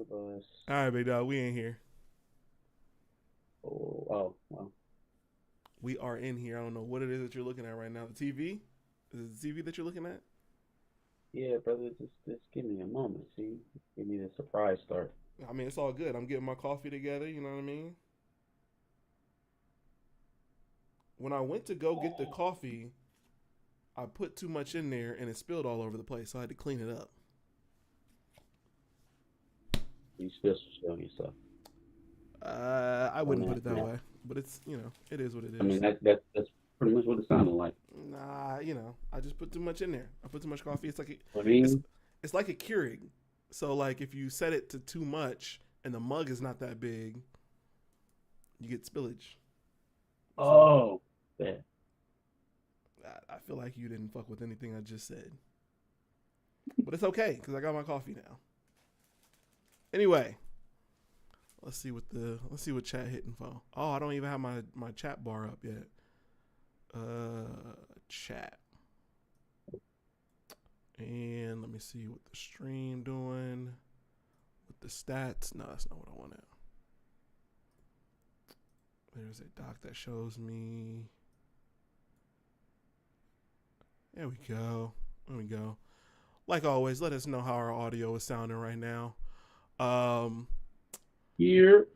Bus. All right, big dog, we in here. Oh, oh, well. We are in here. I don't know what it is that you're looking at right now. The TV? Is it the TV that you're looking at? Yeah, brother, just give me a moment. See, give me the surprise start. I mean, it's all good. I'm getting my coffee together. You know what I mean? When I went to go get the Oh, coffee, I put too much in there and it spilled all over the place, so I had to clean it up. you still showing yourself I on wouldn't put that, it that man. way, but it's it is what it I mean, is. that's pretty much what it sounded like. Nah, I just put too much in there. I put too much coffee. I It's mean, it's like a Keurig. So like if you set it to too much and the mug is not that big, you get spillage. So oh, yeah. I feel like you didn't fuck with anything I just said, but it's okay because I got my coffee now. Anyway, let's see what chat hitting for. Oh, I don't even have my chat bar up yet. Chat, and let me see what the stream doing with the stats. No, that's not what I wanted. There's a doc that shows me. There we go. There we go. Like always, let us know how our audio is sounding right now. Um, Here,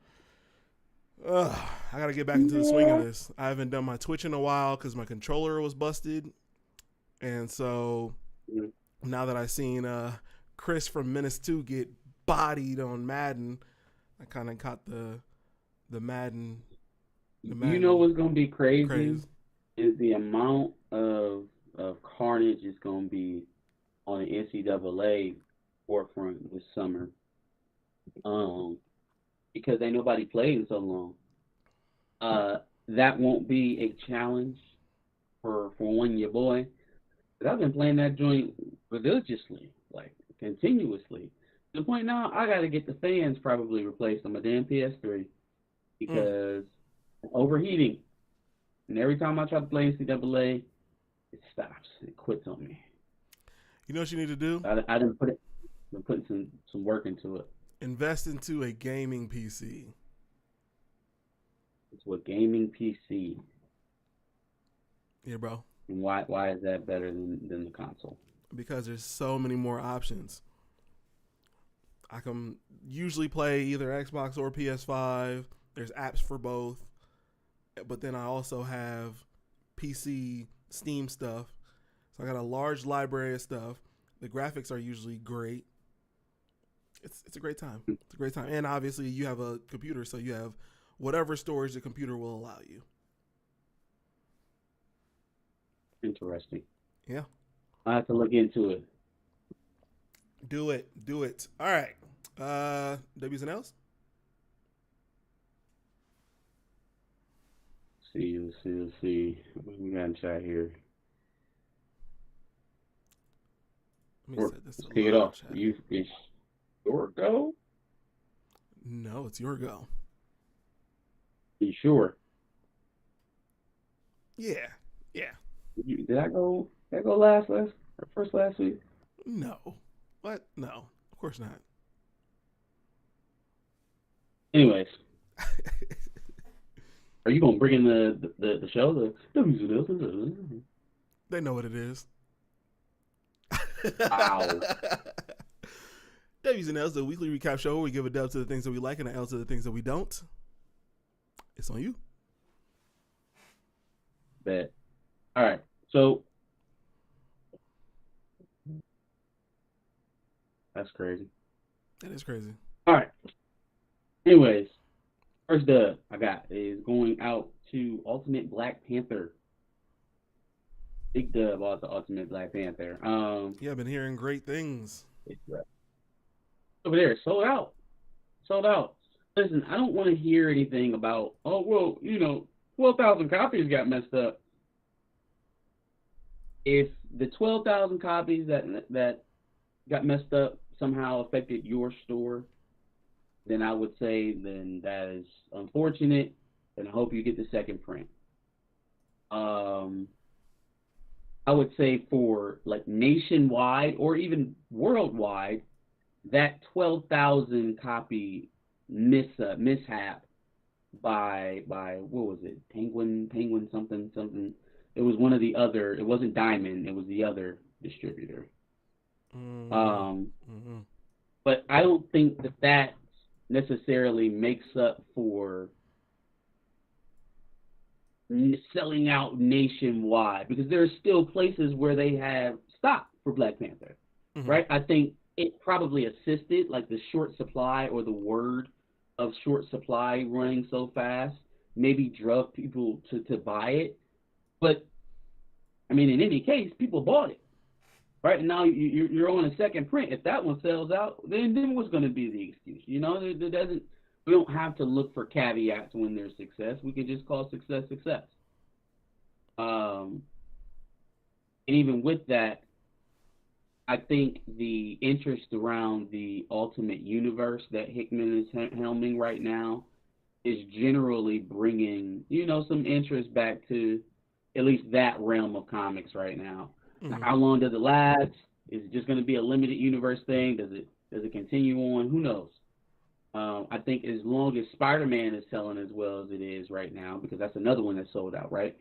I gotta get back into the swing of this. I haven't done my Twitch in a while because my controller was busted, and so now that I seen Chris from Menace 2 get bodied on Madden, I kind of caught the Madden the you know Madden what's gonna be crazy craze. is the amount of carnage is gonna be on the NCAA forefront this summer. Um, because ain't nobody played in so long. Uh, that won't be a challenge for one your boy. 'Cause I've been playing that joint religiously, like continuously. To the point now, I got to get the fans probably replaced on my damn PS3 Mm. because overheating. And every time I try to play NCAA, it stops. It quits on me. You know what you need to do? I didn't put it. Been putting some work into it. Invest into a gaming PC. It's what gaming PC. Yeah, bro. And why is that better than the console? Because there's so many more options. I can usually play either Xbox or PS5. There's apps for both. But then I also have PC Steam stuff. So I got a large library of stuff. The graphics are usually great. It's a great time. It's a great time. And obviously you have a computer, so you have whatever storage the computer will allow you. Interesting. Yeah. I have to look into it. Do it. Do it. All right. W's and L's? Let's see. What we got in chat here? Let me set this Let's kick it off. chat. It's your go? No, it's your go. You sure? Yeah. Yeah. Did I go? Did I go last week? No. What? No. Of course not. Anyways, are you gonna bring in the show? The W's? They know what it is. Wow. W's and L's, the weekly recap show where we give a dub to the things that we like and an L to the things that we don't. It's on you. Bet. All right. So that's crazy. That is crazy. All right. Anyways, first dub I got is going out to Ultimate Black Panther. Big dub out to Ultimate Black Panther. Yeah, I've been hearing great things. Over there, sold out. Sold out. Listen, I don't want to hear anything about, 12,000 copies got messed up. If the 12,000 copies that got messed up somehow affected your store, then I would say then that is unfortunate, and I hope you get the second print. I would say for like nationwide or even worldwide, that 12,000 copy mishap by what was it? Penguin something. It was one of the other. It wasn't Diamond. It was the other distributor. But I don't think that necessarily makes up for selling out nationwide, because there are still places where they have stock for Black Panther, right? I think it probably assisted, like the short supply or the word of short supply running so fast, maybe drove people to buy it. But, I mean, in any case, people bought it, right? And now you're on a second print. If that one sells out, then what's going to be the excuse? You know, we don't have to look for caveats when there's success. We can just call success. And even with that, I think the interest around the Ultimate Universe that Hickman is helming right now is generally bringing, some interest back to at least that realm of comics right now. Now, how long does it last? Is it just going to be a limited universe thing? Does it continue on? Who knows? I think as long as Spider-Man is selling as well as it is right now, because that's another one that sold out, right?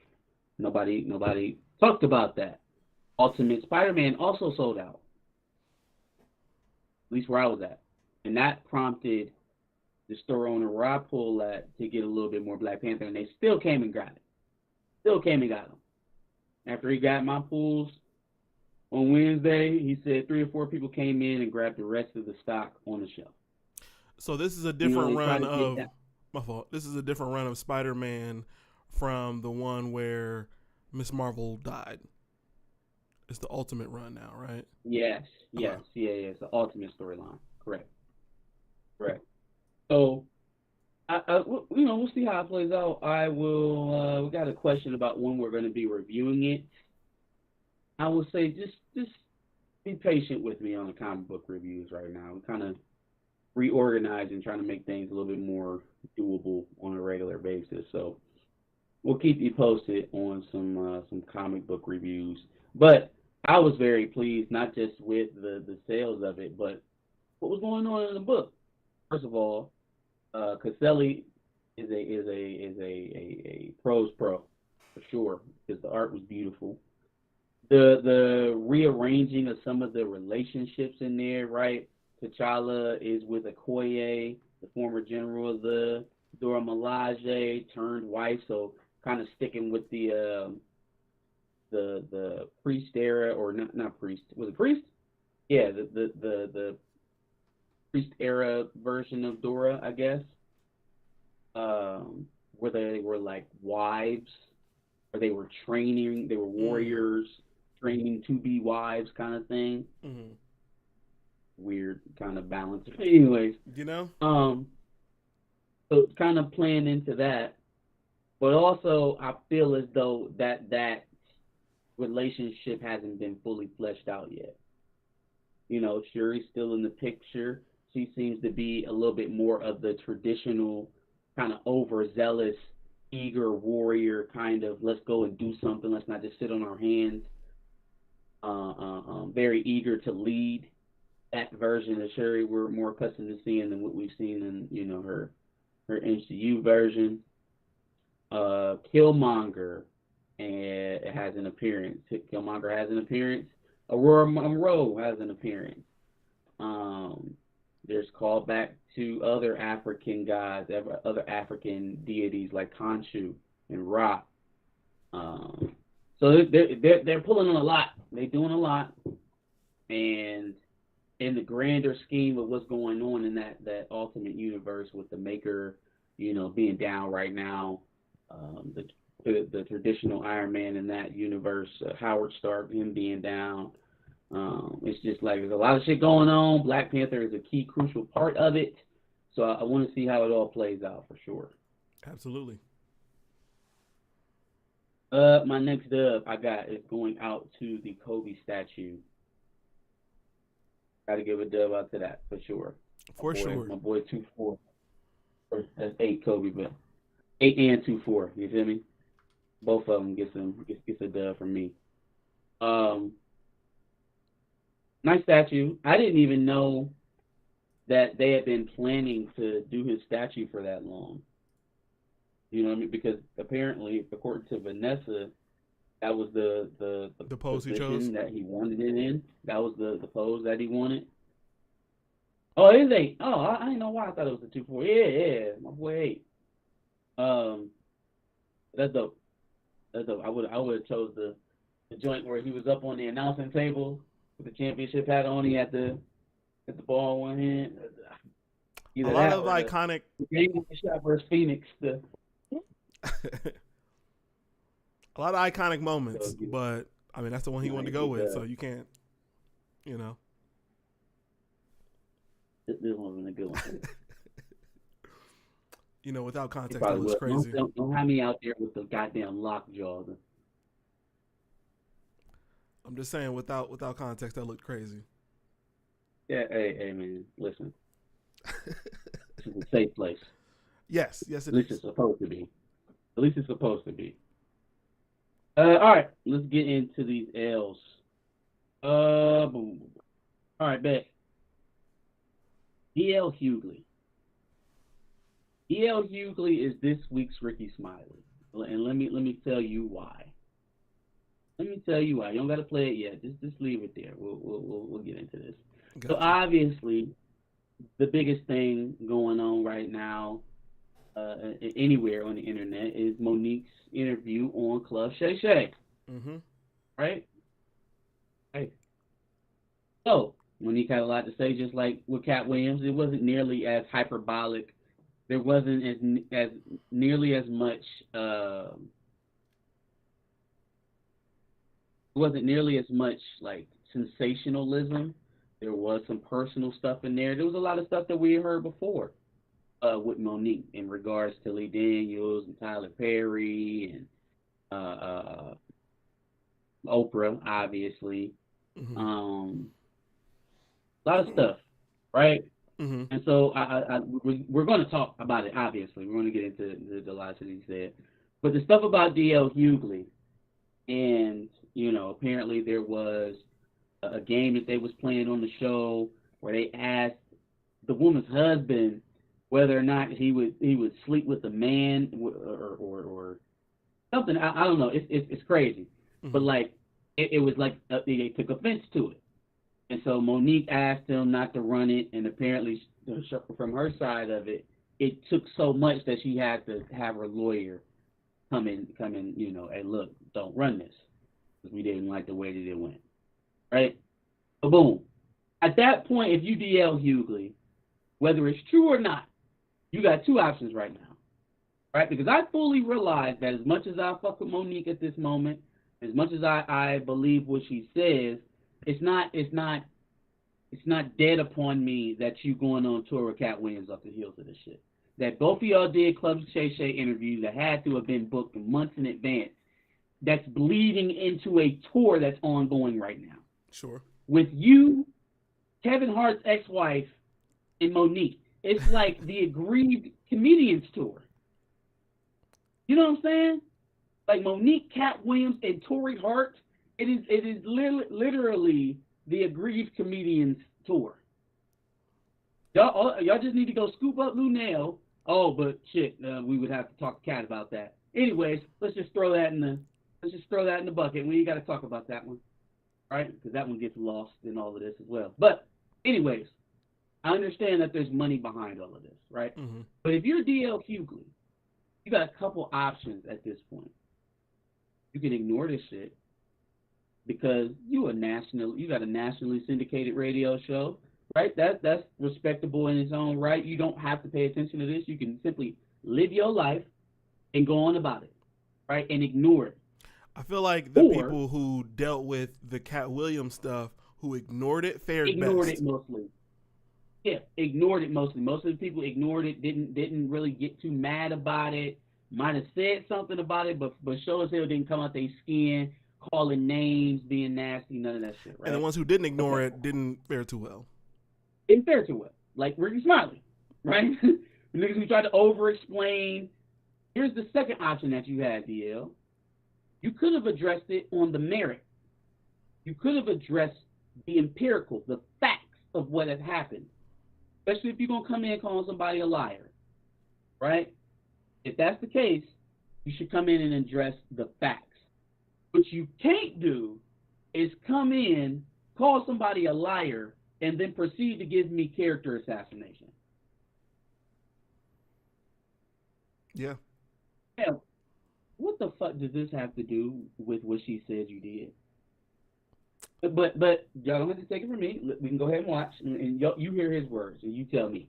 Nobody talked about that. Ultimate Spider-Man also sold out, at least where I was at. And that prompted the store owner where I pull at to get a little bit more Black Panther, and they still came and got it. Still came and got them. After he got my pulls on Wednesday, he said 3 or 4 people came in and grabbed the rest of the stock on the shelf. So this is a different run of my fault. This is a different run of Spider-Man from the one where Miss Marvel died. It's the Ultimate run now, right? Yes. It's the Ultimate storyline. Correct. So, we'll see how it plays out. I will. We got a question about when we're going to be reviewing it. I will say just be patient with me on the comic book reviews right now. We're kind of reorganizing, trying to make things a little bit more doable on a regular basis. So we'll keep you posted on some comic book reviews. But I was very pleased, not just with the sales of it, but what was going on in the book. First of all, Caselli is a prose pro for sure, because the art was beautiful. The rearranging of some of the relationships in there, right? T'Challa is with Okoye, the former general of the Dora Milaje, turned wife, so kind of sticking with the the Priest era, or not Priest, was it Priest? Yeah, the Priest era version of Dora, I guess. Where they were like wives, or they were training, they were Mm. warriors training to be wives, kind of thing. Mm. Weird kind of balance. Anyways, You know? um, so it's kind of playing into that, but also I feel as though that relationship hasn't been fully fleshed out yet. Shuri's still in the picture. She seems to be a little bit more of the traditional kind of overzealous, eager warrior kind of, let's go and do something. Let's not just sit on our hands. Very eager to lead. That version of Shuri we're more accustomed to seeing than what we've seen in her MCU version. Killmonger and has an appearance. Killmonger has an appearance. Aurora Monroe has an appearance. Um, there's callback to other African gods, other African deities like Khonshu and Ra. Um, so they're pulling on a lot. They're doing a lot, and in the grander scheme of what's going on in that ultimate universe with the Maker, being down right now, the traditional Iron Man in that universe, Howard Stark, him being down. It's just like there's a lot of shit going on. Black Panther is a key, crucial part of it. So I want to see how it all plays out for sure. Absolutely. My next dub I got is going out to the Kobe statue. Got to give a dub out to that for sure. For sure. My boy 2-4. That's 8 Kobe, but 8 and 2-4. You feel me? Both of them gets a dub from me. Nice statue. I didn't even know that they had been planning to do his statue for that long. You know what I mean? Because apparently, according to Vanessa, that was the pose he chose position that he wanted it in. That was the pose that he wanted. Oh, it is 8. Oh, I didn't know why I thought it was a 2-4. Yeah, my boy 8. That's dope. That's dope. I would have chose the joint where he was up on the announcing table with the championship hat on. He had the ball in one hand. a lot of iconic. The game shot versus Phoenix. A lot of iconic moments, but I mean that's the one he wanted to go with, so you can't, This wasn't a good one. Without context, that looks crazy. Don't have me out there with the goddamn lockjaw. I'm just saying, without context, that looked crazy. Yeah, hey, man, listen. This is a safe place. Yes, it is. At least it's supposed to be. At least it's supposed to be. All right, let's get into these L's. Boom. All right, bet. E.L. Hughley. E.L. Hughley is this week's Ricky Smiley, and let me tell you why. Let me tell you why. You don't got to play it yet. Just leave it there. We'll get into this. Gotcha. So obviously, the biggest thing going on right now, anywhere on the internet, is Monique's interview on Club Shay Shay. Mm-hmm. Right. So Monique had a lot to say, just like with Cat Williams. It wasn't nearly as hyperbolic. There wasn't as nearly as much. Wasn't nearly as much like sensationalism. There was some personal stuff in there. There was a lot of stuff that we heard before with Monique in regards to Lee Daniels and Tyler Perry and Oprah, obviously. Mm-hmm. A lot of stuff, right? Mm-hmm. And so we're going to talk about it, obviously. We're going to get into the lots of these there. But the stuff about D.L. Hughley, and, apparently there was a game that they was playing on the show where they asked the woman's husband whether or not he would sleep with a man or something. I don't know. It's crazy. Mm-hmm. But, like, it was like they took offense to it. And so Monique asked him not to run it, and apparently from her side of it, it took so much that she had to have her lawyer come in, hey, look, don't run this. because we didn't like the way that it went. Right? But boom. At that point, if you DL Hughley, whether it's true or not, you got two options right now. Right? Because I fully realize that as much as I fuck with Monique at this moment, as much as I believe what she says, it's not dead upon me that you going on tour with Cat Williams off the heels of this shit. That both of y'all did Club Shay Shay interviews that had to have been booked months in advance. That's bleeding into a tour that's ongoing right now. Sure. With you, Kevin Hart's ex-wife, and Monique. It's like the Aggrieved Comedians tour. You know what I'm saying? Like Monique, Cat Williams, and Torrey Hart. It is literally the Aggrieved Comedians tour. Y'all just need to go scoop up Lunel. Oh, but shit, we would have to talk to Cat about that. Anyways, let's just throw that in the bucket. We ain't got to talk about that one, right? Because that one gets lost in all of this as well. But anyways, I understand that there's money behind all of this, right? Mm-hmm. But if you're DL Hughley, you got a couple options at this point. You can ignore this shit because you got a nationally syndicated radio show, right? That's respectable in its own right. You don't have to pay attention to this. You can simply live your life and go on about it, right? And ignore it. I feel like the people who dealt with the Cat Williams stuff, who ignored it, fared best. Ignored it mostly. Yeah, ignored it mostly. Most of the people ignored it, didn't really get too mad about it. Might have said something about it, but sure as hell didn't come out their skin, calling names, being nasty, none of that shit, right? And the ones who didn't ignore it didn't fare too well. Didn't fare too well. Like Ricky Smiley, right? The niggas who tried to over-explain. Here's the second option that you had, DL. You could have addressed it on the merit. You could have addressed the empirical, the facts of what has happened. Especially if you're going to come in calling somebody a liar, right? If that's the case, you should come in and address the facts. What you can't do is come in, call somebody a liar, and then proceed to give me character assassination. Yeah. Now, what the fuck does this have to do with what she said you did? But y'all don't have to take it from me. We can go ahead and watch, and you hear his words, and you tell me.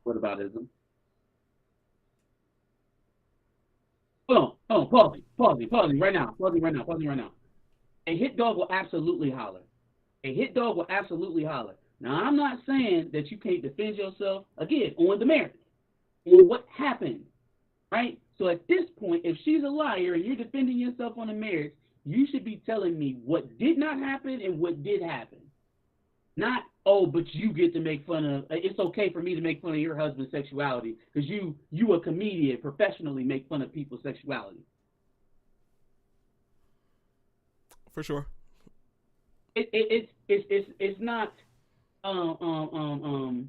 What about ism? Hold on, pause me right now. A hit dog will absolutely holler. Now, I'm not saying that you can't defend yourself, again, on the merits, on what happened, right? So at this point, if she's a liar and you're defending yourself on the merits, you should be telling me what did not happen and what did happen. Not, oh, but you get to make fun of, it's okay for me to make fun of your husband's sexuality because you a comedian, professionally make fun of people's sexuality. For sure. It's not, you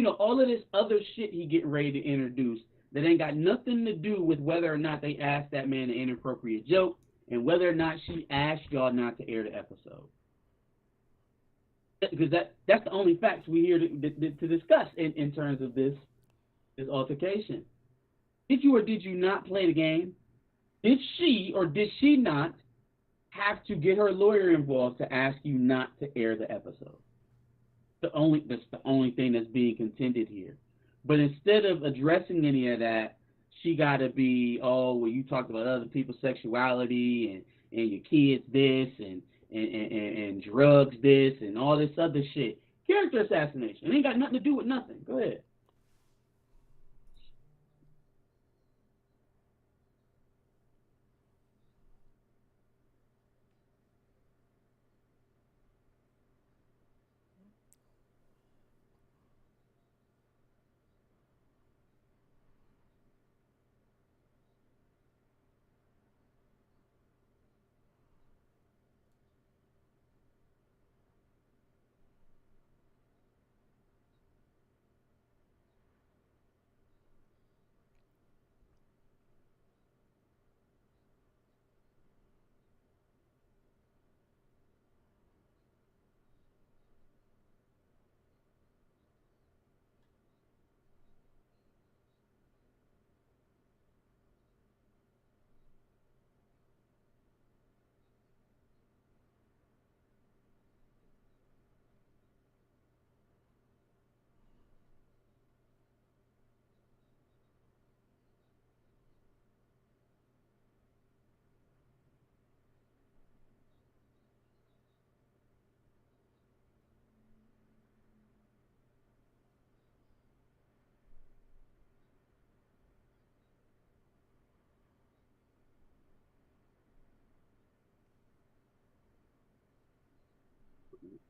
know, all of this other shit he getting ready to introduce that ain't got nothing to do with whether or not they asked that man an inappropriate joke and whether or not she asked y'all not to air the episode. Because that's the only facts we here to discuss in terms of this altercation. Did you or did you not play the game? Did she or did she not have to get her lawyer involved to ask you not to air the episode? That's the only thing that's being contended here. But instead of addressing any of that, she got to be, oh, well, you talked about other people's sexuality and your kids this and drugs this and all this other shit. Character assassination. It ain't got nothing to do with nothing. Go ahead.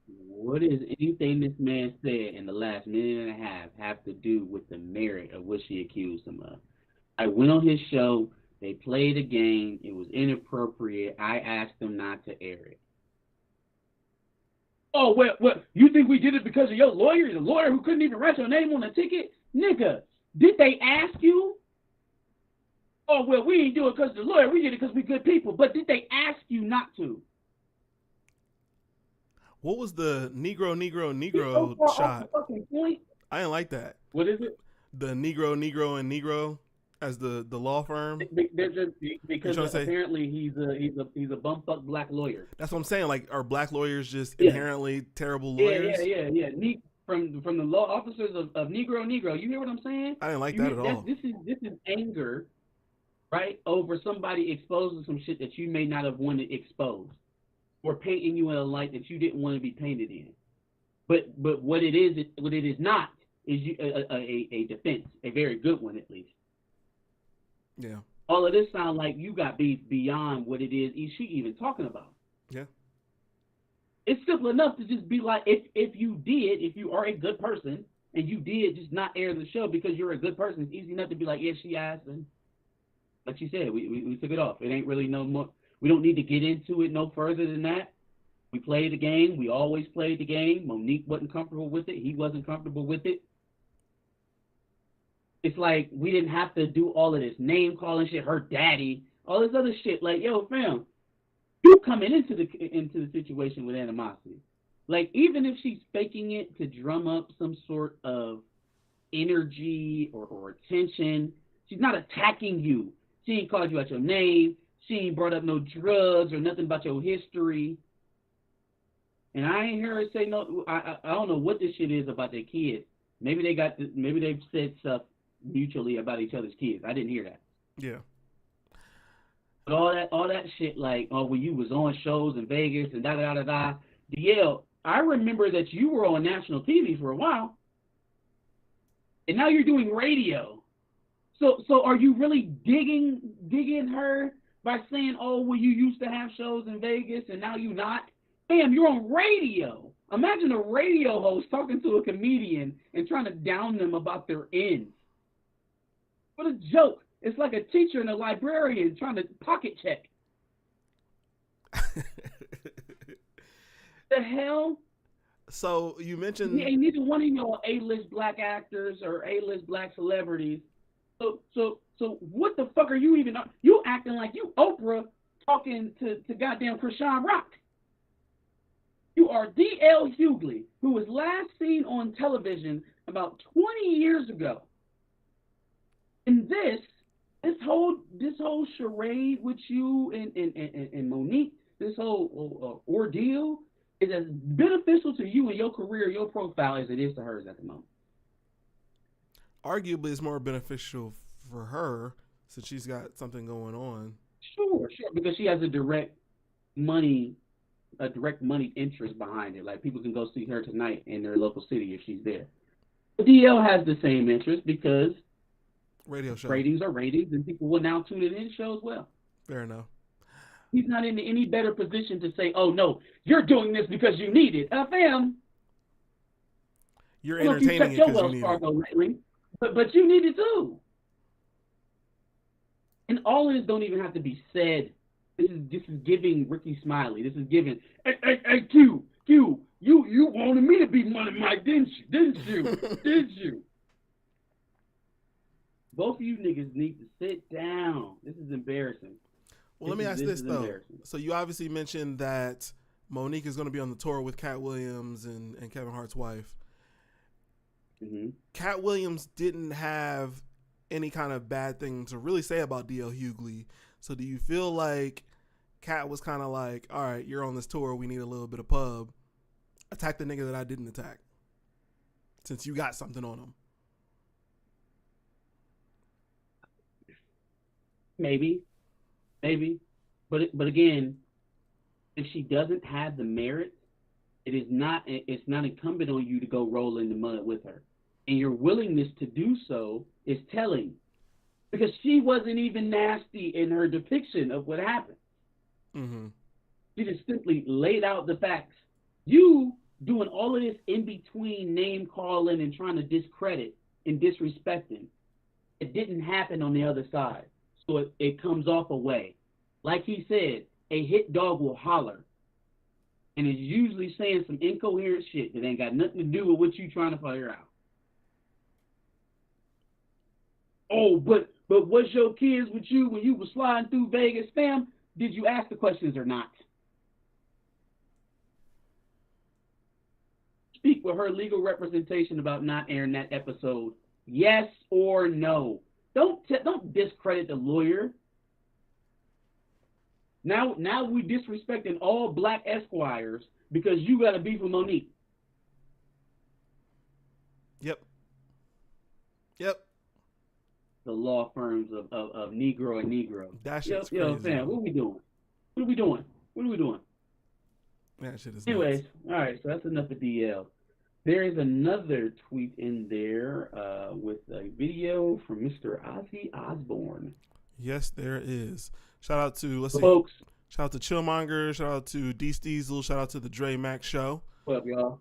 What is anything this man said in the last minute and a half have to do with the merit of what she accused him of? I went on his show. They played a game. It was inappropriate. I asked them not to air it. Oh, well, you think we did it because of your lawyer? The lawyer who couldn't even write your name on the ticket? Nigga, did they ask you? Oh, well, we ain't do it because of the lawyer. We did it because we good people. But did they ask you not to? What was the Negro So shot? Point. I didn't like that. What is it? The Negro as the law firm. Because apparently he's a bumfuck black lawyer. That's what I'm saying. Like, are black lawyers just inherently terrible lawyers? Yeah. From the law officers of Negro. You hear what I'm saying? I didn't like that at all. This is anger, right, over somebody exposing some shit that you may not have wanted exposed, or painting you in a light that you didn't want to be painted in. But what it is not is a defense, a very good one at least. Yeah. All of this sound like you got beef beyond what it is she even talking about. Yeah. It's simple enough to just be like, if you are a good person and you did just not air the show because you're a good person, it's easy enough to be like, yeah, she asked, and like she said, we took it off. It ain't really no more. We don't need to get into it no further than that. We played the game. We always played the game. Monique wasn't comfortable with it. He wasn't comfortable with it. It's like we didn't have to do all of this name calling shit, her daddy, all this other shit. Like, yo, fam, you coming into the situation with animosity. Like, even if she's faking it to drum up some sort of energy or attention, she's not attacking you. She ain't called you out your name. She ain't brought up no drugs or nothing about your history. And I ain't hear her say no. I don't know what this shit is about their kids. Maybe they've said stuff mutually about each other's kids. I didn't hear that. Yeah. But all that shit, like, oh, when you was on shows in Vegas and da da da da. DL, I remember that you were on national TV for a while, and now you're doing radio. So are you really digging her by saying, oh, well, you used to have shows in Vegas and now you not? Damn, you're on radio. Imagine a radio host talking to a comedian and trying to down them about their ends. What a joke. It's like a teacher and a librarian trying to pocket check. The hell? So you mentioned... neither one of y'all A-list black actors or A-list black celebrities. So what the fuck are you even... You acting like you Oprah talking to goddamn Krishan Rock. You are D.L. Hughley, who was last seen on television about 20 years ago. And this whole charade with you and Monique, this whole ordeal is as beneficial to you and your career, your profile, as it is to hers at the moment. Arguably, it's more beneficial for her since she's got something going on. Sure, because she has a direct money interest behind it. Like, people can go see her tonight in their local city if she's there. DL has the same interest because radio show ratings are ratings, and people will now tune it in show as well. Fair enough. He's not in any better position to say, "Oh no, you're doing this because you need it." Fam, you're entertaining it because you need it. Lately, but you need it too. And all of this don't even have to be said. This is giving Ricky Smiley. This is giving, hey, Q, you wanted me to be Money Mike, didn't you? Both of you niggas need to sit down. This is embarrassing. Well, let me ask this though. So you obviously mentioned that Monique is going to be on the tour with Cat Williams and Kevin Hart's wife. Mm-hmm. Cat Williams didn't have any kind of bad thing to really say about D.L. Hughley. So do you feel like Cat was kind of like, all right, you're on this tour, we need a little bit of pub. Attack the nigga that I didn't attack, since you got something on him. Maybe. But again, if she doesn't have the merit, it's not incumbent on you to go roll in the mud with her. And your willingness to do so is telling. Because she wasn't even nasty in her depiction of what happened. Mm-hmm. She just simply laid out the facts. You doing all of this in between name calling and trying to discredit and disrespect him. It didn't happen on the other side. So it comes off away. Like he said, a hit dog will holler. And is usually saying some incoherent shit that ain't got nothing to do with what you trying to figure out. Oh, but was your kids with you when you were sliding through Vegas, fam? Did you ask the questions or not? Speak with her legal representation about not airing that episode. Yes or no? Don't discredit the lawyer. Now we disrespecting all black esquires because you got to beef with Monique. Yep. The law firms of Negro and Negro. That shit's crazy. crazy. Fam, what are we doing? What are we doing? That shit is Anyways, nuts. all right, so that's enough of DL. There is another tweet in there with a video from Mr. Ozzy Osbourne. Yes, there is. Shout out to folks. Shout out to Chillmonger. Shout out to D Steezel. Shout out to the Dre Max Show. What up, y'all?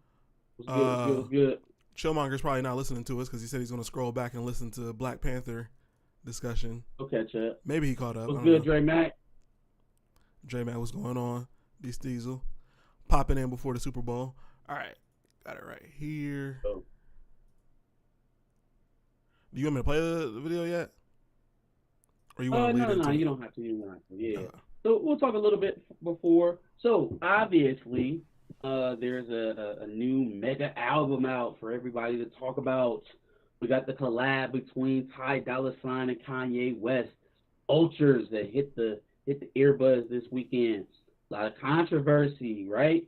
What's good? Chillmonger's probably not listening to us because he said he's going to scroll back and listen to Black Panther discussion. Okay, chat. Maybe he caught up. What's good, Dre Mac? Dre Mac, what's going on? D Steezel. Popping in before the Super Bowl. All right. Got it right here. Oh. Do you want me to play the video yet? Or you want to leave it? No, you don't have to. Yeah. So we'll talk a little bit before. So obviously, there's a new mega album out for everybody to talk about. We got the collab between Ty Dolla $ign and Kanye West. Ultras that hit the earbuds this weekend. A lot of controversy, right?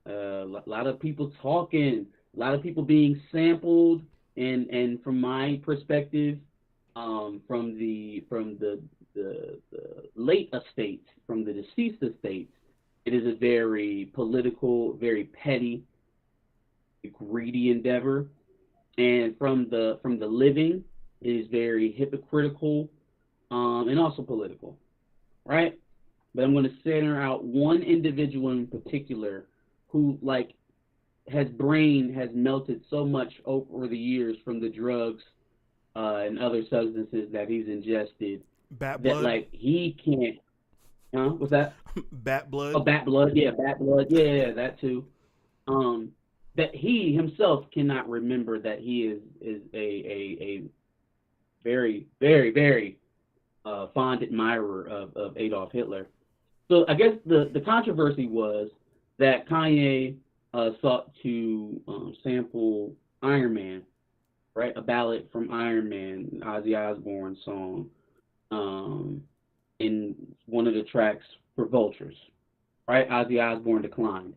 A lot of people talking. A lot of people being sampled. And from my perspective, from the late estate, from the deceased estate, it is a very political, very petty, greedy endeavor. And from the living, it is very hypocritical, and also political, right? But I'm going to center out one individual in particular who, like, has melted so much over the years from the drugs and other substances that he's ingested. Bat blood? That, like, he can't. Huh? What's that? Bat blood? Oh, bat blood. Yeah, bat blood. Yeah, that too. That he himself cannot remember that he is a very, very, very fond admirer of Adolf Hitler. So I guess the controversy was that Kanye sought to sample Iron Man, right? A ballad from Iron Man, Ozzy Osbourne song, in one of the tracks for Vultures, right? Ozzy Osbourne declined.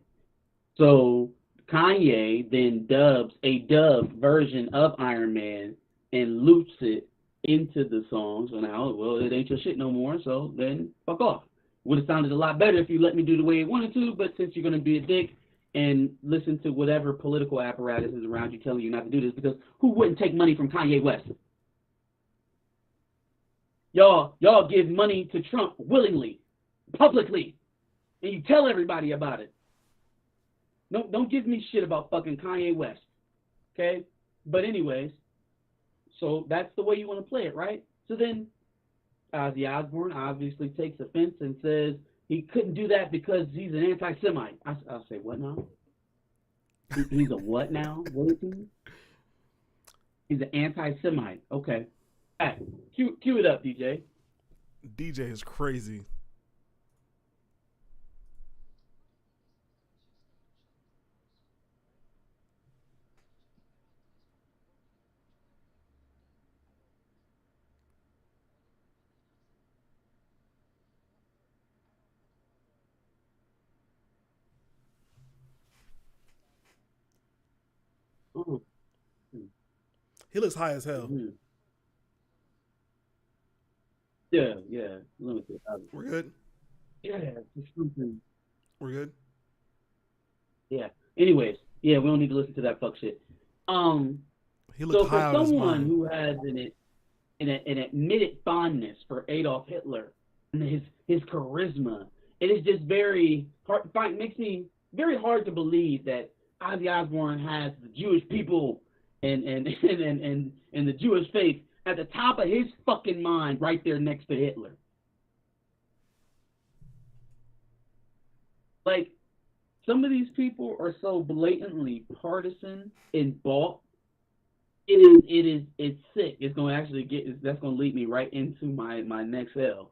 So Kanye then dubs a dubbed version of Iron Man and loops it into the song. So now, well, it ain't your shit no more, so then fuck off. Would have sounded a lot better if you let me do the way it wanted to, but since you're going to be a dick and listen to whatever political apparatus is around you telling you not to do this, because who wouldn't take money from Kanye West? Y'all give money to Trump willingly, publicly, and you tell everybody about it. No, don't give me shit about fucking Kanye West, okay? But anyways, so that's the way you want to play it, right? So then Ozzy Osbourne obviously takes offense and says he couldn't do that because he's an anti-Semite. I'll say, what now? He's a what now? What is he? He's an anti-Semite. Okay. All right. Cue it up, DJ. DJ is crazy. Oh. He looks high as hell. Mm-hmm. Yeah. Limited. We're good? Yeah, just something. We're good? Yeah. Anyways, yeah, we don't need to listen to that fuck shit. He looked So high for out of his someone mind. who has an admitted fondness for Adolf Hitler and his charisma, it is just very hard. Makes me very hard to believe that Ozzy Osbourne has the Jewish people and the Jewish faith at the top of his fucking mind, right there next to Hitler. Like, some of these people are so blatantly partisan and bought. It's sick. It's going to actually that's going to lead me right into my next L.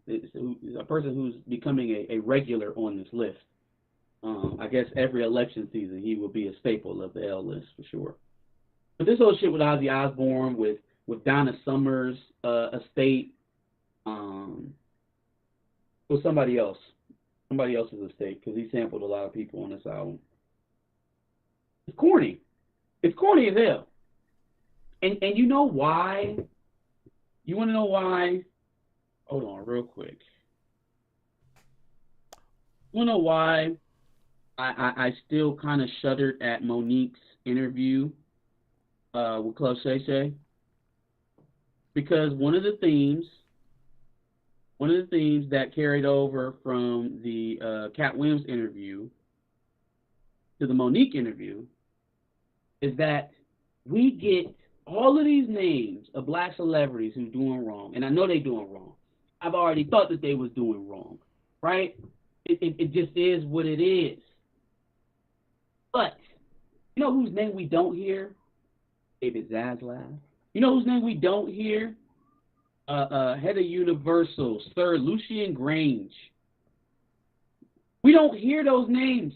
It's a person who's becoming a regular on this list. I guess every election season he will be a staple of the L list for sure. But this whole shit with Ozzy Osbourne, with Donna Summer's estate, with somebody else's estate, because he sampled a lot of people on this album. It's corny. It's corny as hell. And you know why? You want to know why? Hold on, real quick. You want to know why I still kind of shuddered at Monique's interview with Club Shay Shay? Because one of the themes that carried over from the Cat Williams interview to the Monique interview is that we get all of these names of black celebrities who's doing wrong, and I know they're doing wrong. I've already thought that they was doing wrong, right? It just is what it is. But you know whose name we don't hear? David Zaslav. You know whose name we don't hear? Head of Universal, Sir Lucian Grange. We don't hear those names.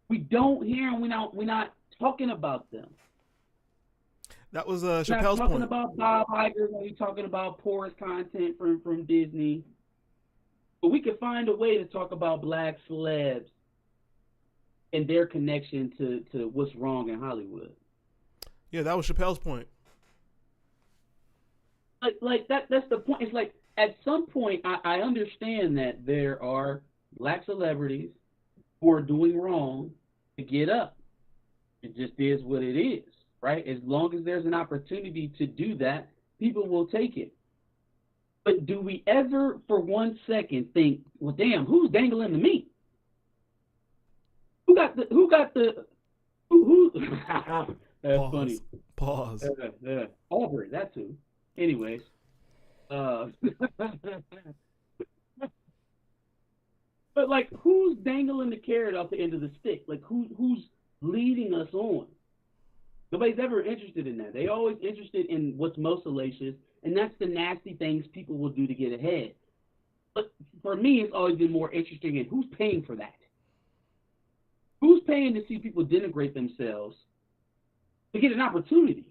We don't hear them. We're not talking about them. That was We're Chappelle's not talking point. about Bob Iger. We're talking about porous content from Disney. But we could find a way to talk about black celebs and their connection to what's wrong in Hollywood. Yeah, that was Chappelle's point. Like that's the point. It's like at some point I understand that there are black celebrities who are doing wrong to get up. It just is what it is, right? As long as there's an opportunity to do that, people will take it. But do we ever for 1 second think, well, damn, who's dangling the meat? Who That's Pause. funny. Pause. Aubrey, that too. Anyways, but like, who's dangling the carrot off the end of the stick? Like, who's leading us on? Nobody's ever interested in that. They always interested in what's most salacious, and that's the nasty things people will do to get ahead. But for me, it's always been more interesting in who's paying for that. Who's paying to see people denigrate themselves to get an opportunity?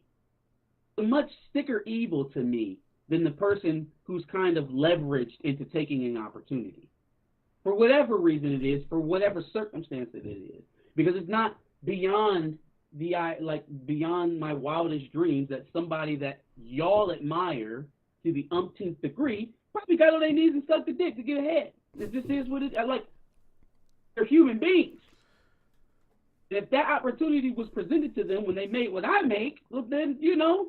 A much thicker evil to me than the person who's kind of leveraged into taking an opportunity. For whatever reason it is, for whatever circumstance it is. Because it's not beyond beyond my wildest dreams that somebody that y'all admire to the umpteenth degree probably got on their knees and sucked the dick to get ahead. It just is what it is. Like, they're human beings. And if that opportunity was presented to them when they made what I make, well, then, you know.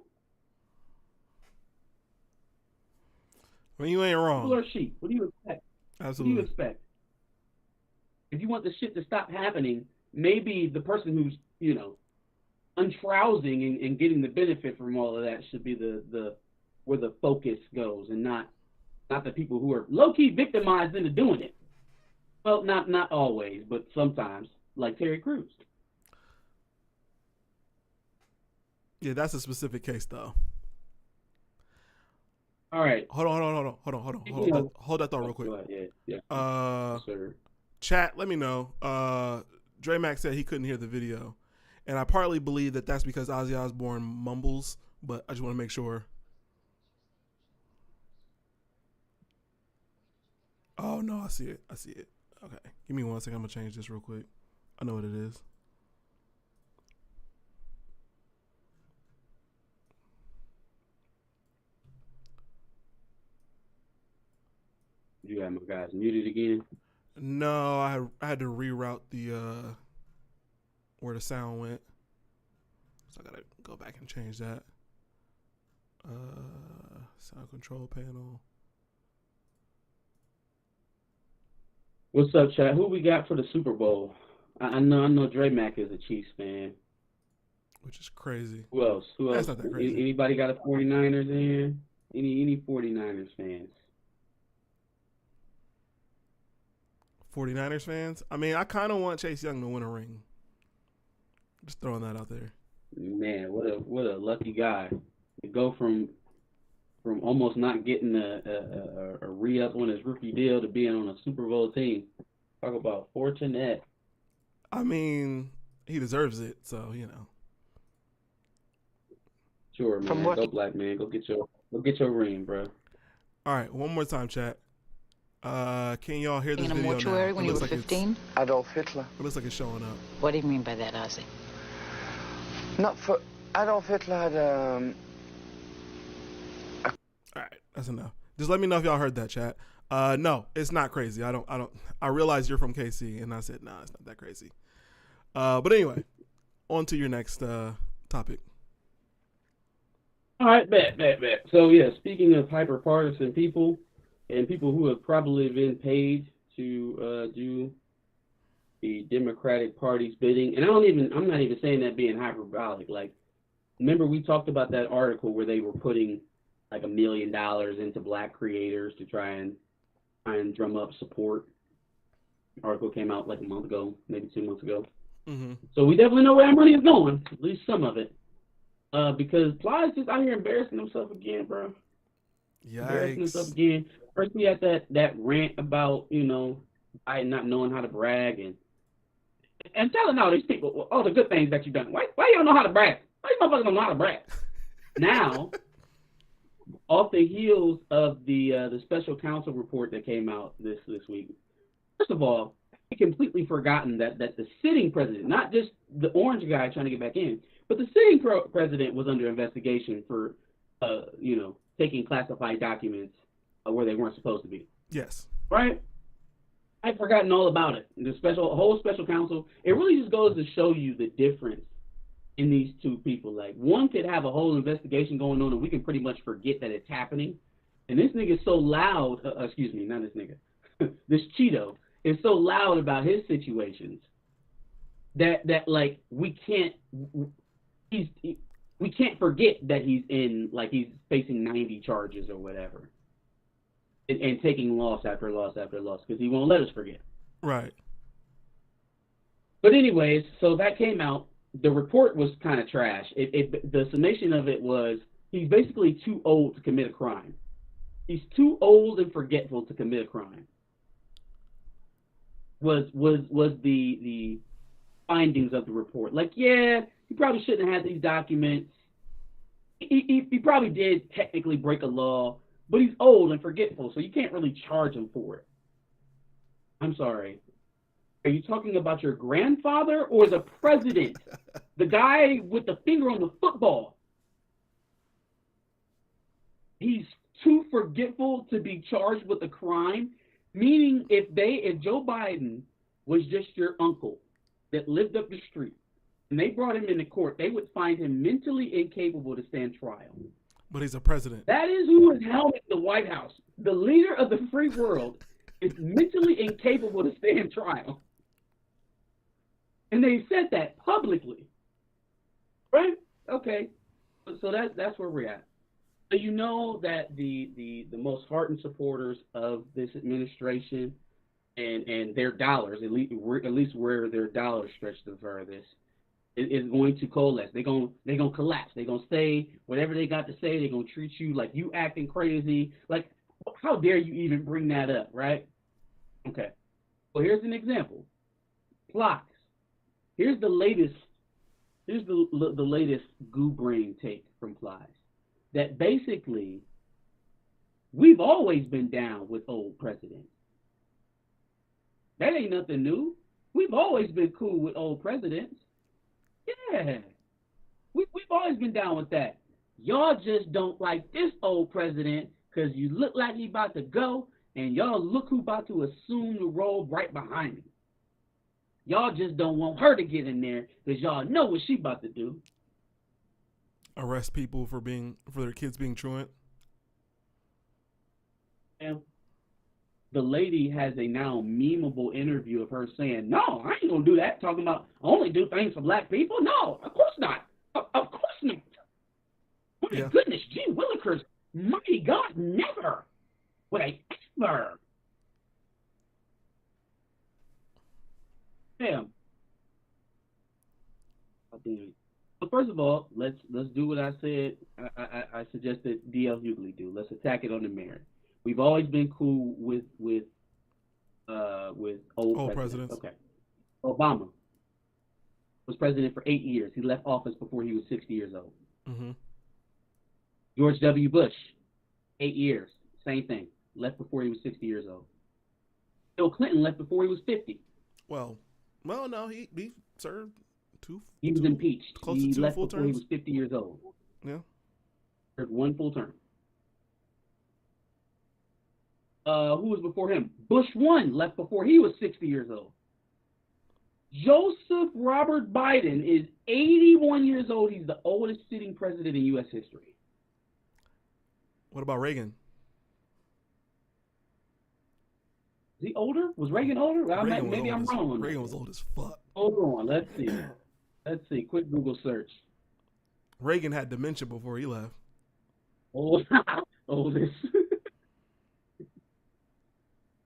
Well, you ain't wrong. People are sheep. What do you expect? Absolutely. What do you expect? If you want the shit to stop happening, maybe the person who's, you know, untrousing and getting the benefit from all of that should be the where the focus goes, and not the people who are low-key victimized into doing it. Well, not always, but sometimes, like Terry Crews. Yeah, that's a specific case, though. All right. Hold on. Hold that thought real quick. Go ahead. Yeah. Yes, Sir. Chat, let me know. Dre Max said he couldn't hear the video, and I partly believe that that's because Ozzy Osbourne mumbles, but I just want to make sure. Oh no, I see it. Okay, give me 1 second. I'm gonna change this real quick. I know what it is. You got my guys muted again? No, I had to reroute the where the sound went, so I gotta go back and change that. Sound control panel. What's up, chat? Who we got for the Super Bowl? I know Dre Mack is a Chiefs fan. which is crazy. Who else? Who That's else? not that crazy. Anybody got a 49ers in? Any 49ers fans? 49ers fans. I mean, I kind of want Chase Young to win a ring. Just throwing that out there. Man, what a lucky guy to go from almost not getting a re-up on his rookie deal to being on a Super Bowl team. Talk about fortunate. I mean, he deserves it, so you know. Sure, man. Go black man. Go get your ring, bro. All right, one more time, chat. Can y'all hear this in a video mortuary now? when you were 15? Adolf Hitler. It looks like it's showing up. What do you mean by that, Ozzy? Not for Adolf Hitler had All right, that's enough. Just let me know if y'all heard that, chat. No, it's not crazy. I realize you're from KC, and I said, nah, it's not that crazy. But anyway, on to your next topic. All right, bet. So yeah, speaking of hyper-partisan people and people who have probably been paid to do the Democratic Party's bidding, and I'm not even saying that being hyperbolic. Like, remember we talked about that article where they were putting like $1 million into black creators to try and drum up support. The article came out like a month ago, maybe 2 months ago. Mm-hmm. So we definitely know where that money is going, at least some of it. Because Ply's just out here embarrassing himself again, bro. Embarrassing himself again. First he had that rant about, Biden not knowing how to brag and telling all these people all the good things that you've done. Why you don't know how to brag? Why you motherfuckers don't know how to brag? Now, off the heels of the special counsel report that came out this week, first of all, he completely forgotten that the sitting president, not just the orange guy trying to get back in, but the sitting president was under investigation for, taking classified documents where they weren't supposed to be. Yes. Right? I'd forgotten all about it. The whole special counsel, it really just goes to show you the difference in these two people. Like, one could have a whole investigation going on and we can pretty much forget that it's happening. And this nigga is so loud, excuse me, not this nigga, this Cheeto is so loud about his situations that like we can't forget that he's facing 90 charges or whatever. And taking loss after loss after loss because he won't let us forget. Right. But anyways, so that came out. The report was kind of trash. The summation of it was he's basically too old to commit a crime. He's too old and forgetful to commit a crime. Was the findings of the report. Like, yeah, he probably shouldn't have had these documents. He probably did technically break a law, but he's old and forgetful, so you can't really charge him for it. I'm sorry. Are you talking about your grandfather or the president? The guy with the finger on the football. He's too forgetful to be charged with a crime, meaning if Joe Biden was just your uncle that lived up the street and they brought him into court, they would find him mentally incapable to stand trial. But he's a president. That is who is helming the White House. The leader of the free world is mentally incapable to stand trial. And they said that publicly. Right? Okay. So that's where we're at. So you know that the most hardened supporters of this administration and their dollars, at least where their dollars stretch the furthest, is going to coalesce. They're gonna collapse. They're gonna say whatever they got to say. They're gonna treat you like you acting crazy. Like, how dare you even bring that up, right? Okay. Well, here's an example. Plots. Here's the latest. Here's the latest goo brain take from Plies. That basically, we've always been down with old presidents. That ain't nothing new. We've always been cool with old presidents. Yeah. We've always been down with that. Y'all just don't like this old president because you look like he about to go, and y'all look who about to assume the role right behind him. Y'all just don't want her to get in there because y'all know what she about to do. Arrest people for their kids being truant. Yeah. the lady has a now memeable interview of her saying, "No, I ain't gonna do that." Talking about I only do things for black people. No, of course not. Of course not. My Yeah. goodness, gee willikers, mighty God, never would I ever. Damn. Oh, damn it. But first of all, let's do what I said. I suggested D.L. Hughley do. Let's attack it on the merit. We've always been cool with old presidents. Okay. Obama was president for 8 years. He left office before he was 60 years old. Mm-hmm. George W. Bush, 8 years. Same thing. Left before he was 60 years old. Bill Clinton left before he was 50. Well, no, he served two. He was impeached. Close He to two left full before he terms. was 50 years old. Yeah. Served one full term. Who was before him? Bush 1 left before he was 60 years old. Joseph Robert Biden is 81 years old. He's the oldest sitting president in U.S. history. What about Reagan? Is he older? Was Reagan older? Maybe I'm wrong on that. Reagan was old as fuck. Hold on. Let's see. Let's see. Quick Google search. Reagan had dementia before he left. Oldest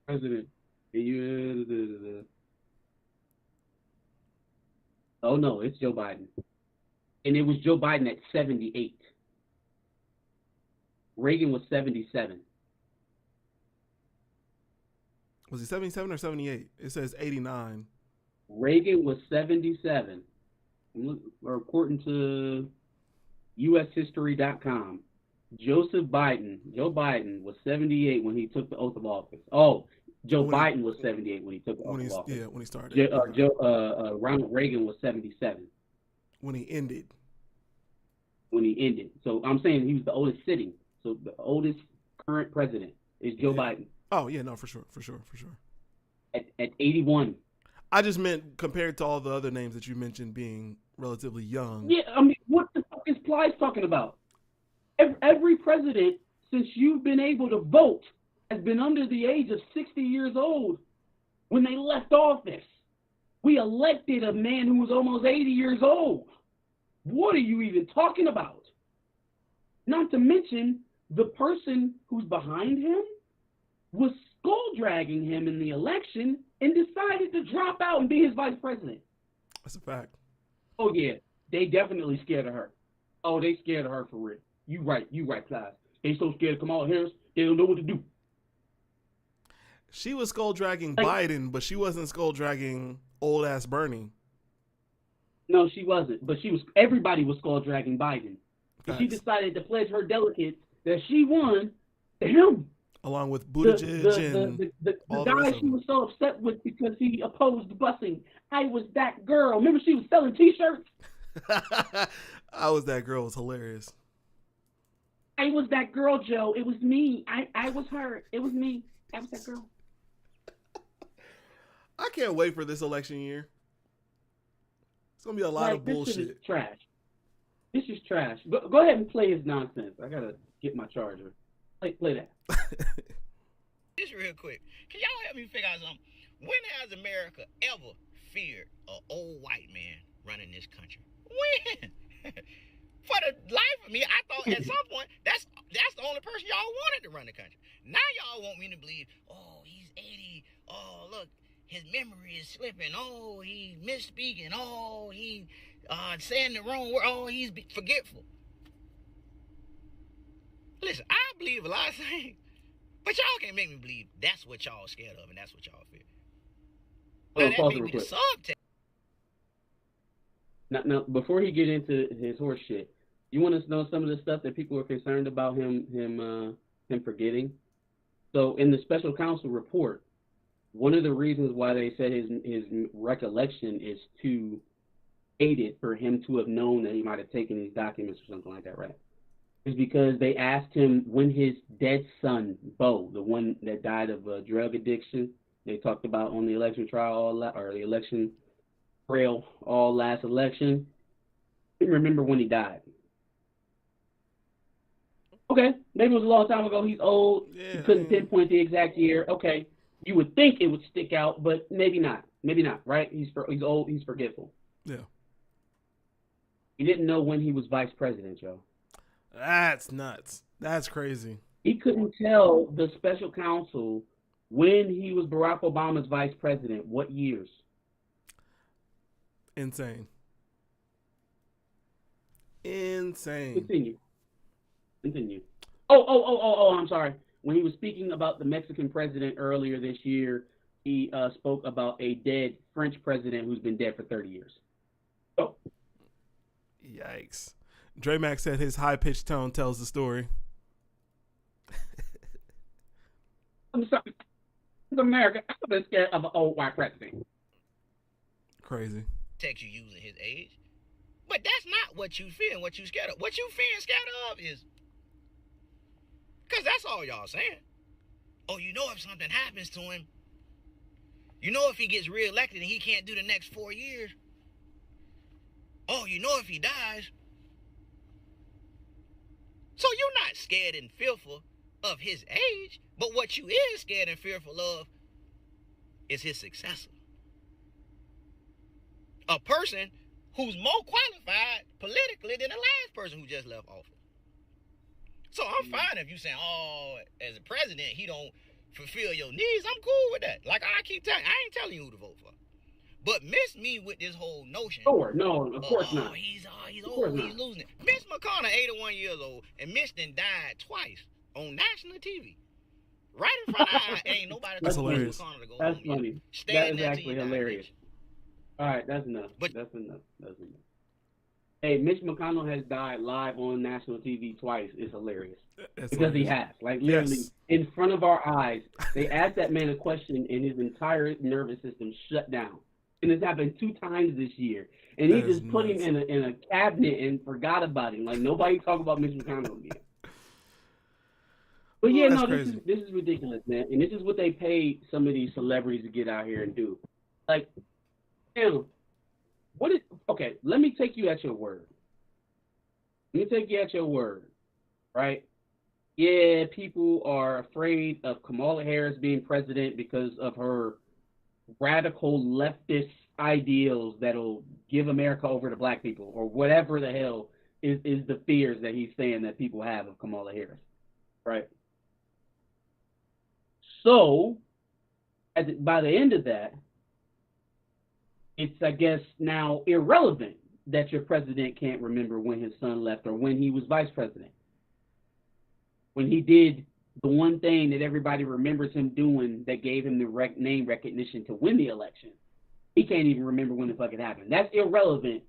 president. Oh no, it's Joe Biden. And it was Joe Biden at 78. Reagan was 77. Was he 77 or 78? It says 89. Reagan was 77. According to UShistory.com, Joe Biden was 78 when he took the oath of office. Oh, Biden was 78 when he took the oath of office. Yeah, when he started. Ronald Reagan was 77. When he ended. So I'm saying he was the oldest sitting. So the oldest current president is Joe Biden. Oh, yeah, no, for sure. At 81. I just meant compared to all the other names that you mentioned being relatively young. Yeah, I mean, what the fuck is Plies talking about? Every president since you've been able to vote has been under the age of 60 years old when they left office. We elected a man who was almost 80 years old. What are you even talking about? Not to mention the person who's behind him was skull dragging him in the election and decided to drop out and be his vice president. That's a fact. Oh yeah, they definitely scared of her. Oh, they scared of her for real. You right, Clive. They so scared of Kamala Harris, they don't know what to do. She was skull dragging Biden, but she wasn't skull dragging old ass Bernie. No, she wasn't. But everybody was skull dragging Biden. Facts. She decided to pledge her delegates that she won to him. Along with Buttigieg and the all the guy rest of she them. was so upset with because he opposed busing. I was that girl. Remember she was selling T-shirts? I was that girl. It was hilarious. I was that girl, Joe. It was me. I was her. It was me. I was that girl. I can't wait for this election year. It's going to be a lot of This bullshit. shit is trash. This is trash. Go ahead and play his nonsense. I got to get my charger. Play that. Just real quick. Can y'all help me figure out something? When has America ever feared an old white man running this country? When? For the life of me, I thought at some point that's the only person y'all wanted to run the country. Now y'all want me to believe, oh, he's 80. Oh, look, his memory is slipping. Oh, he's misspeaking. Oh, he saying the wrong word. Oh, he's forgetful. Listen, I believe a lot of things, but y'all can't make me believe that's what y'all scared of and that's what y'all fear. Now, that may be the subtext. Now, before he get into his horse shit, you want to know some of the stuff that people are concerned about him forgetting? So in the special counsel report, one of the reasons why they said his recollection is too aided for him to have known that he might have taken these documents or something like that, right? Is because they asked him when his dead son, Bo, the one that died of drug addiction, they talked about on the election trial or the election trail all last election. I didn't remember when he died. Okay, maybe it was a long time ago. He's old. Yeah, He couldn't pinpoint the exact year. Okay, You would think it would stick out, but maybe not. Maybe not, right? He's old. He's forgetful. Yeah. He didn't know when he was vice president, Joe. That's nuts. That's crazy. He couldn't tell the special counsel when he was Barack Obama's vice president, what years. Insane. Continue. Oh, I'm sorry. When he was speaking about the Mexican president earlier this year, he spoke about a dead French president who's been dead for 30 years. Oh. Yikes. Dre Max said his high-pitched tone tells the story. I'm sorry. In America, I've been scared of an old white president. Crazy. Text you using his age. But that's not what you feel and what you scared of. What you feeling scared of is, because that's all y'all saying. Oh, you know if something happens to him, you know if he gets reelected and he can't do the next 4 years. Oh, you know if he dies. So you're not scared and fearful of his age, but what you is scared and fearful of is his successor. A person who's more qualified politically than the last person who just left office. So I'm fine if you saying, oh, as a president, he don't fulfill your needs. I'm cool with that. Like I keep telling, I ain't telling you who to vote for. But miss me with this whole notion. Sure, no, of course not. He's old, he's losing it. Miss McConnell, 81 years old, and Miss then died twice on national TV. Right in front of her, ain't nobody That's told Miss hilarious. McConnell to go That's home. funny. Stay That in is there till actually you die, hilarious. bitch. All right, that's enough. But- That's enough. Hey, Mitch McConnell has died live on national TV twice. It's hilarious. That's Because he hilarious. has. Like, literally, Yes. in front of our eyes, they asked that man a question, and his entire nervous system shut down. And it's happened 2 times this year. And he That is just put nuts. him in a cabinet and forgot about him. Like, nobody talk about Mitch McConnell again. But yeah, That's no, crazy. this is ridiculous, man. And this is what they pay some of these celebrities to get out here and do. Like, damn, okay, let me take you at your word. Right? Yeah, people are afraid of Kamala Harris being president because of her radical leftist ideals that'll give America over to black people, or whatever the hell is the fears that he's saying that people have of Kamala Harris, right? So, by the end of that, it's, I guess, now irrelevant that your president can't remember when his son left or when he was vice president. When he did the one thing that everybody remembers him doing that gave him the name recognition to win the election, he can't even remember when the fuck it happened. That's irrelevant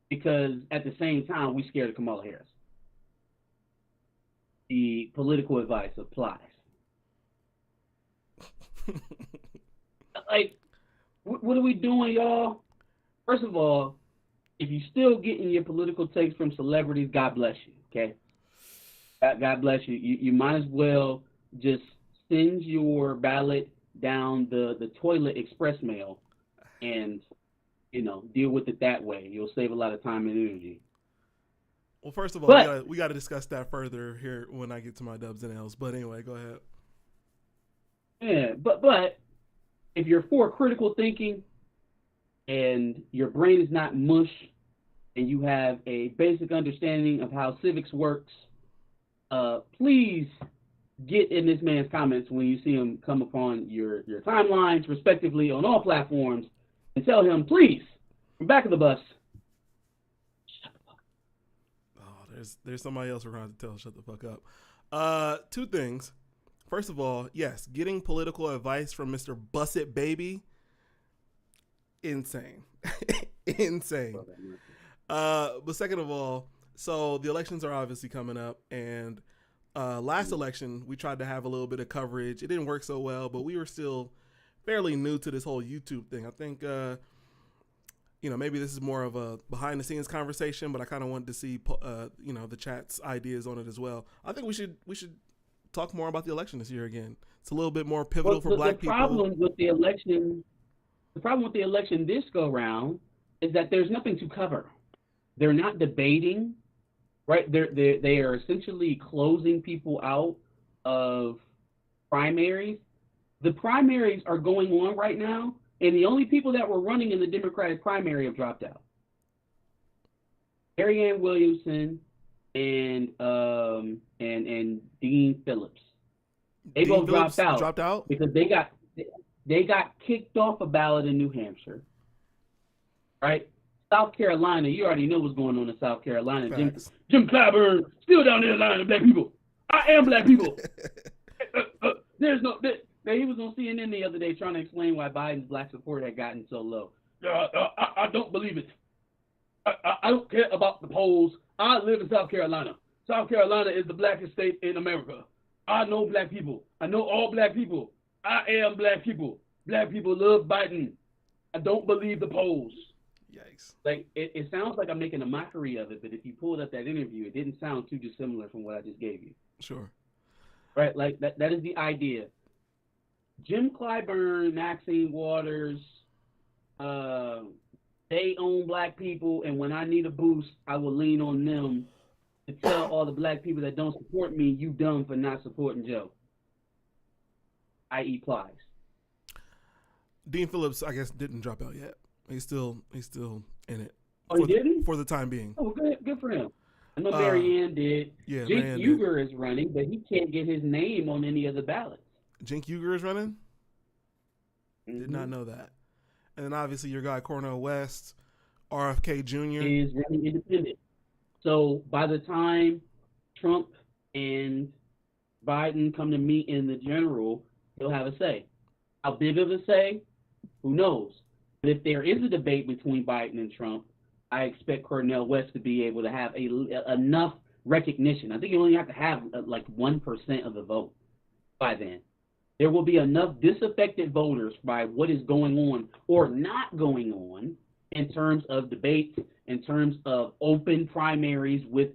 because at the same time, we scared of Kamala Harris. The political advice applies. Like, what are we doing, y'all? First of all, if you're still getting your political takes from celebrities, God bless you, okay? God bless you. You might as well just send your ballot down the toilet express mail and, deal with it that way. You'll save a lot of time and energy. Well, first of all, we got to discuss that further here when I get to my dubs and L's. But anyway, go ahead. Yeah, but if you're for critical thinking and your brain is not mush and you have a basic understanding of how civics works, please get in this man's comments when you see him come upon your timelines, respectively, on all platforms, and tell him, please, from back of the bus, shut the fuck up. Oh, there's somebody else we're going to have to tell shut the fuck up. 2 things. First of all, yes, getting political advice from Mr. Busset Baby, insane. Insane. But second of all, so the elections are obviously coming up, and last election, we tried to have a little bit of coverage. It didn't work so well, but we were still fairly new to this whole YouTube thing. I think, maybe this is more of a behind-the-scenes conversation, but I kind of wanted to see, the chat's ideas on it as well. I think we should talk more about the election this year again. It's a little bit more pivotal for black people. The problem with the election this go round is that there's nothing to cover. They're not debating, right? They are essentially closing people out of primaries. The primaries are going on right now, and the only people that were running in the Democratic primary have dropped out. Marianne Williamson and Dean Phillips. They both dropped out because they got kicked off a ballot in New Hampshire. Right? South Carolina, you already know what's going on in South Carolina. Jim Clyburn still down there lying to black people. I am black people. There's no. He was on CNN the other day trying to explain why Biden's black support had gotten so low. I don't believe it. I don't care about the polls. I live in South Carolina. South Carolina is the blackest state in America. I know black people. I know all black people. I am black people. Black people love Biden. I don't believe the polls. Yikes. Like, it sounds like I'm making a mockery of it, but if you pulled up that interview, it didn't sound too dissimilar from what I just gave you. Sure. Right? Like, that is the idea. Jim Clyburn, Maxine Waters, they own black people, and when I need a boost, I will lean on them to tell all the black people that don't support me, you dumb for not supporting Joe. I.e. Plies. Dean Phillips, I guess, didn't drop out yet. He's still in it. Oh, he didn't? For the time being. Oh, good for him. I know Marianne did. Yeah, Jake Marianne Uger is running, but he can't get his name on any of the ballots. Cenk Uygur is running? Mm-hmm. Did not know that. And then obviously your guy Cornel West, RFK Jr. is running independent. So by the time Trump and Biden come to meet in the general, he'll have a say. How big of a say? Who knows? But if there is a debate between Biden and Trump, I expect Cornel West to be able to have enough recognition. I think you only have to have like 1% of the vote by then. There will be enough disaffected voters by what is going on or not going on in terms of debates, in terms of open primaries with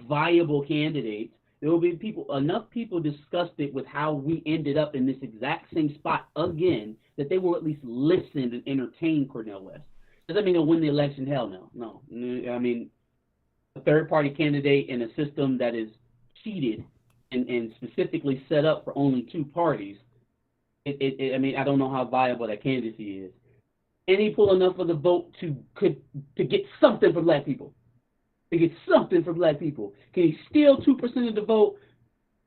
viable candidates. There will be enough people disgusted with how we ended up in this exact same spot again that they will at least listen and entertain Cornel West. Does that mean they'll win the election? Hell no. No. I mean, a third-party candidate in a system that is cheated and specifically set up for only two parties, I mean, I don't know how viable that candidacy is. And he pull enough of the vote to get something for black people. Can he steal 2% of the vote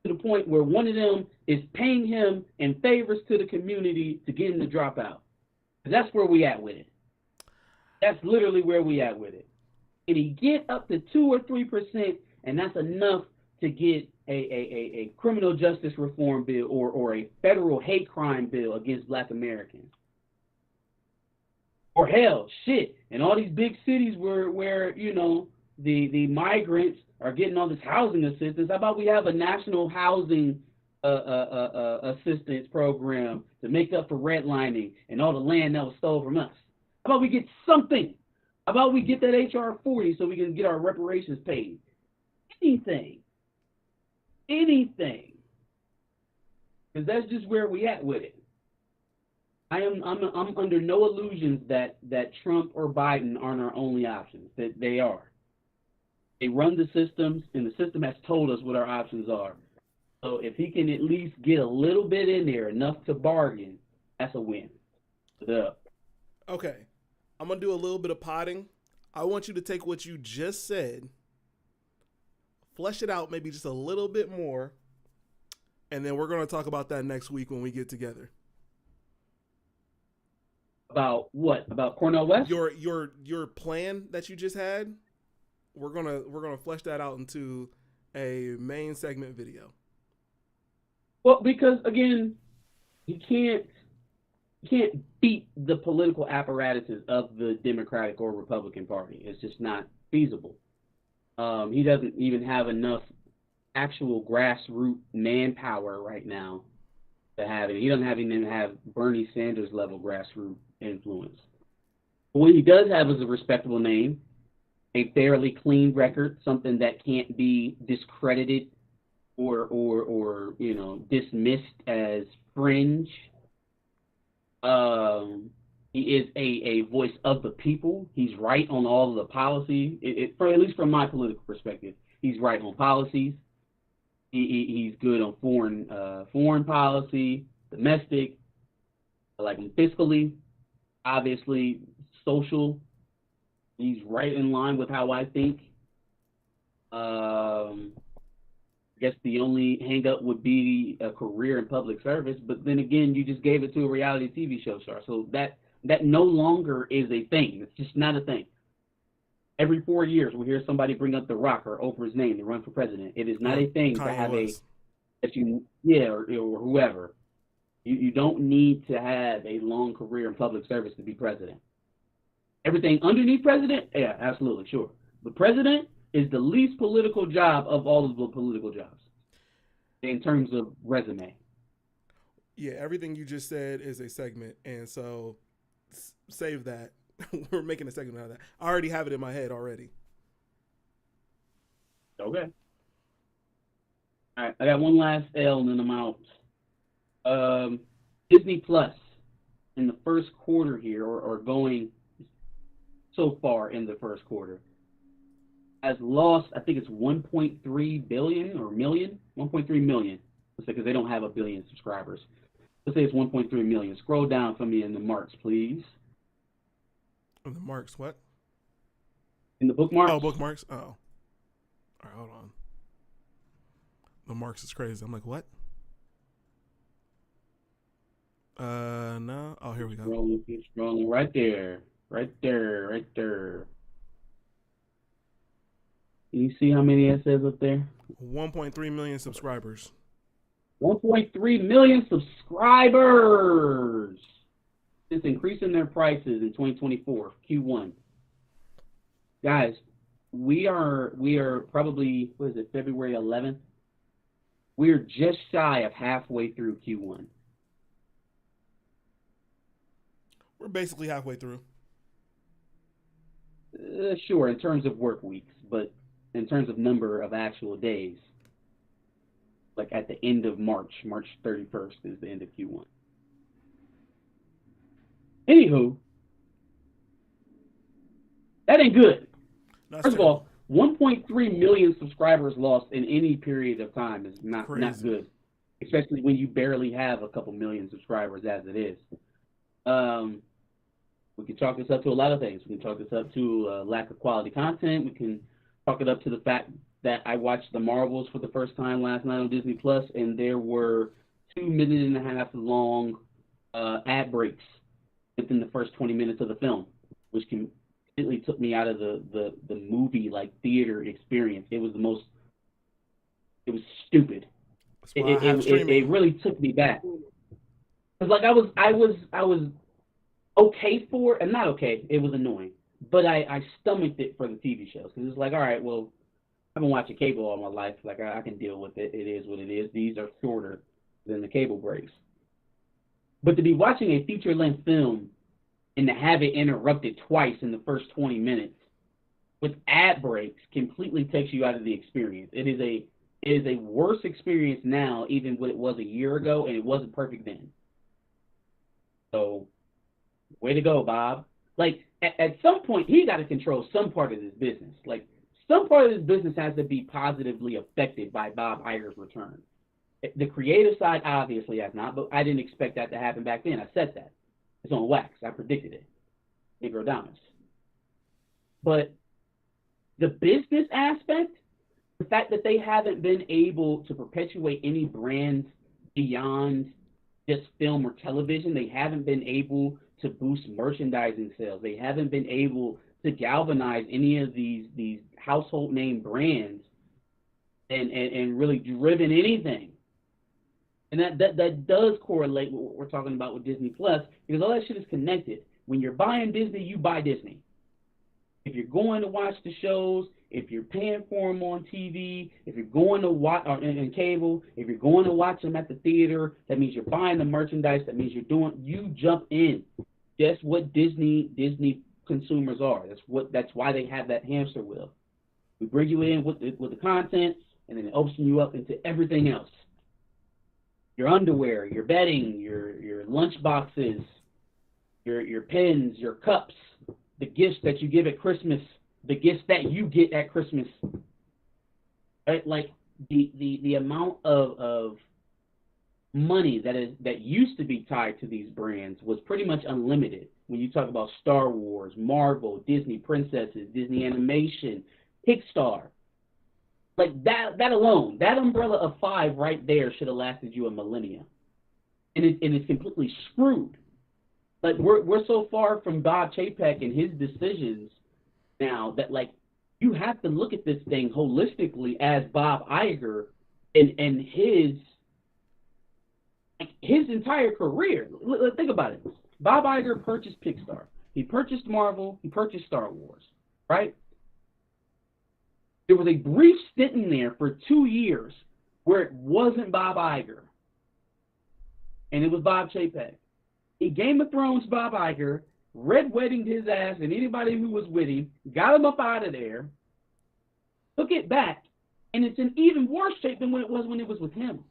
to the point where one of them is paying him in favors to the community to get him to drop out? That's where we at with it. That's literally where we at with it. Can he get up to 2 or 3%, and that's enough to get a criminal justice reform bill or a federal hate crime bill against black Americans? Or hell, shit, in all these big cities where you know, the migrants are getting all this housing assistance, how about we have a national housing assistance program to make up for redlining and all the land that was stolen from us? How about we get something? How about we get that HR 40 so we can get our reparations paid? Anything. Because that's just where we at with it. I'm under no illusions that Trump or Biden aren't our only options. That they are. They run the systems, and the system has told us what our options are. So if he can at least get a little bit in there, enough to bargain, that's a win. Okay. I'm going to do a little bit of potting. I want you to take what you just said, flesh it out maybe just a little bit more, and then we're going to talk about that next week when we get together. About what? About Cornel West? Your plan that you just had. We're gonna flesh that out into a main segment video. Well, because again, you can't beat the political apparatuses of the Democratic or Republican Party. It's just not feasible. He doesn't even have enough actual grassroots manpower right now to have it. He doesn't even have Bernie Sanders level grassroots influence. But what he does have is a respectable name, a fairly clean record, something that can't be discredited or you know, dismissed as fringe. He is a voice of the people. He's right on all of the policy. At least from my political perspective, he's right on policies. He's good on foreign policy, domestic. I like him fiscally, obviously social. He's right in line with how I think. I guess the only hang-up would be a career in public service, but then again, you just gave it to a reality TV show star, so that no longer is a thing. It's just not a thing. Every 4 years, we hear somebody bring up The Rock or Oprah's name to run for president. It is not a thing to have or whoever. You don't need to have a long career in public service to be president. Everything underneath president, yeah, absolutely, sure. But president is the least political job of all of the political jobs in terms of resume. Yeah, everything you just said is a segment, and so save that. We're making a segment out of that. I already have it in my head already. Okay. All right, I got one last L and then I'm out. Disney Plus in the first quarter here, or going so far in the first quarter, has lost, I think it's 1.3 billion or million, 1.3 million. Let's say, because they don't have a billion subscribers. Let's say it's 1.3 million. Scroll down for me in the marks, please. In the marks, what? In the bookmarks? Oh, bookmarks? Oh. All right, hold on. The marks is crazy. I'm like, what? No. Oh, here we go. Scrolling right there. Right there. Can you see how many it says up there? 1.3 million subscribers. 1.3 million subscribers. It's increasing their prices in 2024 Q1. Guys, we are probably, what is it, February 11th? We're just shy of halfway through Q1. We're basically halfway through. Sure, in terms of work weeks, but in terms of number of actual days, like at the end of March 31st is the end of Q1. Anywho, that ain't good. First of all, 1.3 million subscribers lost in any period of time is not good, especially when you barely have a couple million subscribers as it is. We can chalk this up to a lot of things. We can chalk this up to lack of quality content. We can chalk it up to the fact that I watched The Marvels for the first time last night on Disney Plus, and there were 2.5 minute long ad breaks within the first 20 minutes of the film, which completely took me out of the movie like theater experience. It was stupid. It really took me back. It's like I was okay for, and not okay, it was annoying, but I stomached it for the TV shows, because it's like, all right, well, I've been watching cable all my life, like I can deal with it. It is what it is. These are shorter than the cable breaks. But to be watching a feature-length film and to have it interrupted twice in the first 20 minutes with ad breaks completely takes you out of the experience. It is a worse experience now, even what it was a year ago, and it wasn't perfect then. So, way to go, Bob. Like, at some point, he got to control some part of this business. Like, some part of this business has to be positively affected by Bob Iger's return. The creative side obviously has not, but I didn't expect that to happen back then. I said that. It's on wax. I predicted it. Negrodamus. But the business aspect, the fact that they haven't been able to perpetuate any brands beyond just film or television, they haven't been able to boost merchandising sales. They haven't been able to galvanize any of these household name brands and really driven anything. And that does correlate with what we're talking about with Disney Plus, because all that shit is connected. When you're buying Disney, you buy Disney. If you're going to watch the shows, if you're paying for them on TV, if you're going to watch in cable, if you're going to watch them at the theater, that means you're buying the merchandise. That means you jump in. That's what Disney consumers are. That's why they have that hamster wheel. We bring you in with the content, and then it opens you up into everything else. Your underwear, your bedding, your lunch boxes, your pens, your cups, the gifts that you give at Christmas, the gifts that you get at Christmas. Right? Like the amount of money that used to be tied to these brands was pretty much unlimited. When you talk about Star Wars, Marvel, Disney Princesses, Disney Animation, Pixar, like that alone, that umbrella of 5 right there should have lasted you a millennia, and it's completely screwed. Like we're so far from Bob Chapek and his decisions now that like you have to look at this thing holistically as Bob Iger and his entire career. Think about it. Bob Iger purchased Pixar. He purchased Marvel. He purchased Star Wars. Right? There was a brief stint in there for 2 years where it wasn't Bob Iger, and it was Bob Chapek. He Game of Thrones Bob Iger, red weddinged his ass and anybody who was with him, got him up out of there, took it back, and it's in even worse shape than when it was with him.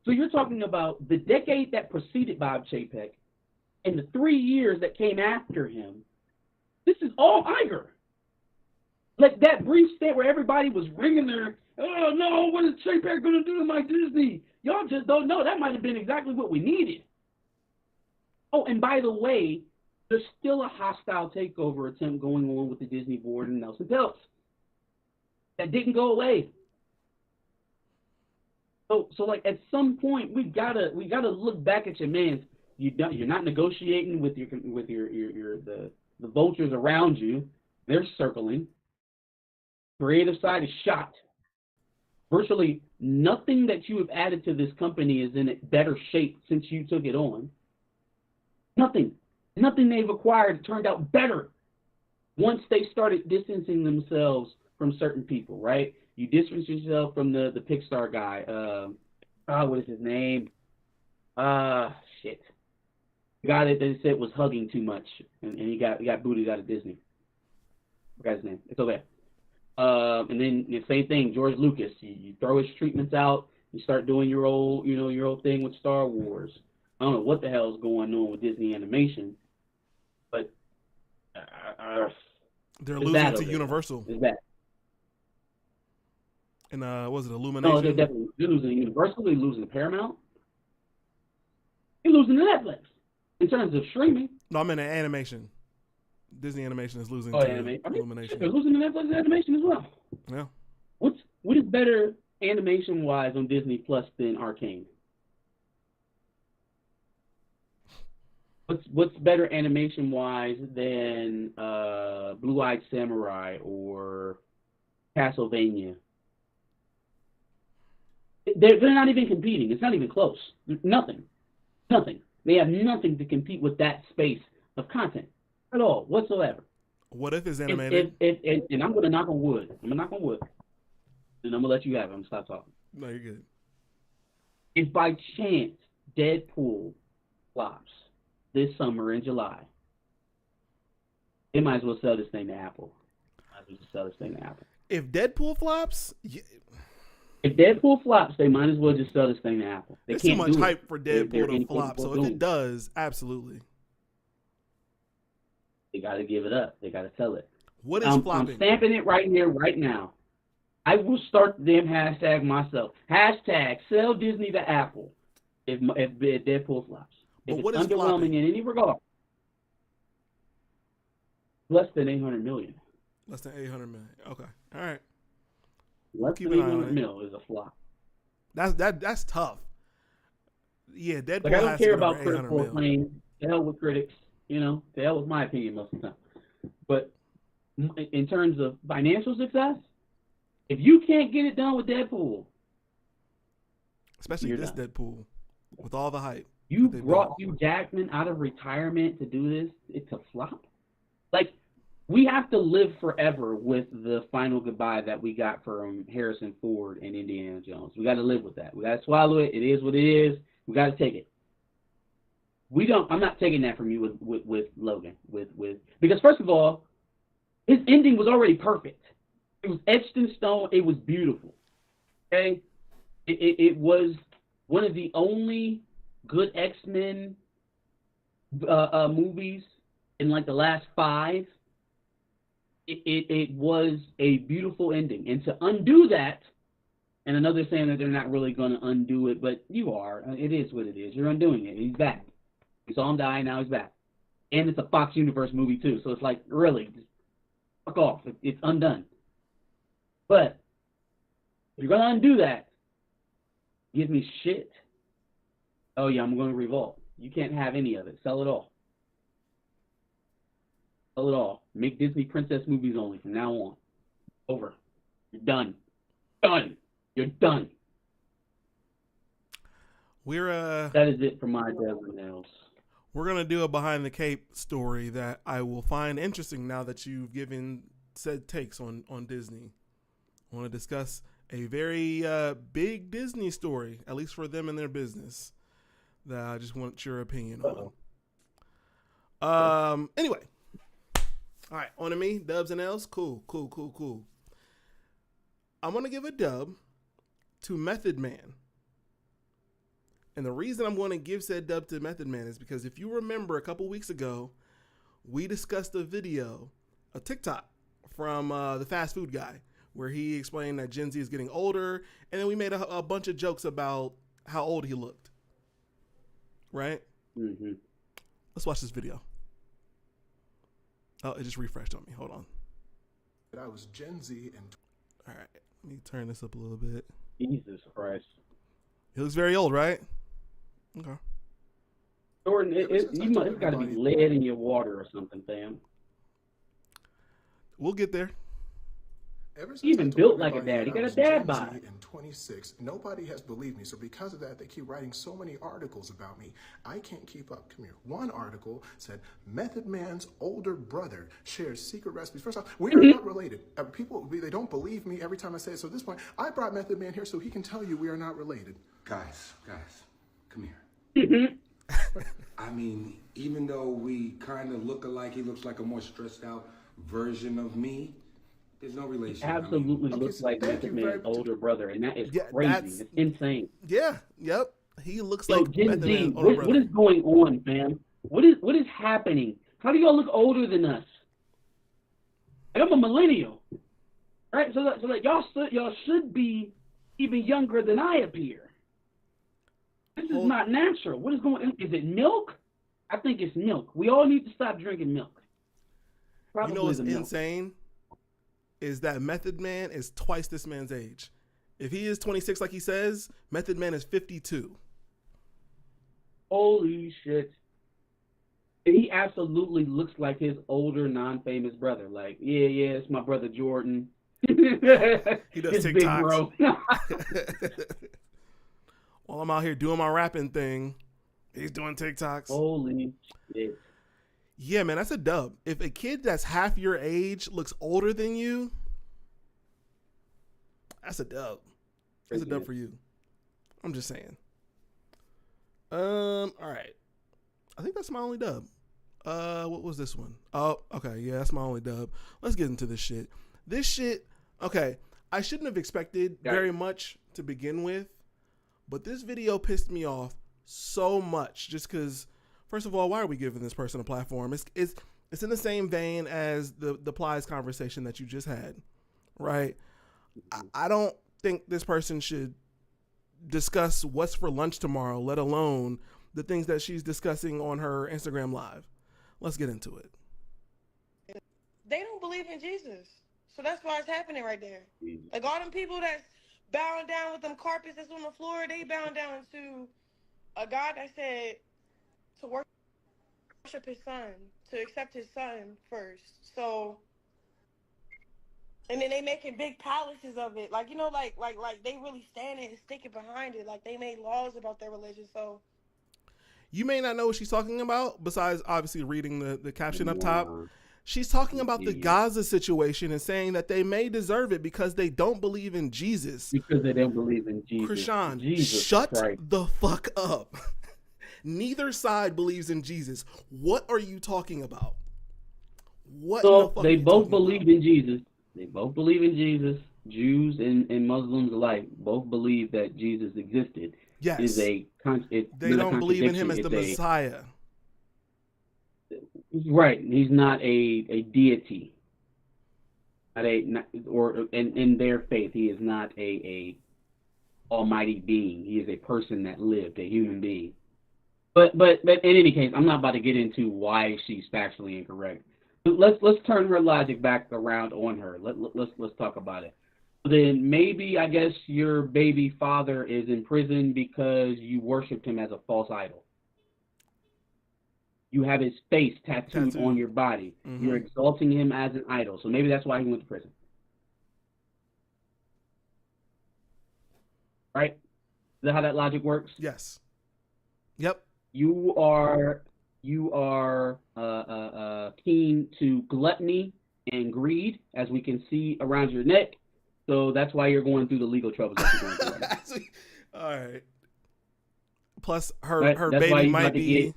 So you're talking about the decade that preceded Bob Chapek and the 3 years that came after him. This is all Iger. Like that brief stint where everybody was ringing their, oh no, what is Chapek going to do to my Disney? Y'all just don't know. That might have been exactly what we needed. Oh, and by the way, there's still a hostile takeover attempt going on with the Disney board and Nelson Peltz. That didn't go away. So like at some point we gotta look back at your man. You're not negotiating with the vultures around you. They're circling. Creative side is shot. Virtually nothing that you have added to this company is in a better shape since you took it on. Nothing they've acquired turned out better once they started distancing themselves from certain people, right? You distance yourself from the Pixar guy. What is his name? Shit. The guy that they said was hugging too much, and he got booted out of Disney. I forgot his name. It's okay. And then the same thing, George Lucas. You throw his treatments out. You start doing your old thing with Star Wars. I don't know what the hell is going on with Disney Animation, but they're losing to Universal. It's bad. And was it Illumination? No, they're losing to Universal. They're losing to Paramount. They're losing to Netflix in terms of streaming. No, I mean animation. Disney Animation is losing to Illumination. They're losing to Netflix Animation as well. Yeah. What is better animation wise on Disney Plus than Arcane? What's better animation wise than Blue Eyed Samurai or Castlevania? They're not even competing. It's not even close. Nothing. They have nothing to compete with that space of content at all whatsoever. What if it's animated? And I'm gonna knock on wood. And I'm gonna let you have it. I'm gonna stop talking. No, you're good. If by chance Deadpool flops this summer in July, they might as well sell this thing to Apple. If Deadpool flops, if Deadpool flops, they might as well just sell this thing to Apple. There's too much hype for Deadpool to flop. So if it does, absolutely. They got to give it up. They got to sell it. What is flopping? I'm stamping it right here, right now. I will start the damn hashtag myself. Hashtag sell Disney to Apple if Deadpool flops. But if what it's is underwhelming flopping? in any regard, less than 800 million. Less than 800 million. Okay. All right. Less than 800 mil is a flop. That's tough. Yeah, Deadpool Like, I don't has care to go about over critical 800 million. acclaim. To hell with critics. To hell with my opinion most of the time. But in terms of financial success, if you can't get it done with Deadpool, especially this Deadpool, with all the hype. You brought Hugh Jackman out of retirement to do this. It's a flop. Like, we have to live forever with the final goodbye that we got from Harrison Ford and Indiana Jones. We got to live with that. We got to swallow it. It is what it is. We got to take it. I'm not taking that from you with Logan. Because first of all, his ending was already perfect. It was etched in stone. It was beautiful. Okay? It was one of the only good X-Men movies in like the last 5. It was a beautiful ending. And to undo that And I know they're saying that they're not really going to undo it, but you are. It is what it is. You're undoing it. He's back. We saw him die, now he's back. And it's a Fox Universe movie, too. So it's like, really, just fuck off. It's undone. But if you're going to undo that, give me shit. Oh, yeah, I'm going to revolt. You can't have any of it. Sell it all. Sell it all. Make Disney princess movies only from now on. Over. You're done. Done. You're done. That is it for my Devil Nails. We're gonna do a behind the cape story that I will find interesting now that you've given said takes on Disney. I want to discuss a very big Disney story, at least for them and their business, that I just want your opinion on. Anyway. All right, on to me, dubs and L's. Cool. I'm going to give a dub to Method Man. And the reason I'm going to give said dub to Method Man is because if you remember a couple weeks ago, we discussed a TikTok from the fast food guy, where he explained that Gen Z is getting older, and then we made a bunch of jokes about how old he looked. Right? Mm-hmm. Let's watch this video. Oh, it just refreshed on me. Hold on. I was Gen Z and... All right. Let me turn this up a little bit. Jesus Christ. He looks very old, right? Okay. Jordan, it's got to be lead in your water or something, fam. We'll get there. He even built like a dad. He got a dad bod. In 26, nobody has believed me. So because of that, they keep writing so many articles about me. I can't keep up. Come here. One article said Method Man's older brother shares secret recipes. First off, we are not related. People, they don't believe me every time I say it. So at this point, I brought Method Man here so he can tell you we are not related. Guys, come here. I mean, even though we kind of look alike, he looks like a more stressed out version of me. There's no relation. Absolutely looks like Method Man's older brother, and that is crazy. It's insane. Yeah, yep. He looks like Gen Method Z. Man's older brother. What is going on, fam? What is happening? How do y'all look older than us? And I'm a millennial, right? So that y'all should be even younger than I appear. This is not natural. What is going on? Is it milk? I think it's milk. We all need to stop drinking milk. Probably you know what's insane? Is that Method Man is twice this man's age. If he is 26 like he says, Method Man is 52. Holy shit. He absolutely looks like his older, non-famous brother. Like, yeah, it's my brother Jordan. He does TikToks. Big bro. While I'm out here doing my rapping thing, he's doing TikToks. Holy shit. Yeah, man, that's a dub. If a kid that's half your age looks older than you, that's a dub. That's a dub for you. I'm just saying. All right. I think that's my only dub. What was this one? Oh, okay. Yeah, that's my only dub. Let's get into this shit. This shit, okay. I shouldn't have expected very much to begin with, but this video pissed me off so much just because, first of all, why are we giving this person a platform? It's in the same vein as the Plies conversation that you just had, right? I don't think this person should discuss what's for lunch tomorrow, let alone the things that she's discussing on her Instagram Live. Let's get into it. They don't believe in Jesus. So that's why it's happening right there. Like all them people that's bowing down with them carpets that's on the floor, they bowing down to a God that said to worship his son, to accept his son first. So, and then they making big palaces of it. Like, you know, like they really standing and sticking behind it. Like they made laws about their religion. So you may not know what she's talking about, besides obviously reading the caption up top. She's talking about the Gaza situation and saying that they may deserve it because they don't believe in Jesus. Because they don't believe in Jesus. Krishan, shut the fuck up. Neither side believes in Jesus. What are you talking about? What? So they both believe in Jesus. They both believe in Jesus. Jews and Muslims alike both believe that Jesus existed. Yes. They don't believe in him as the Messiah. Right. He's not a deity. Or in their faith, he is not a almighty being. He is a person that lived, a human being. But in any case, I'm not about to get into why she's factually incorrect. Let's turn her logic back around on her. Let's talk about it. Then maybe, I guess, your baby father is in prison because you worshipped him as a false idol. You have his face tattooed on your body. Mm-hmm. You're exalting him as an idol. So maybe that's why he went to prison. Right? Is that how that logic works? Yes. Yep. You are keen to gluttony and greed, as we can see around your neck. So that's why you're going through the legal troubles that you're going through right now. All right. Plus, her baby might be.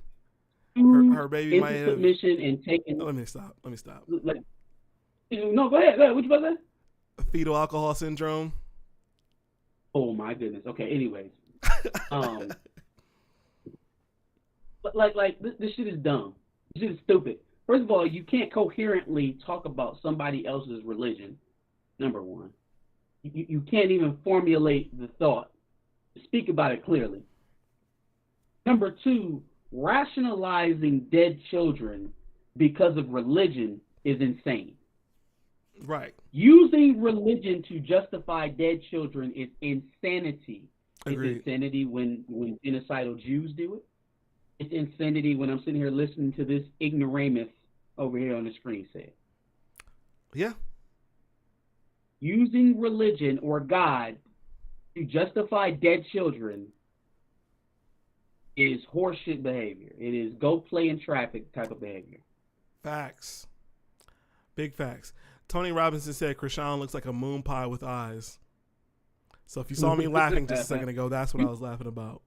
Her baby might have submission and taking. Let me stop. No, go ahead. What you about to say? Fetal alcohol syndrome. Oh my goodness. Okay. Anyways, but like this shit is dumb. This shit is stupid. First of all, you can't coherently talk about somebody else's religion. Number one, you can't even formulate the thought. Speak about it clearly. Number two, rationalizing dead children because of religion is insane. Right. Using religion to justify dead children is insanity. Agreed. It's insanity when genocidal Jews do it. It's insanity when I'm sitting here listening to this ignoramus over here on the screen say it. Yeah. Using religion or God to justify dead children is horseshit behavior. It is go play in traffic type of behavior. Facts. Big facts. Tony Robinson said Krishan looks like a moon pie with eyes. So if you saw me laughing just a second ago, that's what I was laughing about.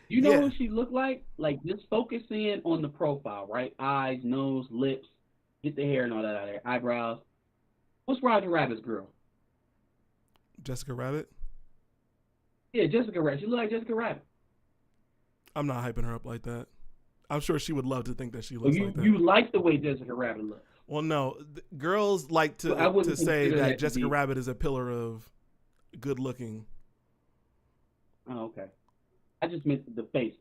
You know what she looked like? Like, just focus in on the profile, right? Eyes, nose, lips, get the hair and all that out of there. Eyebrows. What's Roger Rabbit's girl? Jessica Rabbit? Yeah, Jessica Rabbit. She look like Jessica Rabbit. I'm not hyping her up like that. I'm sure she would love to think that she looks like that. You like the way Jessica Rabbit looks. Well, no. Girls like to say that Jessica Rabbit is a pillar of good looking. Oh, okay. I just meant the face.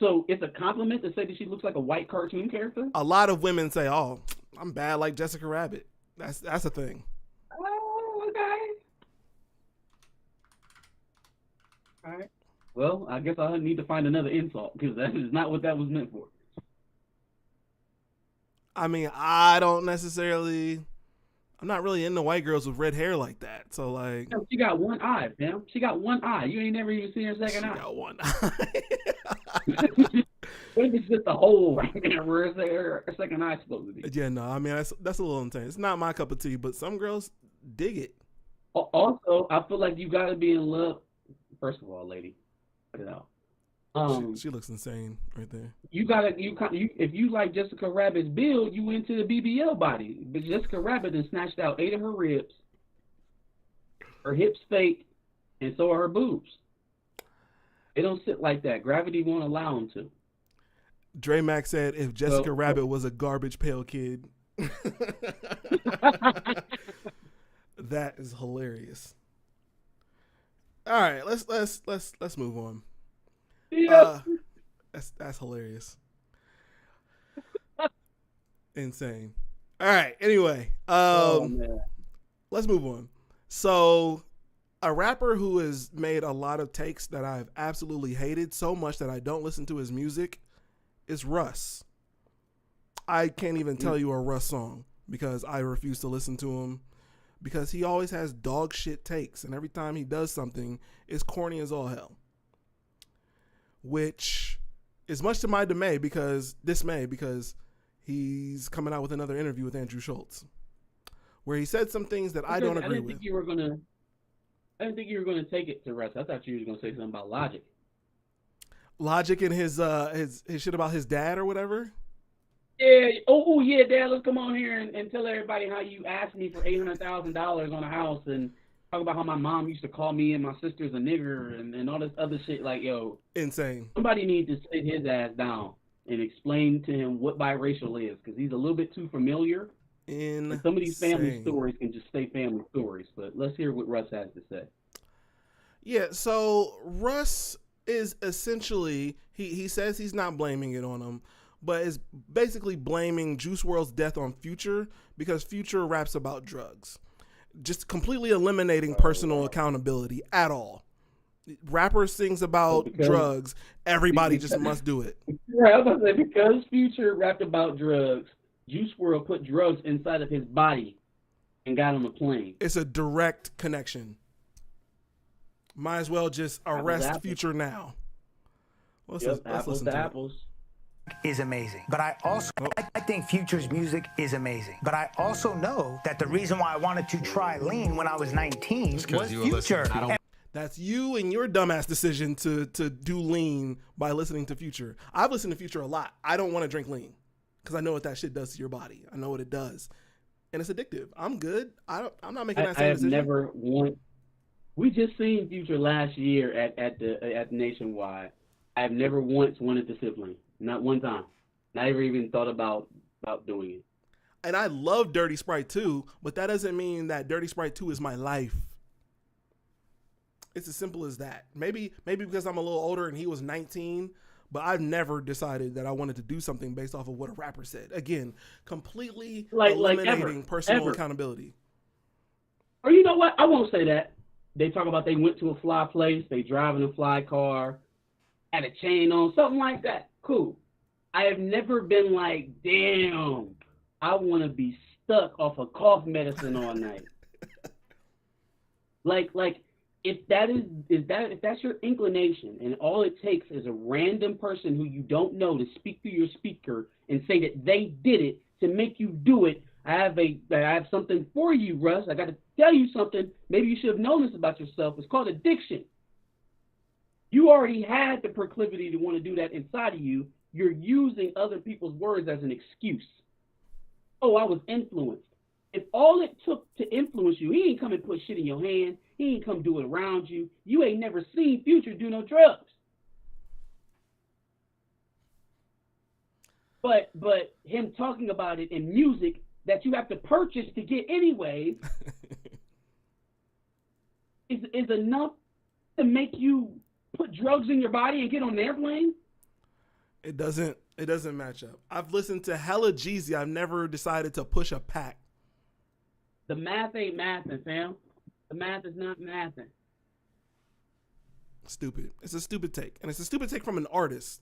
So it's a compliment to say that she looks like a white cartoon character? A lot of women say, "Oh, I'm bad like Jessica Rabbit." That's a thing. Oh, okay. All right. Well, I guess I need to find another insult because that is not what that was meant for. I mean, I'm not really into white girls with red hair like that. So, like... No, she got one eye, fam. She got one eye. You ain't never even seen her second eye. She got one eye. What if it's just a hole right there where her second eye supposed to be? Yeah, no, I mean, that's a little intense. It's not my cup of tea, but some girls dig it. Also, I feel like you got to be in love. First of all, lady, check it out. She looks insane right there. If you like Jessica Rabbit's build, you went to the BBL body. But Jessica Rabbit has snatched out 8 of her ribs, her hips fake, and so are her boobs. They don't sit like that. Gravity won't allow them to. Dre Max said, if Jessica Rabbit was a garbage pail kid. That is hilarious. All right, let's move on. Yeah. That's hilarious. Insane. All right. Anyway, let's move on. So, a rapper who has made a lot of takes that I've absolutely hated so much that I don't listen to his music is Russ. I can't even tell you a Russ song because I refuse to listen to him because he always has dog shit takes, and every time he does something, it's corny as all hell. Which is much to my dismay because he's coming out with another interview with Andrew Schultz, where he said some things that I don't agree with. I didn't think you were gonna take it to Russ. I thought you were gonna say something about Logic. Logic and his shit about his dad or whatever. Yeah. Oh yeah, Dad. Let's come on here and tell everybody how you asked me for $800,000 on a house and talk about how my mom used to call me and my sister's a nigger and all this other shit. Like, yo, insane. Somebody needs to sit his ass down and explain to him what biracial is, because he's a little bit too familiar. And some of these family stories can just stay family stories. But let's hear what Russ has to say. Yeah, so Russ is essentially, he says he's not blaming it on him, but is basically blaming Juice WRLD's death on Future because Future raps about drugs. Just completely eliminating personal accountability at all. Rapper sings about drugs, everybody just must do it. Right, I was about to say, because Future rapped about drugs, Juice WRLD put drugs inside of his body and got on a plane. It's a direct connection. Might as well just arrest Future now. Let's apples listen to to apples. Is amazing. But I also, I think Future's music is amazing. But I also know that the reason why I wanted to try lean when I was 19 was Future. That's you and your dumbass decision to do lean by listening to Future. I've listened to Future a lot. I don't want to drink lean because I know what that shit does to your body. I know what it does, and it's addictive. I'm good. I'm not making that same decision. I have never once. We just seen Future last year at the Nationwide. I have never once wanted to sip lean. Not one time. Never even thought about doing it. And I love Dirty Sprite 2, but that doesn't mean that Dirty Sprite 2 is my life. It's as simple as that. Maybe because I'm a little older and he was 19, but I've never decided that I wanted to do something based off of what a rapper said. Again, completely eliminating personal accountability. Or you know what? I won't say that. They talk about they went to a fly place, they driving a fly car, had a chain on, something like that. Cool. I have never been like, damn, I want to be stuck off of cough medicine all night. like if that's your inclination, and all it takes is a random person who you don't know to speak through your speaker and say that they did it to make you do it. I have something for you, Russ. I got to tell you something. Maybe you should have known this about yourself. It's called addiction. You already had the proclivity to want to do that inside of you. You're using other people's words as an excuse. Oh, I was influenced. If all it took to influence you, he ain't come and put shit in your hand. He ain't come do it around you. You ain't never seen Future do no drugs. But him talking about it in music that you have to purchase to get anyway is enough to make you put drugs in your body and get on an airplane? It doesn't match up. I've listened to hella Jeezy. I've never decided to push a pack. The math ain't mathing, fam. The math is not mathing. Stupid. It's a stupid take. And it's a stupid take from an artist.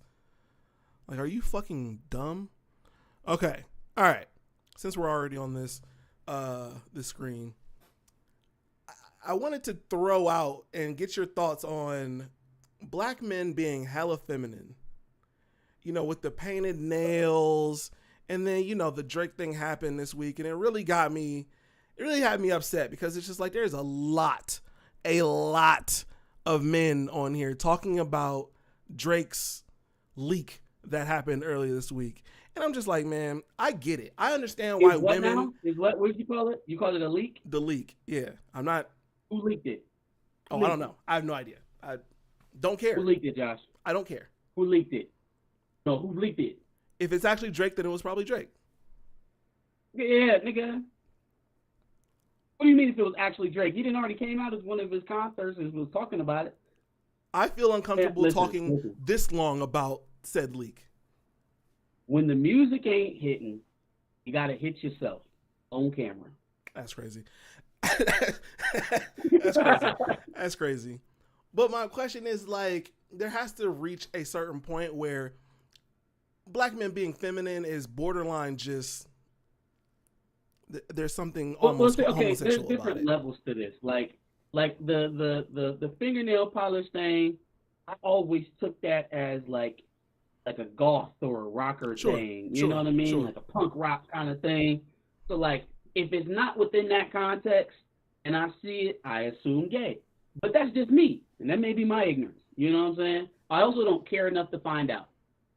Like, are you fucking dumb? Okay. All right. Since we're already on this screen, I wanted to throw out and get your thoughts on black men being hella feminine. You know, with the painted nails, and then, you know, the Drake thing happened this week, and it really had me upset because it's just like there's a lot of men on here talking about Drake's leak that happened earlier this week. And I'm just like, man, I get it. I understand why women. What did you call it? You call it a leak? The leak, yeah. I'm not. Who leaked it? I don't know. I have no idea. I don't care. Who leaked it, Josh? I don't care. Who leaked it? No, who leaked it? If it's actually Drake, then it was probably Drake. Yeah, nigga. What do you mean if it was actually Drake? He didn't already came out as one of his concerts and was talking about it. I feel uncomfortable talking this long about said leak. When the music ain't hitting, you gotta hit yourself on camera. That's crazy. That's crazy. That's crazy. But my question is, like, there has to reach a certain point where black men being feminine is borderline just there's something almost homosexual there's different about it. levels to this. Like the fingernail polish thing, I always took that as like a goth or a rocker thing. You know what I mean? Sure. Like a punk rock kind of thing. So like if it's not within that context and I see it, I assume gay. But that's just me. And that may be my ignorance. You know what I'm saying? I also don't care enough to find out.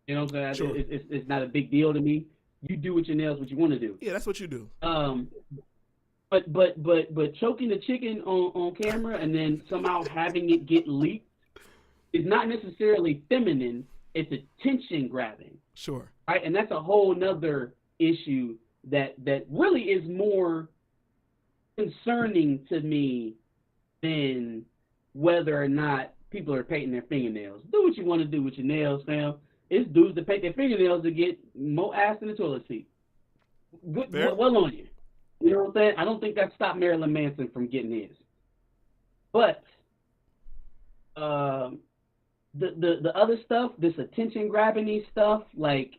You know what I'm saying? Sure. It's not a big deal to me. You do with your nails what you want to do. Yeah, that's what you do. But choking the chicken on camera and then somehow having it get leaked is not necessarily feminine. It's attention grabbing. Sure. Right? And that's a whole nother issue that really is more concerning to me than whether or not people are painting their fingernails. Do what you want to do with your nails, fam. It's dudes that paint their fingernails to get more ass in the toilet seat. Good, well on you. You know what I'm saying? I don't think that stopped Marilyn Manson from getting his. But the other stuff, this attention grabbing stuff, like,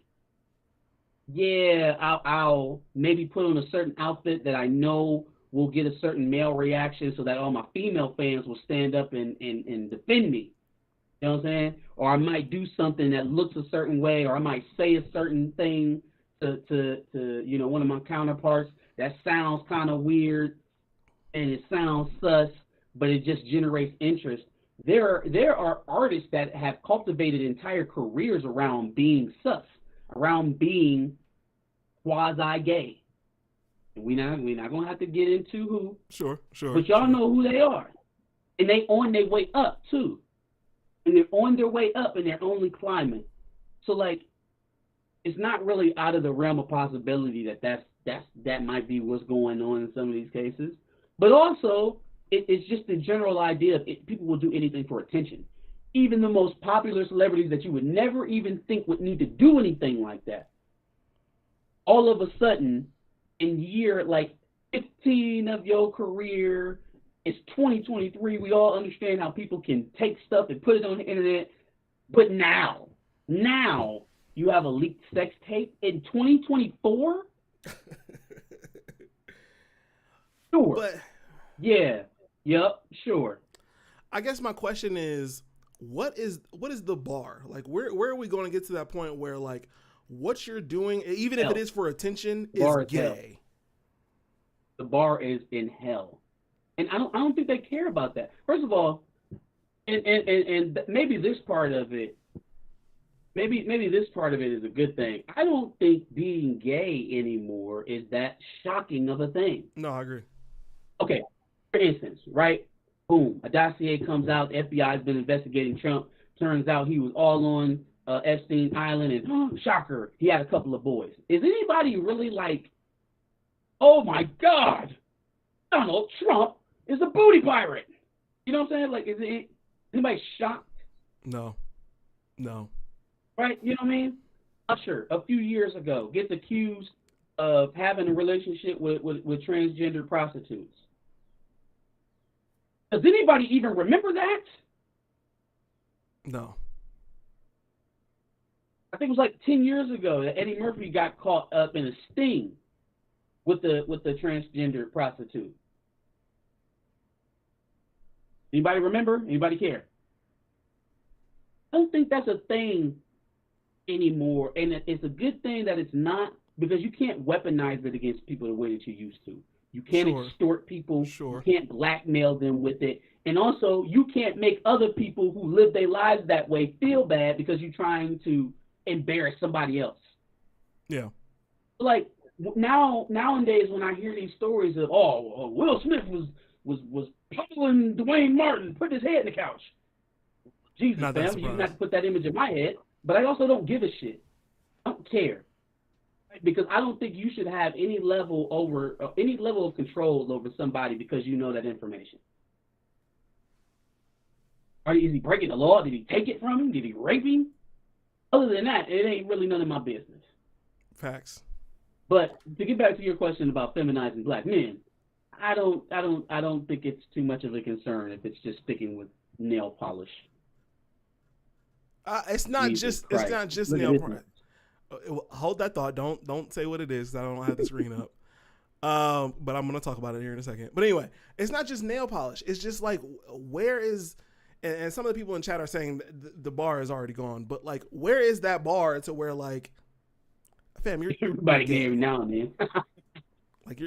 yeah, I'll maybe put on a certain outfit that I know will get a certain male reaction so that all my female fans will stand up and defend me. You know what I'm saying? Or I might do something that looks a certain way, or I might say a certain thing to you know, one of my counterparts that sounds kind of weird and it sounds sus, but it just generates interest. There are artists that have cultivated entire careers around being sus, around being quasi-gay. We're not gonna have to get into who. Sure. But y'all know who they are, and they on their way up too, and they're on their way up, and they're only climbing. So like, it's not really out of the realm of possibility that might be what's going on in some of these cases. But also, it's just the general idea of people will do anything for attention. Even the most popular celebrities that you would never even think would need to do anything like that, all of a sudden, in year like 15 of your career, it's 2023. We all understand how people can take stuff and put it on the internet. But now you have a leaked sex tape in 2024? Sure. But yeah. Yep. Sure. I guess my question is, what is the bar? Like, where are we going to get to that point where, like, what you're doing, even if it is for attention, is gay? The bar is in hell, and I don't think they care about that. First of all, and maybe this part of it, maybe this part of it is a good thing. I don't think being gay anymore is that shocking of a thing. No, I agree. Okay, for instance, right? Boom, a dossier comes out. The FBI has been investigating Trump. Turns out he was all on Epstein Island, and shocker, he had a couple of boys. Is anybody really like, oh my God, Donald Trump is a booty pirate? You know what I'm saying? Like, is anybody shocked? No. Right? You know what I mean? Usher, a few years ago, gets accused of having a relationship with transgender prostitutes. Does anybody even remember that? No. I think it was like 10 years ago that Eddie Murphy got caught up in a sting with the transgender prostitute. Anybody remember? Anybody care? I don't think that's a thing anymore, and it's a good thing that it's not, because you can't weaponize it against people the way that you used to. You can't extort people. Sure. You can't blackmail them with it. And also, you can't make other people who live their lives that way feel bad because you're trying to embarrass somebody else. Yeah. Like, nowadays when I hear these stories of, Will Smith was pummeling Dwayne Martin, put his head in the couch. Jesus, fam, you not to put that image in my head. But I also don't give a shit. I don't care. Because I don't think you should have any level of control over somebody because you know that information. Is he breaking the law? Did he take it from him? Did he rape him? Other than that, it ain't really none of my business. Facts. But to get back to your question about feminizing black men, I don't think it's too much of a concern if it's just sticking with nail polish. It's not just nail polish. Hold that thought. Don't say what it is. I don't have the screen up. But I'm gonna talk about it here in a second. But anyway, it's not just nail polish. It's just like, where is, and some of the people in chat are saying the bar is already gone. But like, where is that bar to where, like, fam, you're everybody gay now, man. Like,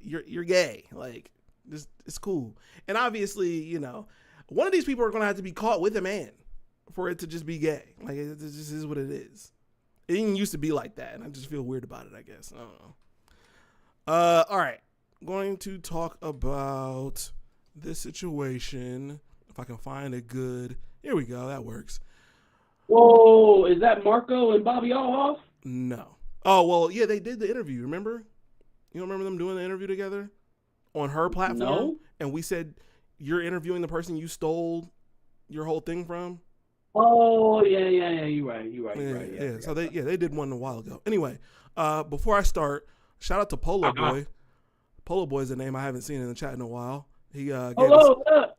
you're gay. Like, this, it's cool. And obviously, you know, one of these people are gonna have to be caught with a man for it to just be gay. Like, it just is what it is. It didn't used to be like that, and I just feel weird about it, I guess. I don't know. All right. I'm going to talk about this situation. If I can find a good... Here we go. That works. Whoa, is that Marco and Bobby Alhoff? No. Oh, well, yeah, they did the interview, remember? You don't remember them doing the interview together? On her platform? No. And we said, you're interviewing the person you stole your whole thing from. Oh yeah. You're right. Yeah. So they did one a while ago. Anyway, before I start, shout out to Polo Boy. Polo Boy is a name I haven't seen in the chat in a while. He gave us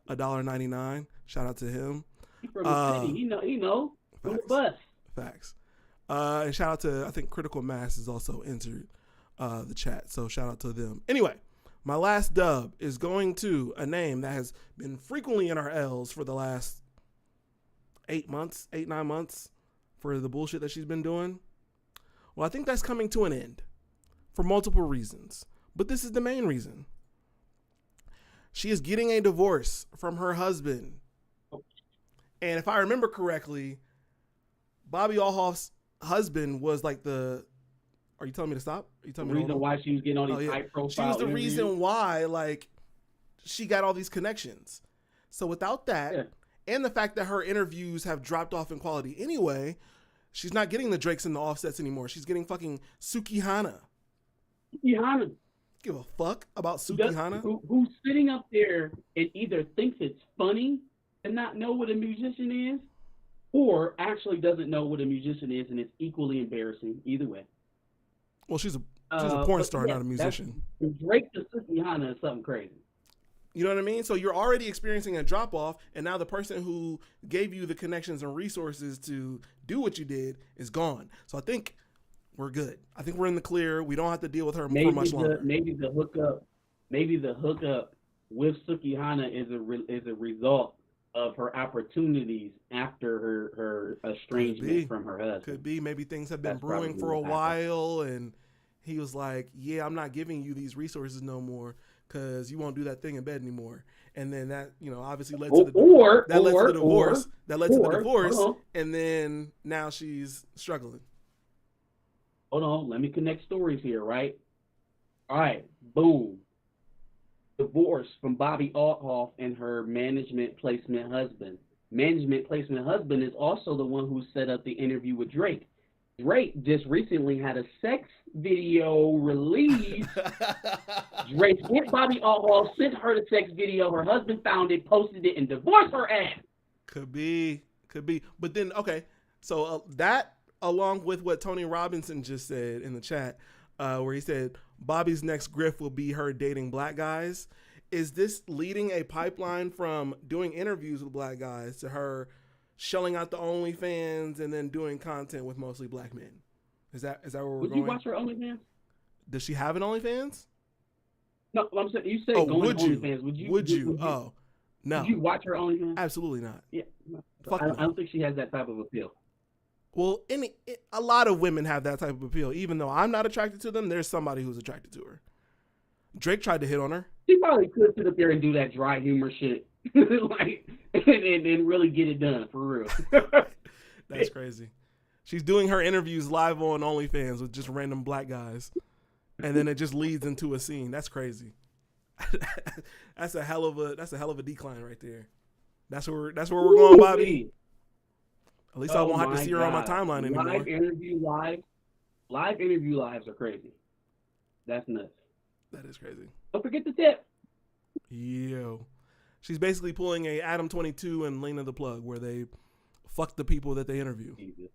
$1.99. Shout out to him. He from the city. He know. From the bus. Facts. And shout out to, I think Critical Mass is also entered the chat. So shout out to them. Anyway, my last dub is going to a name that has been frequently in our L's for the last 9 months for the bullshit that she's been doing. Well, I think that's coming to an end for multiple reasons. But this is the main reason. She is getting a divorce from her husband. And if I remember correctly, Bobby Alhoff's husband was like the... Are you telling me to stop? Are you telling me the reason why she was getting all these high profile She was the interviews? reason why, like, she got all these connections. So without that, and the fact that her interviews have dropped off in quality anyway, she's not getting the Drakes and the Offsets anymore. She's getting fucking Sukihana. Sukihana. Give a fuck about Sukihana? Who's sitting up there and either thinks it's funny and not know what a musician is, or actually doesn't know what a musician is, and it's equally embarrassing either way. Well, she's a porn star, not a musician. Drake to Sukihana is something crazy. You know what I mean? So you're already experiencing a drop off, and now the person who gave you the connections and resources to do what you did is gone. So I think we're good. I think we're in the clear. We don't have to deal with her for much longer. Maybe the hookup with Sukihana is a result of her opportunities after her estrangement from her husband. Could be. Maybe things have been brewing for a while, and he was like, "Yeah, I'm not giving you these resources no more because you won't do that thing in bed anymore." And then that, obviously led to the divorce. That led to the divorce, and then now she's struggling. Hold on, let me connect stories here, right? All right, boom. Divorce from Bobby Alhoff and her management placement husband. Management placement husband is also the one who set up the interview with Drake. Drake just recently had a sex video released. Drake with Bobby Alhoff sent her the sex video. Her husband found it, posted it, and divorced her ass. Could be. But then, okay, so that along with what Tony Robinson just said in the chat, where he said Bobby's next grift will be her dating black guys. Is this leading a pipeline from doing interviews with black guys to her shelling out the OnlyFans and then doing content with mostly black men? Is that where we're going? Would you watch her OnlyFans? Does she have an OnlyFans? No, I'm saying you said going to OnlyFans. Would you? Oh, no. Would you watch her OnlyFans? Absolutely not. Yeah. I don't think she has that type of appeal. Well, a lot of women have that type of appeal. Even though I'm not attracted to them, there's somebody who's attracted to her. Drake tried to hit on her. She probably could sit up there and do that dry humor shit, and really get it done for real. That's crazy. She's doing her interviews live on OnlyFans with just random black guys, and then it just leads into a scene. That's crazy. That's a hell of a decline right there. That's where we're going, Bobby. At least I won't have to see her on my timeline anymore. Live interview lives are crazy. That's nuts. That is crazy. Don't forget the tip. Yo. She's basically pulling a Adam 22 and Lena the Plug where they fuck the people that they interview. Jesus.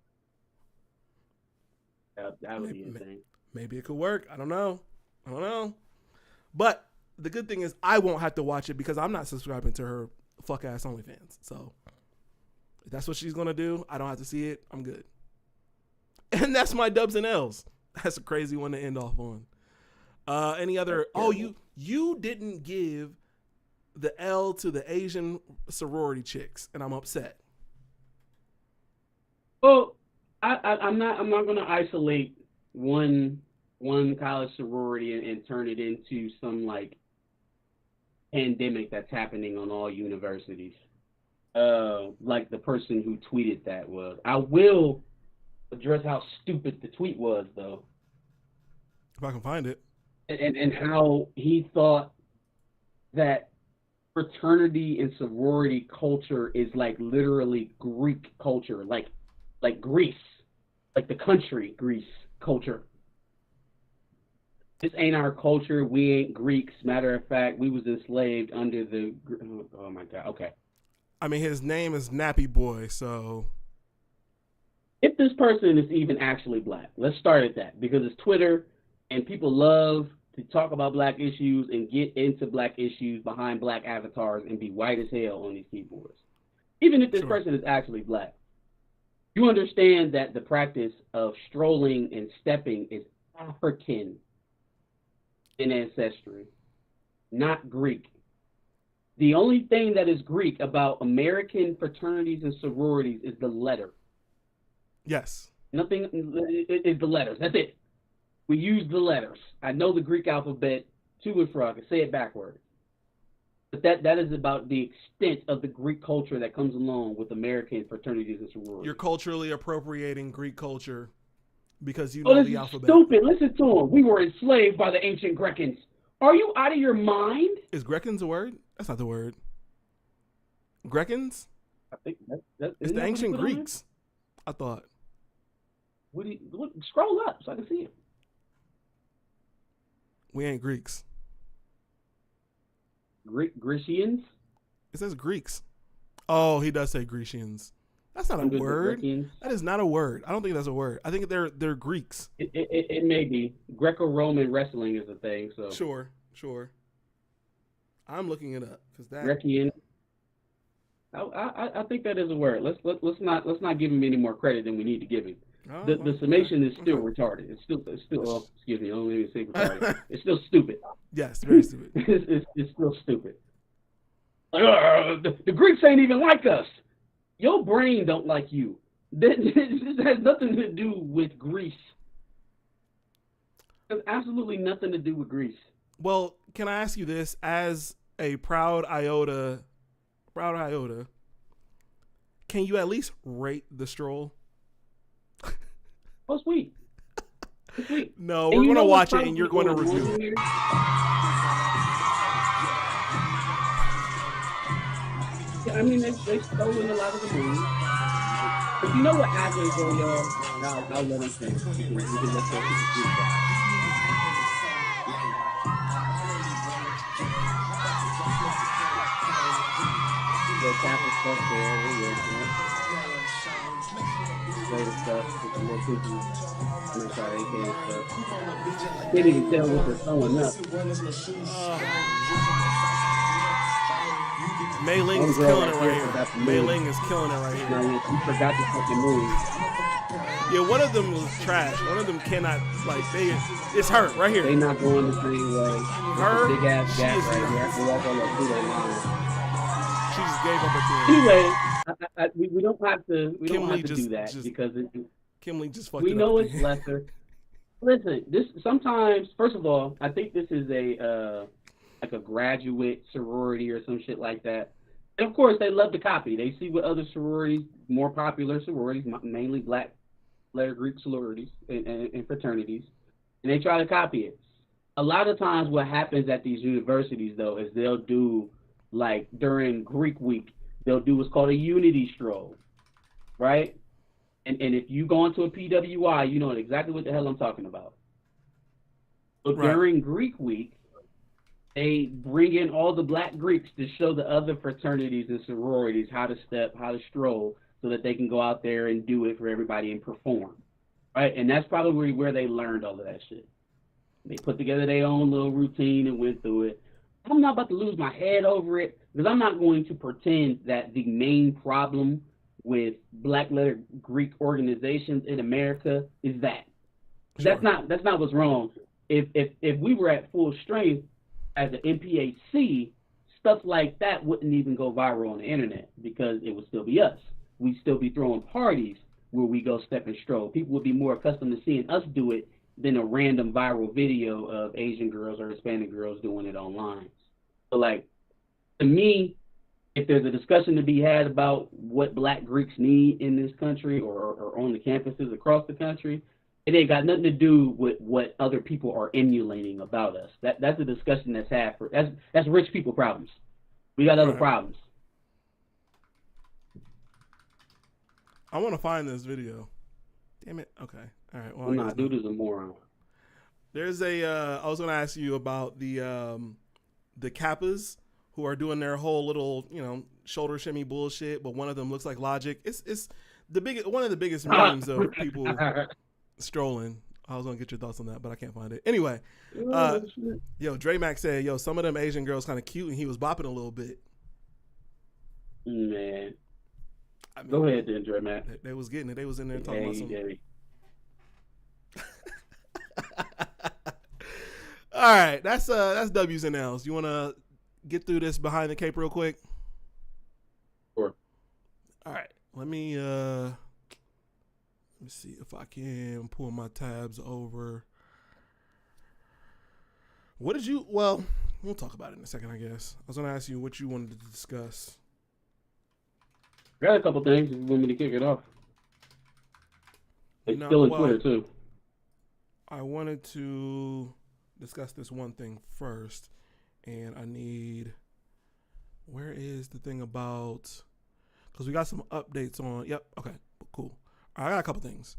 That would be insane. Maybe it could work. I don't know. But the good thing is I won't have to watch it because I'm not subscribing to her fuck ass OnlyFans. So if that's what she's going to do, I don't have to see it. I'm good. And that's my dubs and L's. That's a crazy one to end off on. Any other? Oh, you didn't give the L to the Asian sorority chicks, and I'm upset. Well, I'm not going to isolate one college sorority and turn it into some like pandemic that's happening on all universities. Like the person who tweeted that was. I will address how stupid the tweet was, though. If I can find it. And how he thought that fraternity and sorority culture is like literally Greek culture, like Greece, like the country Greece culture. This ain't our culture. We ain't Greeks. Matter of fact, we was enslaved under the. Oh my God. Okay. I mean, his name is Nappy Boy, so. If this person is even actually black, let's start at that, because it's Twitter and people love to talk about black issues and get into black issues behind black avatars and be white as hell on these keyboards. Even if this person is actually black, you understand that the practice of strolling and stepping is African in ancestry, not Greek. The only thing that is Greek about American fraternities and sororities is the letter. Yes. Nothing is the letters. That's it. We use the letters. I know the Greek alphabet to and fro. I can say it backwards. But that is about the extent of the Greek culture that comes along with American fraternities and sororities. You're culturally appropriating Greek culture because you know the alphabet. Stupid. Listen to him. We were enslaved by the ancient Grecans. Are you out of your mind? Is Grecans a word? That's not the word. Grecans? I think that's it's the ancient Greeks. I thought. Scroll up so I can see it. We ain't Greeks. Grecians? It says Greeks. Oh, he does say Grecians. That's not a word. That is not a word. I don't think that's a word. I think they're Greeks. It may be. Greco-Roman wrestling is a thing. So Sure. I'm looking it up because that. Grecian. I think that is a word. Let's not give him any more credit than we need to give him. Oh, the summation is still retarded. It's still. Oh, excuse me. I don't even say retarded. It's still stupid. Yes, very stupid. it's still stupid. Like, the Greeks ain't even like us. Your brain don't like you. This has nothing to do with Greece. It has absolutely nothing to do with Greece. Well, can I ask you this? As a proud iota, can you at least rate the stroll? Oh, sweet. No, we're going to watch it and you're going to review it. I mean, they stolen a lot of the movies. But you know what happens, though, y'all? I'll let them finish. We can let those people do that. The Catholic stuff there, later stuff, with the more people. I'm sorry, AK stuff. Can't even tell what they're throwing up. Mei Ling is killing it right here. Mei Ling is killing it right here. No, you forgot the fucking move. Yeah, one of them was trash. One of them cannot, it's her right here. They not going the same way. Her, big ass gap is right here. I can walk on the two-day line. She just gave up at the end. Anyway, we don't have to do that because Kim Lee just fucked we it up. know it's lesser. Listen, this sometimes. First of all, I think this is a graduate sorority or some shit like that. And of course, they love to copy. They see what other sororities, more popular sororities, mainly black letter Greek sororities and fraternities, and they try to copy it. A lot of times what happens at these universities, though, is they'll do, like, during Greek week, they'll do what's called a unity stroll, right? And if you go into a PWI, you know exactly what the hell I'm talking about. So during Greek week, they bring in all the black Greeks to show the other fraternities and sororities how to step, how to stroll, so that they can go out there and do it for everybody and perform, right? And that's probably where they learned all of that shit. They put together their own little routine and went through it. I'm not about to lose my head over it because I'm not going to pretend that the main problem with black letter Greek organizations in America is that. Sure. That's not what's wrong. If we were at full strength as an MPHC, stuff like that wouldn't even go viral on the internet because it would still be us. We'd still be throwing parties where we go step and stroll. People would be more accustomed to seeing us do it than a random viral video of Asian girls or Hispanic girls doing it online. So, like, to me, if there's a discussion to be had about what black Greeks need in this country or on the campuses across the country, it ain't got nothing to do with what other people are emulating about us. That's a discussion that's had for that's rich people problems. We got other problems. I want to find this video. Damn it. Okay. All right. Well, dude is a moron. There's a. I was gonna ask you about the Kappas who are doing their whole little, shoulder shimmy bullshit, but one of them looks like Logic. It's one of the biggest memes of people strolling. I was gonna get your thoughts on that, but I can't find it. Anyway, Dre Mac said, some of them Asian girls kind of cute, and he was bopping a little bit. Man, go ahead then, Dre Mac. They was getting it. They was in there talking about something. All right, that's W's and L's. You want to get through this behind the cape real quick? Sure. All right, let me see if I can pull my tabs over. What did you? Well, we'll talk about it in a second, I guess. I was going to ask you what you wanted to discuss. I got a couple things if you want me to kick it off. It's still in Twitter too. I wanted to discuss this one thing first, and I need. Where is the thing about? Because we got some updates on. Yep. Okay. Cool. I got a couple things,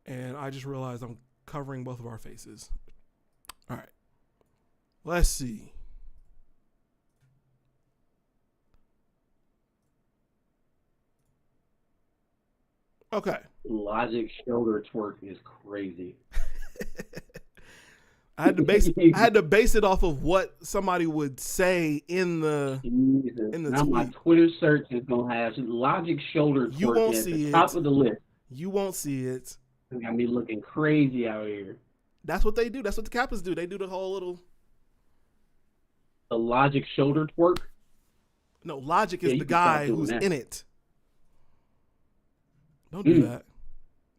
and I just realized I'm covering both of our faces. All right. Let's see. Okay. Logic shoulder twerk is crazy. I had to base it off of what somebody would say in the now tweet. My Twitter search is gonna have Logic shoulder twerk. You won't at see the top of the list. You won't see it. It's got me looking crazy out here. That's what they do. That's what the Kappas do. They do the whole little. The Logic shoulder twerk. No, Logic is the guy who's in it. Don't do that.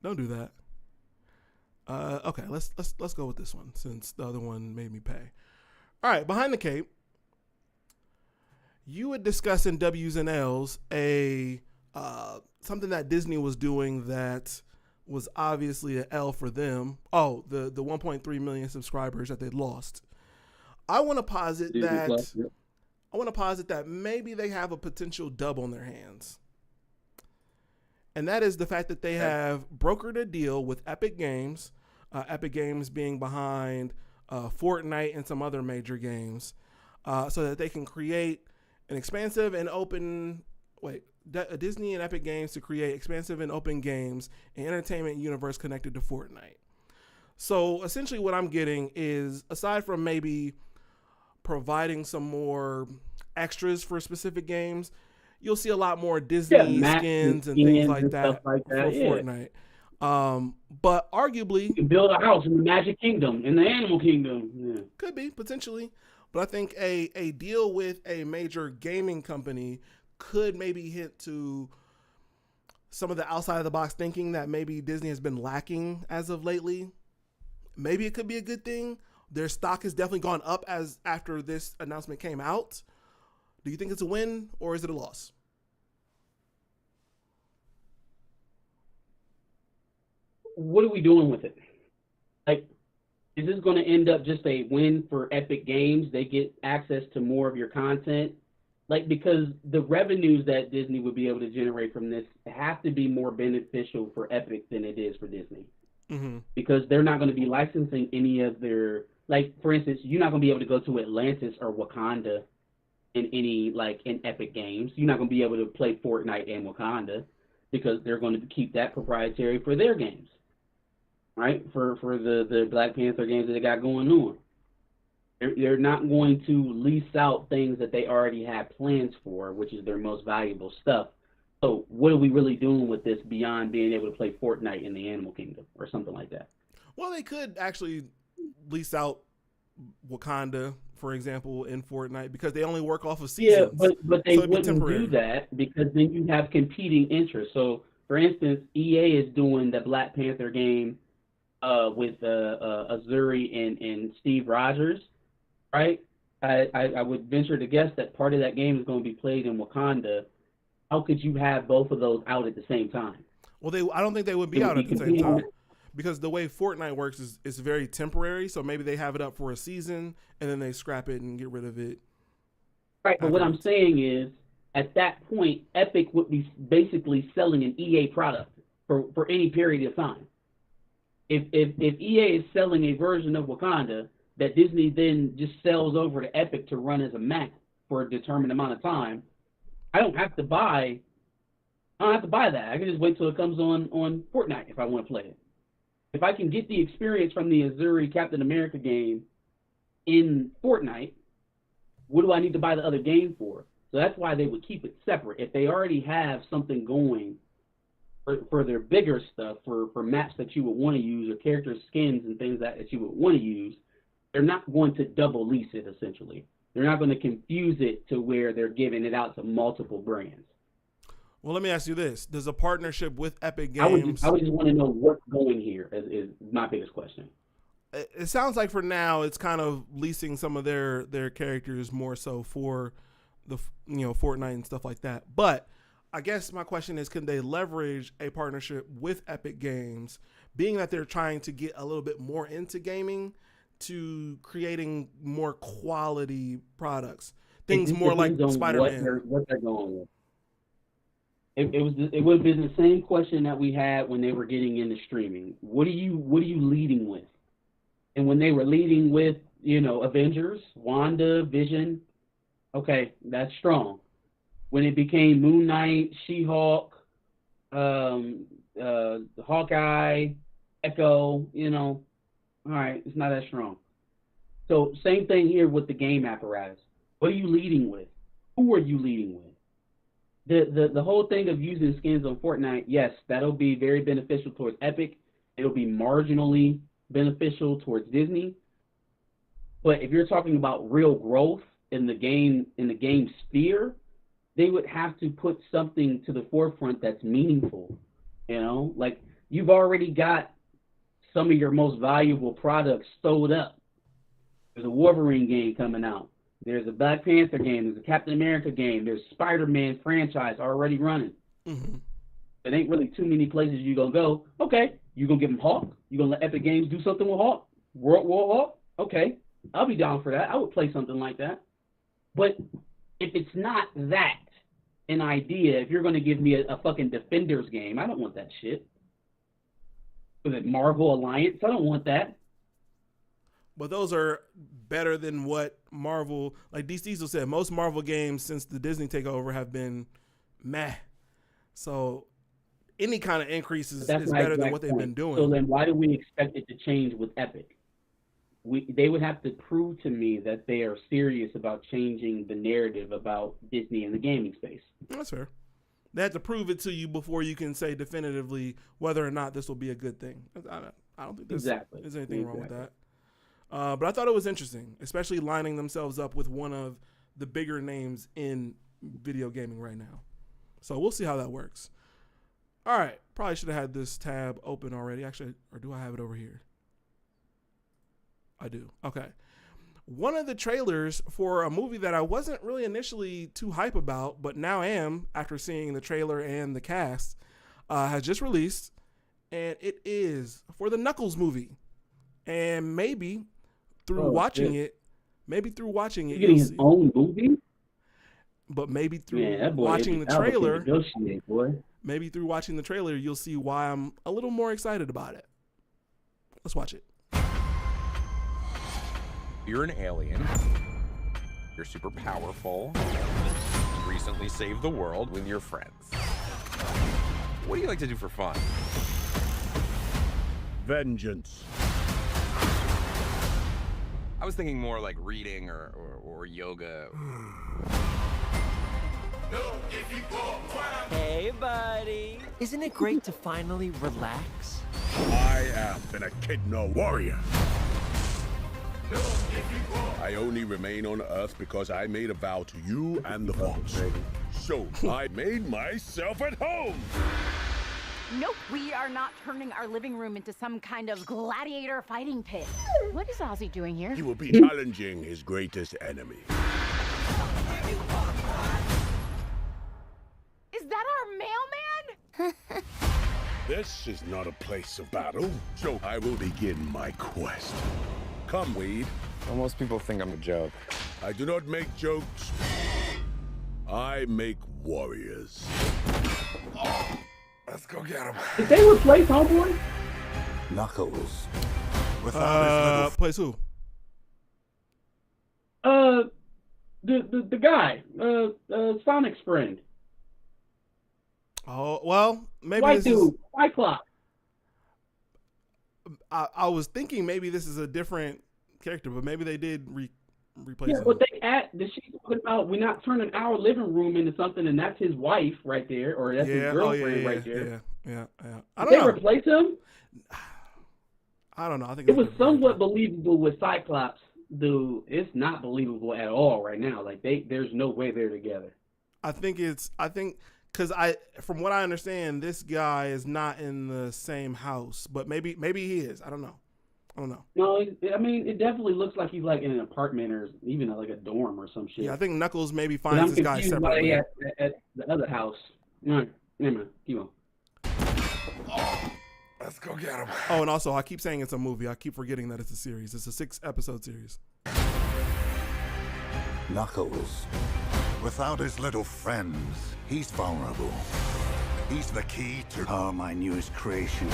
Don't do that. Okay, let's go with this one since the other one made me pay. All right, behind the cape. You would discuss in W's and L's something that Disney was doing that was obviously an L for them. Oh, the 1.3 million subscribers that they lost. I want to posit that maybe they have a potential dub on their hands. And that is the fact that they have brokered a deal with Epic Games, Epic Games being behind Fortnite and some other major games, so that they can create an expansive and open, Disney and Epic Games to create expansive and open games and entertainment universe connected to Fortnite. So essentially what I'm getting is, aside from maybe providing some more extras for specific games, you'll see a lot more Disney skins and things like that for Fortnite. But arguably, you can build a house in the Magic Kingdom, in the Animal Kingdom. Yeah. Could be, potentially. But I think a deal with a major gaming company could maybe hint to some of the outside of the box thinking that maybe Disney has been lacking as of lately. Maybe it could be a good thing. Their stock has definitely gone up after this announcement came out. Do you think it's a win or is it a loss? What are we doing with it? Like, is this going to end up just a win for Epic Games? They get access to more of your content? Like, because the revenues that Disney would be able to generate from this have to be more beneficial for Epic than it is for Disney. Mm-hmm. Because they're not going to be licensing any of their, like, for instance, you're not going to be able to go to Atlantis or Wakanda in Epic Games. You're not going to be able to play Fortnite and Wakanda because they're going to keep that proprietary for their games, right? For the Black Panther games that they got going on. They're not going to lease out things that they already have plans for, which is their most valuable stuff. So what are we really doing with this beyond being able to play Fortnite in the Animal Kingdom or something like that? Well, they could actually lease out Wakanda, for example, in Fortnite because they only work off of seasons. Yeah, but they wouldn't do that because then you have competing interests. So, for instance, EA is doing the Black Panther game with Azuri and Steve Rogers, right? I would venture to guess that part of that game is going to be played in Wakanda. How could you have both of those out at the same time? Well, I don't think they would be out at the same time. Because the way Fortnite works is very temporary, so maybe they have it up for a season and then they scrap it and get rid of it. Right, but what I'm saying is, at that point, Epic would be basically selling an EA product for any period of time. if EA is selling a version of Wakanda that Disney then just sells over to Epic to run as a map for a determined amount of time, I don't have to buy that. I can just wait till it comes on Fortnite if I want to play it. If I can get the experience from the Azuri Captain America game in Fortnite, what do I need to buy the other game for? So that's why they would keep it separate. If they already have something going for their bigger stuff, for maps that you would want to use or character skins and things that you would want to use, they're not going to double lease it, essentially. They're not going to confuse it to where they're giving it out to multiple brands. Well, let me ask you this. Does a partnership with Epic Games... I would just want to know what's going here is my biggest question. It sounds like for now it's kind of leasing some of their characters more so for the Fortnite and stuff like that. But I guess my question is, can they leverage a partnership with Epic Games, being that they're trying to get a little bit more into gaming, to creating more quality products, things more like Spider-Man? What they're going with. It would have been the same question that we had when they were getting into streaming. What are you leading with? And when they were leading with, Avengers, Wanda, Vision, okay, that's strong. When it became Moon Knight, She-Hulk, Hawkeye, Echo, all right, it's not that strong. So same thing here with the game apparatus. What are you leading with? Who are you leading with? The whole thing of using skins on Fortnite, yes, that'll be very beneficial towards Epic. It'll be marginally beneficial towards Disney. But if you're talking about real growth in the game sphere, they would have to put something to the forefront that's meaningful. Like you've already got some of your most valuable products sold up. There's a Wolverine game coming out. There's a Black Panther game. There's a Captain America game. There's Spider-Man franchise already running. Mm-hmm. There ain't really too many places you're going to go. Okay, you're going to give them Hawk? You're going to let Epic Games do something with Hawk? World War Hawk? Okay, I'll be down for that. I would play something like that. But if it's not that, an idea, if you're going to give me a fucking Defenders game, I don't want that shit. Was it Marvel Alliance? I don't want that. But those are better than what Marvel, like D. Diesel said, most Marvel games since the Disney takeover have been meh. So any kind of increase is better than what they've been doing. So then why do we expect it to change with Epic? They would have to prove to me that they are serious about changing the narrative about Disney in the gaming space. That's fair. They have to prove it to you before you can say definitively whether or not this will be a good thing. I don't think there's anything wrong with that. But I thought it was interesting, especially lining themselves up with one of the bigger names in video gaming right now. So we'll see how that works. All right. Probably should have had this tab open already. Actually, or do I have it over here? I do. Okay. One of the trailers for a movie that I wasn't really initially too hype about, but now am after seeing the trailer and the cast, has just released. And it is for the Knuckles movie. And maybe through watching it, you're getting his own movie. But maybe through watching the trailer, maybe through watching the trailer, you'll see why I'm a little more excited about it. Let's watch it. You're an alien. You're super powerful. You recently saved the world with your friends. What do you like to do for fun? Vengeance. I was thinking more like reading or yoga. Hey, buddy. Isn't it great to finally relax? I am an Echidna warrior. I only remain on Earth because I made a vow to you and the Force. So I made myself at home. Nope, we are not turning our living room into some kind of gladiator fighting pit. What is Ozzy doing here? He will be challenging his greatest enemy. Is that our mailman? This is not a place of battle, so I will begin my quest. Come, Wade. Well, most people think I'm a joke. I do not make jokes. I make warriors. Let's go get him. Did they replace Homeboy? Knuckles. Without his plays who? The guy, Sonic's friend. Oh well, maybe White this dude, is. Cyclops. I was thinking maybe this is a different character, but maybe they did replace Yeah, him. but she's talking about we're not turning our living room into something, and that's his wife right there, or that's his girlfriend right there. Yeah. Did they replace him? I don't know. I think It was somewhat believable with Cyclops, dude. It's not believable at all right now. Like there's no way they're together. I think because from what I understand, this guy is not in the same house, but maybe he is. I don't know. No, I mean it definitely looks like he's like in an apartment or even like a dorm or some shit. Yeah, I think Knuckles maybe finds this guy separately. At the other house. All right, never mind. Keep on. Let's go get him. Oh, and also I keep saying it's a movie. I keep forgetting that it's a series. It's a 6-episode series. Knuckles. Without his little friends, he's vulnerable. He's the key to my newest creation.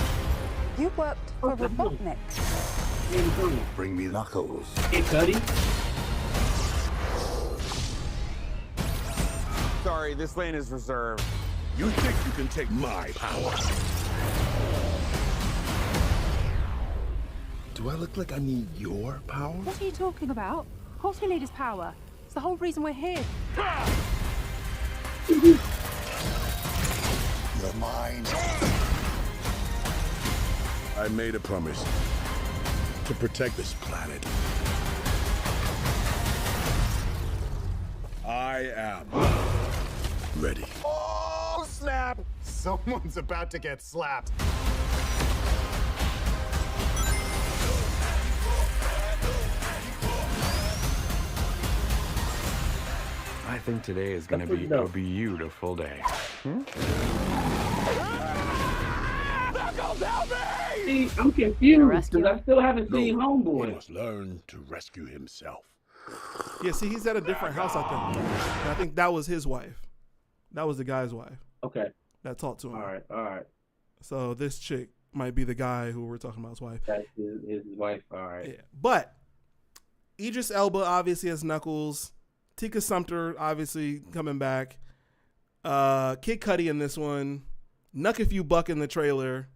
You worked for Robotnik. Bring me Knuckles. Hey, Cuddy. Sorry, this lane is reserved. You think you can take my power? Do I look like I need your power? What are you talking about? Of course we need his power. It's the whole reason we're here. You're mine. I made a promise to protect this planet. I am ready. Oh, snap! Someone's about to get slapped. I think today is going to be a beautiful day. Knuckles, help me! See, I'm confused because I still haven't seen He Homeboy. must learn to rescue himself. Yeah, see, he's at a different house, I think. And I think that was his wife. That was the guy's wife. Okay. That talked to him. All right. So this chick might be the guy who we're talking about, his wife. That's his wife. All right. Yeah. But Idris Elba obviously has Knuckles. Tika Sumpter obviously coming back. Kid Cudi in this one. Knuck If You Buck in the trailer.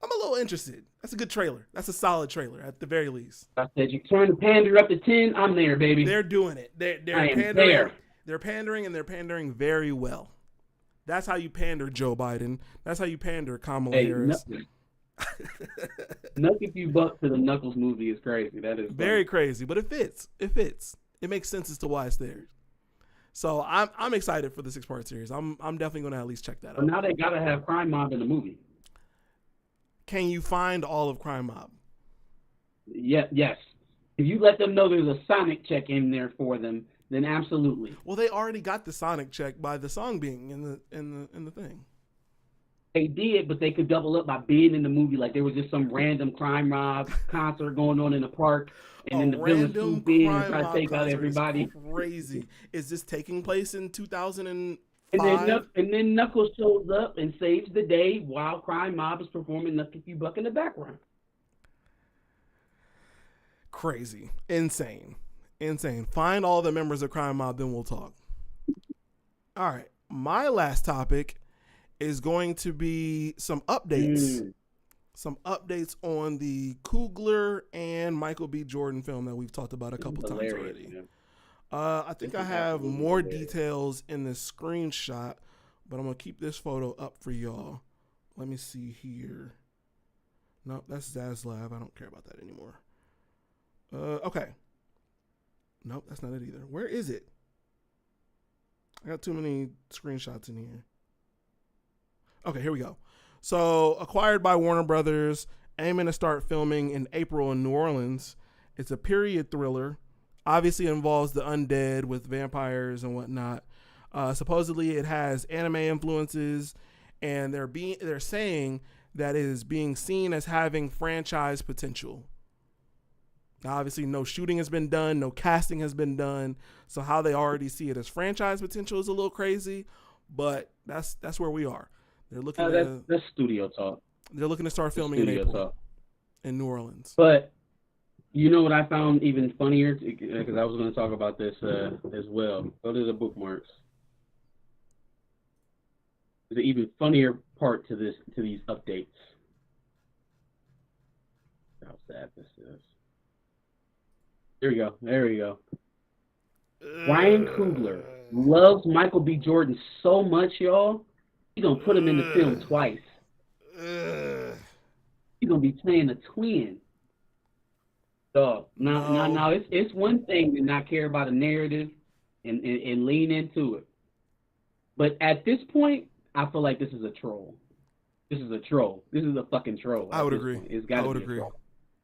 I'm a little interested. That's a good trailer. That's a solid trailer at the very least. I said you turn the pander up to 10. I'm there, baby. They're doing it. They're I am pandering. there. They're pandering, and they're pandering very well. That's how you pander, Joe Biden. That's how you pander, Kamala Harris. Knuck If You Buck to the Knuckles movie is crazy. That is Very crazy, but it fits. It fits. It makes sense as to why it's there. So I'm excited for the 6-part series. I'm definitely going to at least check that But out. now they gotta have Crime Mob in the movie. Can you find all of Crime Mob? Yes. If you let them know there's a Sonic check in there for them, then absolutely. Well, they already got the Sonic check by the song being in the thing. They did, but they could double up by being in the movie. Like there was just some random Crime Mob concert going on in the park, and then the villain swoop in and try to take out everybody. Crazy. Is this taking place in 2005? And then Knuckles shows up and saves the day while Crime Mob is performing Knuck If You Buck in the background. Crazy. Insane. Find all the members of Crime Mob, then we'll talk. All right. My last topic is going to be some updates. Some updates on the Coogler and Michael B. Jordan film that we've talked about a couple times already. Man. I think I have more details in the screenshot, but I'm going to keep this photo up for y'all. Let me see here. No, that's Zaslav. I don't care about that anymore. Okay. Nope, that's not it either. Where is it? I got too many screenshots in here. Okay, here we go. So, acquired by Warner Brothers, aiming to start filming in April in New Orleans. It's a period thriller. Obviously involves the undead with vampires and whatnot. Supposedly it has anime influences, and they're saying that it is being seen as having franchise potential. Now, obviously, no shooting has been done, no casting has been done, so how they already see it as franchise potential is a little crazy, but that's where we are. They're looking that's studio talk. They're looking to start filming in Studio April talk. in New Orleans. But you know what I found even funnier? Because I was going to talk about this as well. Go to the bookmarks. There's an even funnier part to these updates. How sad this is. There we go. Ryan Coogler loves Michael B. Jordan so much, y'all. He's gonna put him in the film twice. He's gonna be playing a twin. So now it's one thing to not care about a narrative and lean into it. But at this point, I feel like this is a troll. This is a troll. This is a fucking troll. I would agree. It's got to be agree. a troll.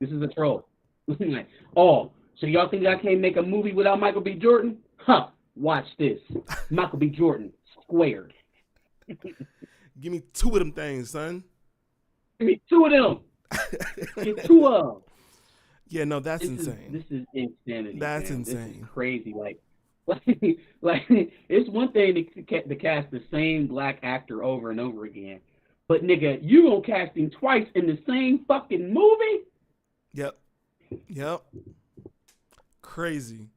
This is a troll. Like, oh, so y'all think I can't make a movie without Michael B. Jordan? Huh. Watch this. Michael B. Jordan squared. Give me 2 of them things, son. Give me 2 of them. Get 2 of them. Yeah, no, that's insane. This is insanity. That's man. insane. This is crazy. Like it's one thing to cast the same black actor over and over again, but nigga, you gonna cast him twice in the same fucking movie? Yep. Crazy.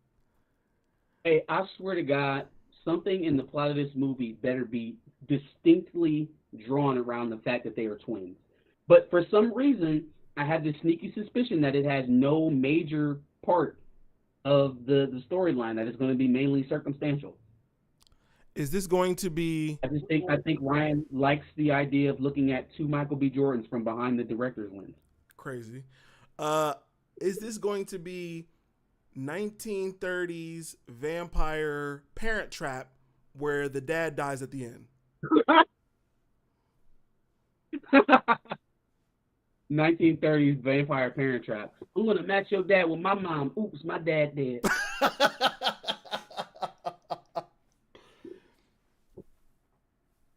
Hey, I swear to God, something in the plot of this movie better be distinctly drawn around the fact that they are twins. But for some reason, I have this sneaky suspicion that it has no major part of the storyline, that it's going to be mainly circumstantial. Is this going to be... I think Ryan likes the idea of looking at 2 Michael B. Jordans from behind the director's lens. Crazy. Is this going to be 1930s vampire Parent Trap where the dad dies at the end? 1930s vampire Parent Trap. I'm gonna match your dad with my mom. Oops, my dad dead.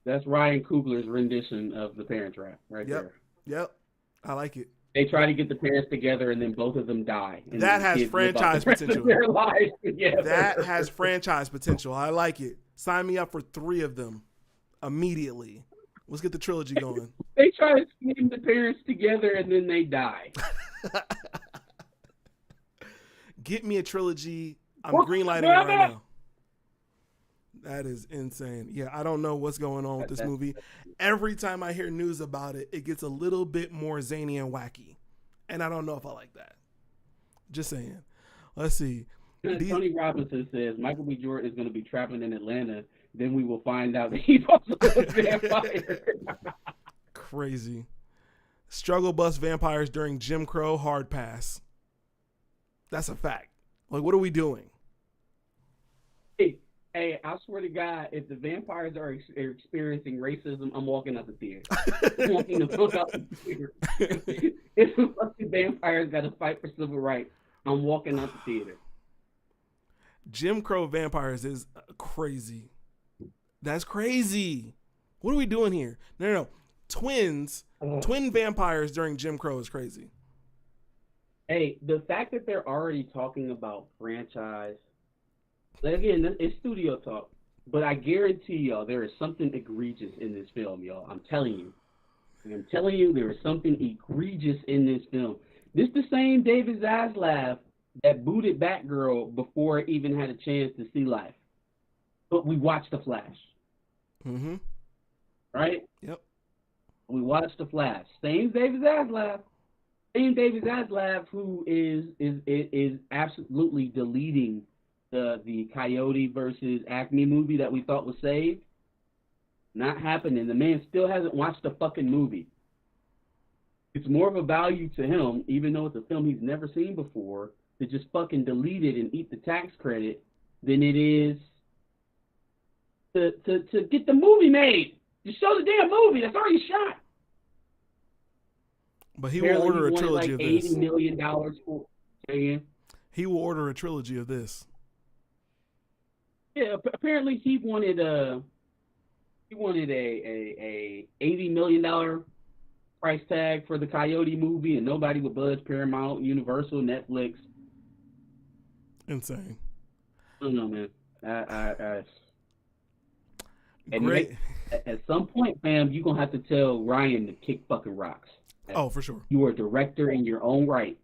That's Ryan Coogler's rendition of the Parent Trap, right there. Yep, I like it. They try to get the parents together, and then both of them die. And that has franchise potential. Their lives together. That has franchise potential. I like it. Sign me up for 3 of them immediately. Let's get the trilogy going. They try to scheme the parents together, and then they die. Get me a trilogy. I'm greenlighting it right now. That is insane. Yeah, I don't know what's going on with this movie. Every time I hear news about it, it gets a little bit more zany and wacky. And I don't know if I like that. Just saying. Let's see. Tony Robinson says Michael B. Jordan is going to be trapping in Atlanta. Then we will find out that he's also a vampire. Crazy. Struggle bus vampires during Jim Crow, hard pass. That's a fact. Like, what are we doing? Hey, I swear to God, if the vampires are experiencing racism, I'm walking out the theater. I'm walking the fuck out the theater. If the fucking vampires got to fight for civil rights, I'm walking out the theater. Jim Crow vampires is crazy. That's crazy. What are we doing here? No. Twin vampires during Jim Crow is crazy. Hey, the fact that they're already talking about franchise, again, it's studio talk, but I guarantee y'all there is something egregious in this film, y'all. I'm telling you, there is something egregious in this film. This the same David Zaslav that booted Batgirl before it even had a chance to see life. But we watched The Flash. Mm-hmm. Right? Yep. We watched The Flash. Same David Zaslav. Who is absolutely deleting the Coyote versus Acme movie that we thought was saved. Not happening. The man still hasn't watched the fucking movie. It's more of a value to him, even though it's a film he's never seen before, to just fucking delete it and eat the tax credit than it is to get the movie made. Just show the damn movie that's already shot. But he will order a trilogy of this. $80 million for it. He will order a trilogy of this. Yeah, apparently he wanted a $80 million price tag for the Coyote movie, and nobody would budge. Paramount, Universal, Netflix. Insane. I don't know, man. And at some point, fam, you're going to have to tell Ryan to kick fucking rocks. Oh, for sure. You are a director in your own right.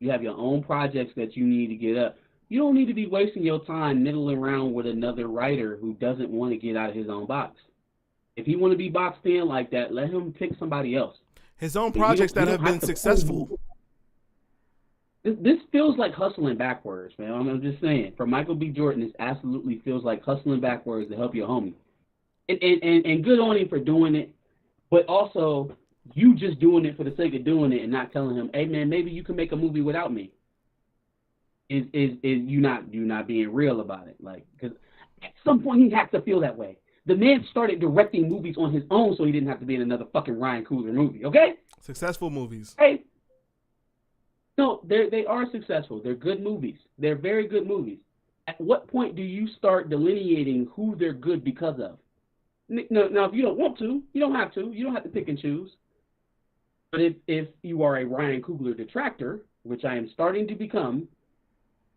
You have your own projects that you need to get up. You don't need to be wasting your time niddling around with another writer who doesn't want to get out of his own box. If he want to be boxed in like that, let him pick somebody else. His own projects that have been successful. This feels like hustling backwards, man. I'm just saying. For Michael B. Jordan, this absolutely feels like hustling backwards to help your homie. And good on him for doing it, but also you just doing it for the sake of doing it and not telling him, hey man, maybe you can make a movie without me. Is you not being real about it? Like, because at some point he has to feel that way. The man started directing movies on his own, so he didn't have to be in another fucking Ryan Coogler movie. Okay? Successful movies. Hey. No, they are successful. They're good movies. They're very good movies. At what point do you start delineating who they're good because of? Now, if you don't want to, you don't have to. You don't have to pick and choose. But if you are a Ryan Coogler detractor, which I am starting to become,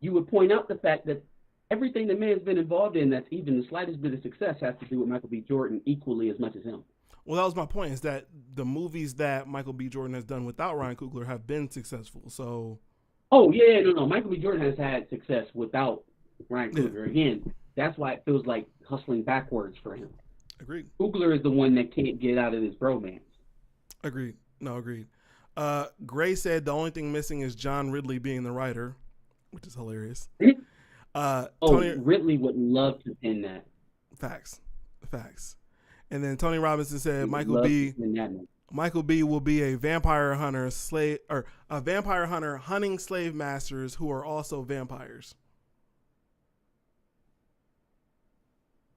you would point out the fact that everything the man's been involved in that's even the slightest bit of success has to do with Michael B. Jordan equally as much as him. Well, that was my point, is that the movies that Michael B. Jordan has done without Ryan Coogler have been successful. So, oh, yeah, no. Michael B. Jordan has had success without Ryan Coogler. Yeah. Again, that's why it feels like hustling backwards for him. Agreed. Coogler is the one that can't get out of this bromance. Agreed. No, agreed. Gray said the only thing missing is John Ridley being the writer, which is hilarious. Tony Ridley would love to pin that. Facts. And then Tony Robinson said Michael B will be a vampire hunter hunting slave masters who are also vampires.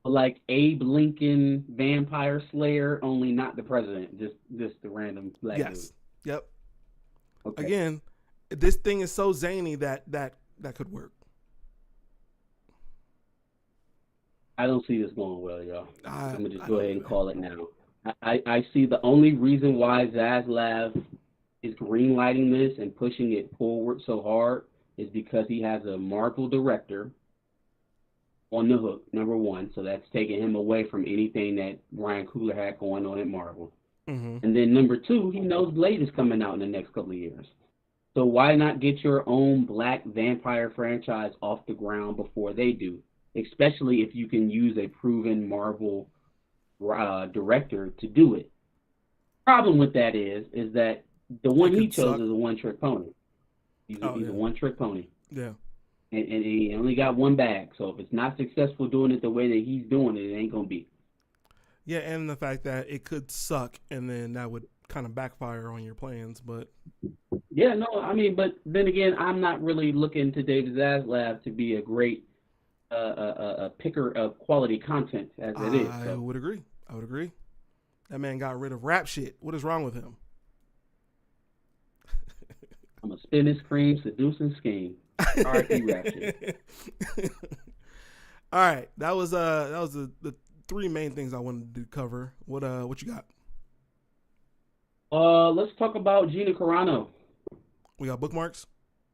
Like Abe Lincoln Vampire Slayer, only not the president, just the random black dude. Yep. Okay. Again, this thing is so zany that could work. I don't see this going well, y'all. I'm gonna just go ahead and call it now. I see the only reason why Zaslav is greenlighting this and pushing it forward so hard is because he has a Marvel director on the hook, number one. So that's taking him away from anything that Ryan Coogler had going on at Marvel. Mm-hmm. And then number two, he knows Blade is coming out in the next couple of years. So why not get your own black vampire franchise off the ground before they do? Especially if you can use a proven Marvel director to do it. Problem with that is that the one he chose is a one-trick pony. He's a one-trick pony. Yeah. And he only got one bag. So if it's not successful doing it the way that he's doing it, it ain't going to be. Yeah, and the fact that it could suck, and then that would kind of backfire on your plans. But yeah, no, I mean, but then again, I'm not really looking to David Zaslav to be a great a picker of quality content as it is. I would agree. That man got rid of rap shit. What is wrong with him? I'm a spin his cream, seduce and scheme. R.I.P. rap shit. All right, that was the three main things I wanted to cover. What you got? Let's talk about Gina Carano. We got bookmarks.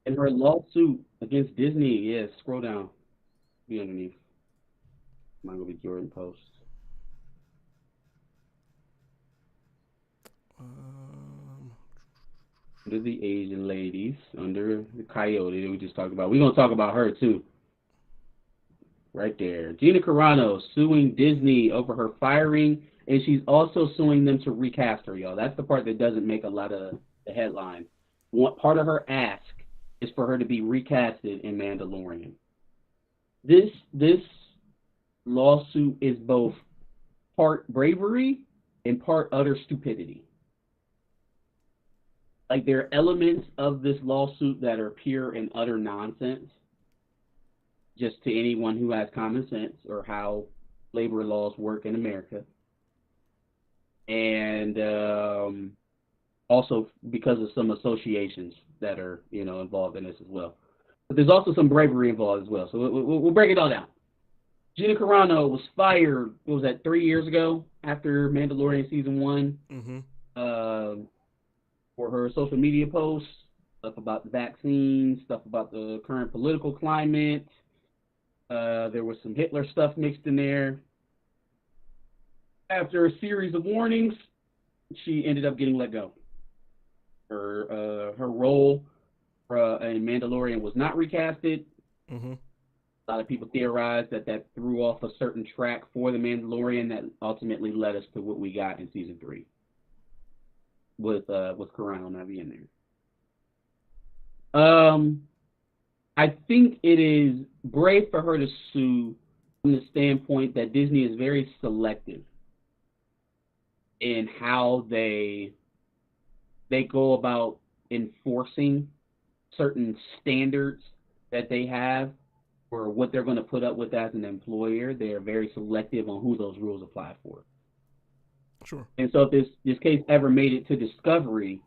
And her lawsuit against Disney. Yes, scroll down. Be underneath. Michael B. Jordan post. Under the Asian ladies, under the coyote that we just talked about. We're going to talk about her too. Right there. Gina Carano suing Disney over her firing, and she's also suing them to recast her, y'all. That's the part that doesn't make a lot of the headline. Part of her ask is for her to be recasted in Mandalorian. This lawsuit is both part bravery and part utter stupidity. Like, there are elements of this lawsuit that are pure and utter nonsense, just to anyone who has common sense or how labor laws work in America. And also because of some associations that are, involved in this as well. But there's also some bravery involved as well. So we'll break it all down. Gina Carano was fired, what was that, 3 years ago after Mandalorian Season 1? Mm-hmm. For her social media posts, stuff about the vaccine, stuff about the current political climate. There was some Hitler stuff mixed in there. After a series of warnings, she ended up getting let go. Her role in Mandalorian was not recasted. Mm-hmm. A lot of people theorized that threw off a certain track for the Mandalorian that ultimately led us to what we got in season 3, with Corral not being there. I think it is brave for her to sue from the standpoint that Disney is very selective in how they go about enforcing certain standards that they have for what they're going to put up with as an employer. They are very selective on who those rules apply for. Sure. And so if this case ever made it to discovery,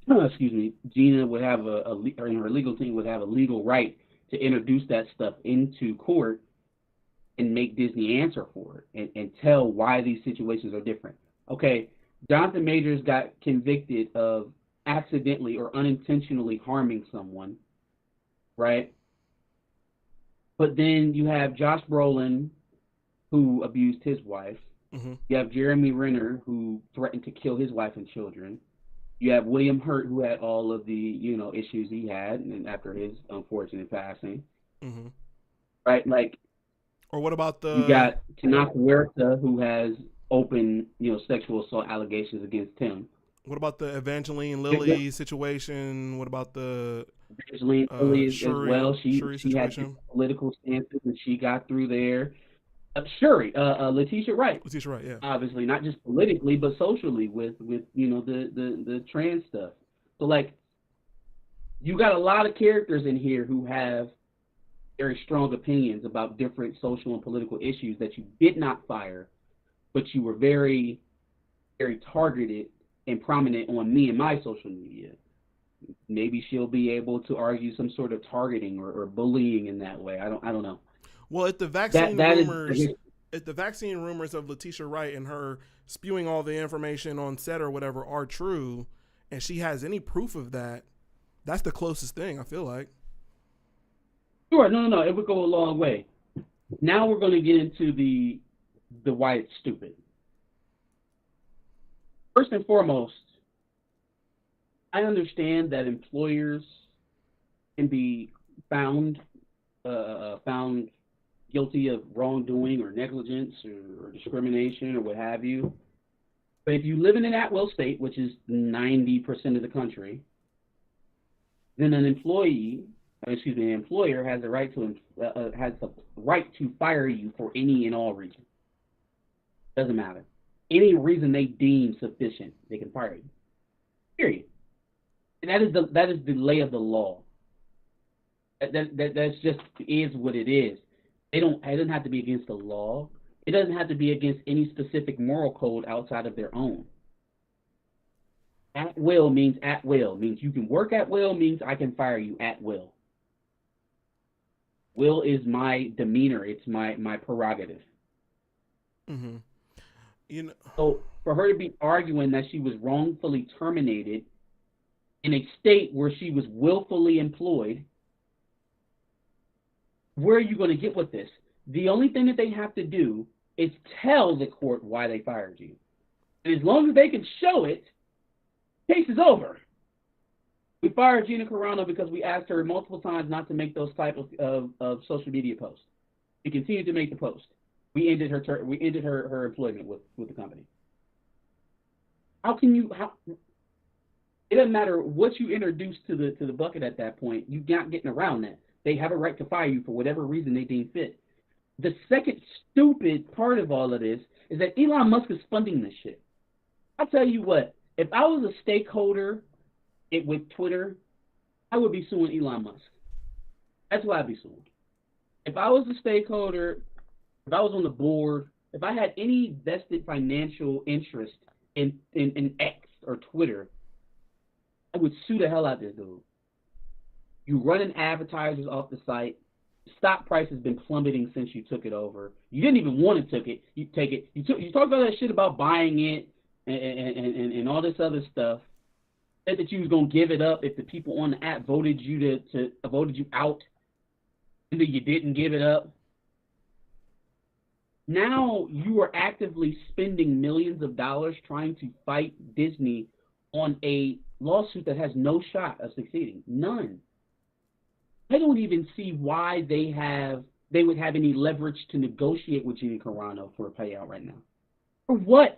Gina would have and her legal team would have a legal right to introduce that stuff into court and make Disney answer for it and tell why these situations are different. Okay, Jonathan Majors got convicted of accidentally or unintentionally harming someone, right? But then you have Josh Brolin, who abused his wife. Mm-hmm. You have Jeremy Renner, who threatened to kill his wife and children. You have William Hurt, who had all of the issues he had, and after his unfortunate passing, mm-hmm. right? Like, or what about you got Tanaka Huerta, who has open sexual assault allegations against him. What about the Evangeline Lilly situation? What about the Evangeline Lilly as well? She had political stances and she got through there. Letitia Wright. Letitia Wright, yeah. Obviously, not just politically, but socially with the trans stuff. So like, you got a lot of characters in here who have very strong opinions about different social and political issues that you did not fire, but you were very, very targeted and prominent on me and my social media. Maybe she'll be able to argue some sort of targeting or bullying in that way. I don't know. Well, if the vaccine rumors of Letitia Wright and her spewing all the information on set or whatever are true, and she has any proof of that, that's the closest thing, I feel like. Sure, no, it would go a long way. Now we're going to get into the why it's stupid. First and foremost, I understand that employers can be found guilty of wrongdoing or negligence or discrimination or what have you. But if you live in an at-will state, which is 90% of the country, then an employer has the right to fire you for any and all reason. Doesn't matter. Any reason they deem sufficient, they can fire you. Period. And that is the lay of the law. That's just is what it is. It doesn't have to be against the law. It doesn't have to be against any specific moral code outside of their own. At will means at will. Means you can work at will, means I can fire you at will. Will is my demeanor. It's my prerogative. Mm-hmm. So for her to be arguing that she was wrongfully terminated in a state where she was willfully employed, where are you going to get with this? The only thing that they have to do is tell the court why they fired you. And as long as they can show it, case is over. We fired Gina Carano because we asked her multiple times not to make those type of social media posts. She continued to make the post. We ended her employment with the company. It doesn't matter what you introduce to the bucket at that point. You're not getting around that. They have a right to fire you for whatever reason they deem fit. The second stupid part of all of this is that Elon Musk is funding this shit. I'll tell you what, if I was a stakeholder with Twitter, I would be suing Elon Musk. That's who I'd be suing. If I was a stakeholder, if I was on the board, if I had any vested financial interest in X or Twitter, I would sue the hell out of this dude. You running advertisers off the site. Stock price has been plummeting since you took it over. You didn't even want to take it. You talked all that shit about buying it and all this other stuff. Said that you was gonna give it up if the people on the app voted you voted you out, and then you didn't give it up. Now you are actively spending millions of dollars trying to fight Disney on a lawsuit that has no shot of succeeding. None. I don't even see why they would have any leverage to negotiate with Gina Carano for a payout right now. For what?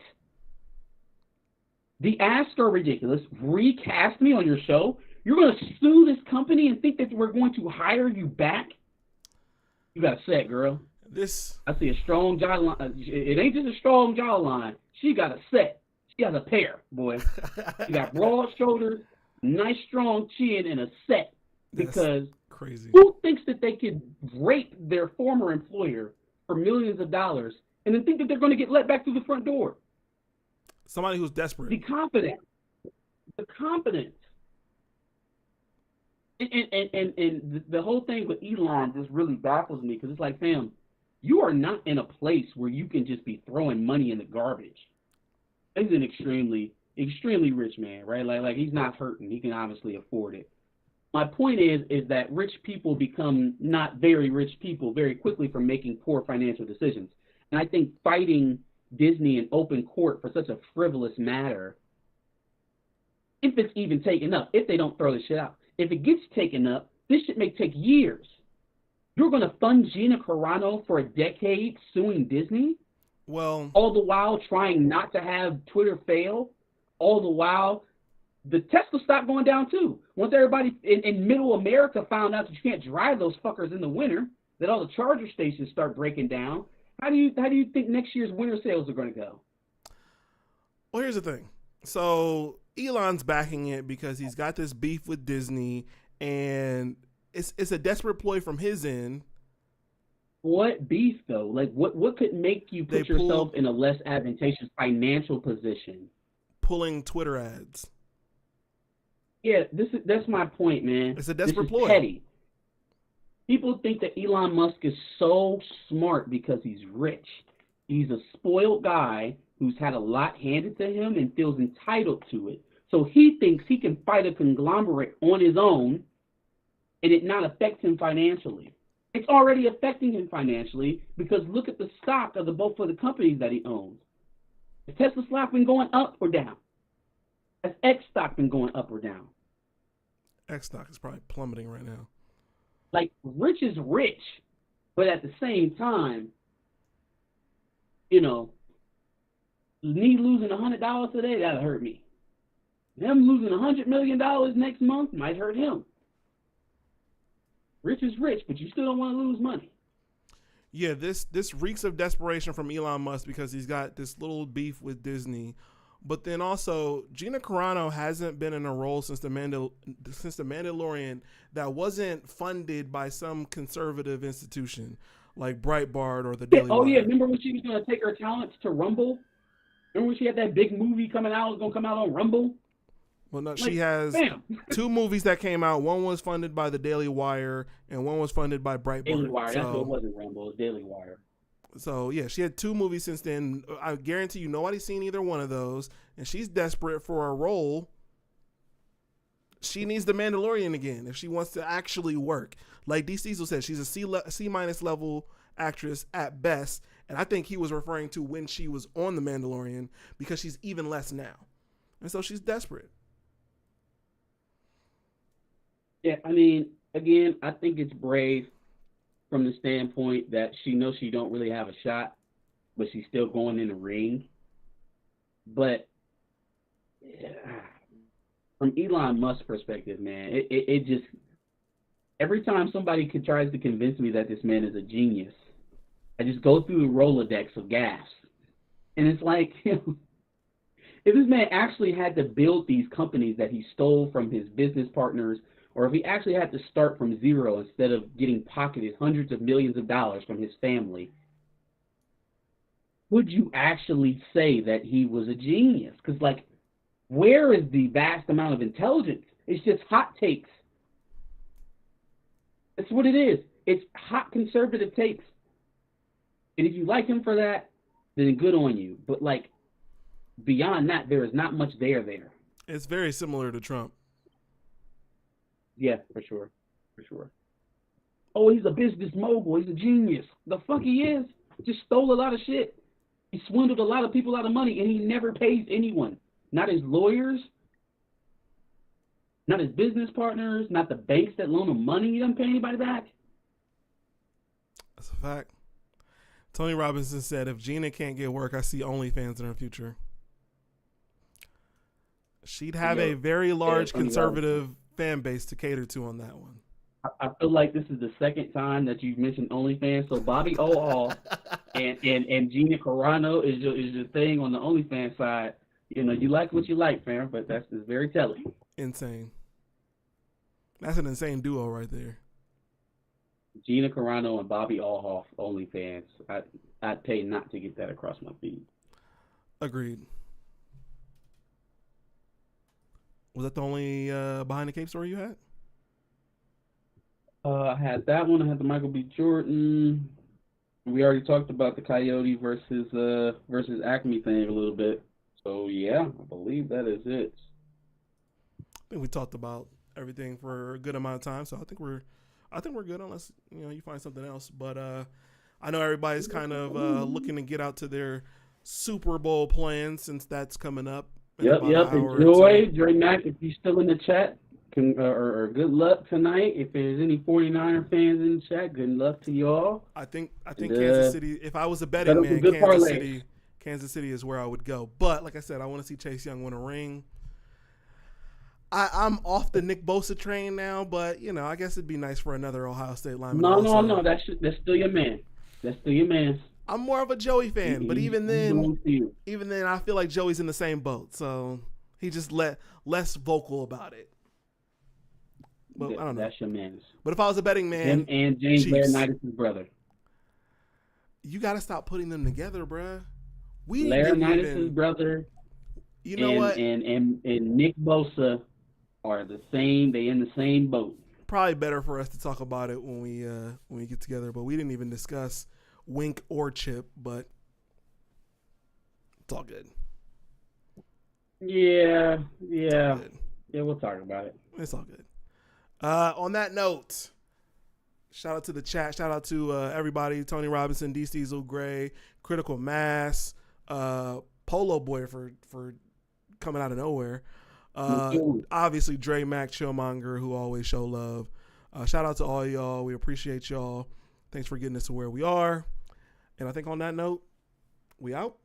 The asks are ridiculous. Recast me on your show. You're going to sue this company and think that we're going to hire you back? You got a set, girl. I see a strong jawline. It ain't just a strong jawline. She got a set. She got a pair, boy. She got broad shoulders, nice strong chin, and a set. Because crazy. Who thinks that they could rape their former employer for millions of dollars and then think that they're going to get let back through the front door? Somebody who's desperate. The confidence. The confidence. And the whole thing with Elon just really baffles me because it's like, fam, you are not in a place where you can just be throwing money in the garbage. He's an extremely, extremely rich man, right? Like he's not hurting. He can obviously afford it. My point is that rich people become not very rich people very quickly from making poor financial decisions. And I think fighting Disney in open court for such a frivolous matter, if it's even taken up, if they don't throw the shit out, if it gets taken up, this shit may take years. You're going to fund Gina Carano for a decade suing Disney? Well, all the while trying not to have Twitter fail? All the while, the Tesla stock going down too. Once everybody in middle America found out that you can't drive those fuckers in the winter, that all the charger stations start breaking down, how do you think next year's winter sales are going to go? Well, here's the thing. So Elon's backing it because he's got this beef with Disney, and it's a desperate ploy from his end. What beef though? Like what could make you put yourself in a less advantageous financial position? Pulling Twitter ads. Yeah, that's my point, man. It's a desperate ploy. Petty. People think that Elon Musk is so smart because he's rich. He's a spoiled guy who's had a lot handed to him and feels entitled to it. So he thinks he can fight a conglomerate on his own and it not affect him financially. It's already affecting him financially because look at the stock of both of the companies that he owns. Has Tesla stock been going up or down? Has X stock been going up or down? X stock is probably plummeting right now. Like, rich is rich, but at the same time, you know, me losing $100 today, that'll hurt me. Them losing $100 million next month might hurt him. Rich is rich, but you still don't want to lose money. Yeah, this reeks of desperation from Elon Musk because he's got this little beef with Disney. But then also, Gina Carano hasn't been in a role since the Mandalorian that wasn't funded by some conservative institution like Breitbart or the Daily Wire. Yeah, remember when she was going to take her talents to Rumble? Remember when she had that big movie coming out, was going to come out on Rumble? Well, no, she has two movies that came out. One was funded by the Daily Wire, and one was funded by Breitbart. Daily Wire, that's what it wasn't Rumble, it was Daily Wire. So, yeah, she had two movies since then. I guarantee you nobody's seen either one of those, and she's desperate for a role. She needs the Mandalorian again if she wants to actually work. Like D. Cecil said, she's a C- level actress at best, and I think he was referring to when she was on the Mandalorian because she's even less now. And so she's desperate. Yeah, I mean, again, I think it's brave from the standpoint that she knows she don't really have a shot, but she's still going in the ring. But yeah, from Elon Musk's perspective, man, it just, every time somebody tries to convince me that this man is a genius, I just go through the Rolodex of gas. And it's like, if this man actually had to build these companies that he stole from his business partners, or if he actually had to start from zero instead of getting pocketed hundreds of millions of dollars from his family, would you actually say that he was a genius? Because, like, where is the vast amount of intelligence? It's just hot takes. That's what it is. It's hot conservative takes. And if you like him for that, then good on you. But, like, beyond that, there is not much there. It's very similar to Trump. Yeah, for sure. Oh, he's a business mogul. He's a genius. The fuck he is. just stole a lot of shit. He swindled a lot of people out of money, and he never pays anyone. Not his lawyers, not his business partners, not the banks that loan him money. He doesn't pay anybody back. That's a fact. Tony Robinson said, if Gina can't get work, I see OnlyFans in her future. She'd have a very large conservative fan base to cater to on that one. I feel like this is the second time that you've mentioned OnlyFans. So Bobby O'Hall and Gina Carano is your thing on the OnlyFans side. You know, you like what you like, fam, but that's just very telling. Insane. That's an insane duo right there. Gina Carano and Bobby Allhoff OnlyFans. I'd pay not to get that across my feed. Agreed. Was that the only Behind the Cape story you had? I had that one. I had the Michael B. Jordan. We already talked about the Coyote versus Acme thing a little bit. So yeah, I believe that is it. I think we talked about everything for a good amount of time, so I think we're good unless you find something else. But I know everybody's kind of looking to get out to their Super Bowl plans since that's coming up. Yep. Enjoy, Dre Mack. If you're still in the chat, or good luck tonight. If there's any 49er fans in the chat, good luck to y'all. I think Kansas City. If I was a betting man, Kansas City is where I would go. But like I said, I want to see Chase Young win a ring. I'm off the Nick Bosa train now, but I guess it'd be nice for another Ohio State lineman. No, that's still your man. That's still your man. I'm more of a Joey fan, but even then, I feel like Joey's in the same boat. So he just less vocal about it. But I don't know. That's your man. But if I was a betting man, him and James Laurinaitis' brother. You got to stop putting them together, bruh. Laurinaitis' brother. You know what? And Nick Bosa are the same. They in the same boat. Probably better for us to talk about it when we get together. But we didn't even discuss Wink or Chip. But it's all good. Yeah. We'll talk about it. It's all good. On that note, shout out to the chat. Shout out to everybody. Tony Robinson, D. Diesel, Gray, Critical Mass, Polo Boy for coming out of nowhere. Obviously, Dre Mack, Chillmonger, who always show love. Shout out to all y'all. We appreciate y'all. Thanks for getting us to where we are. And I think on that note, we out.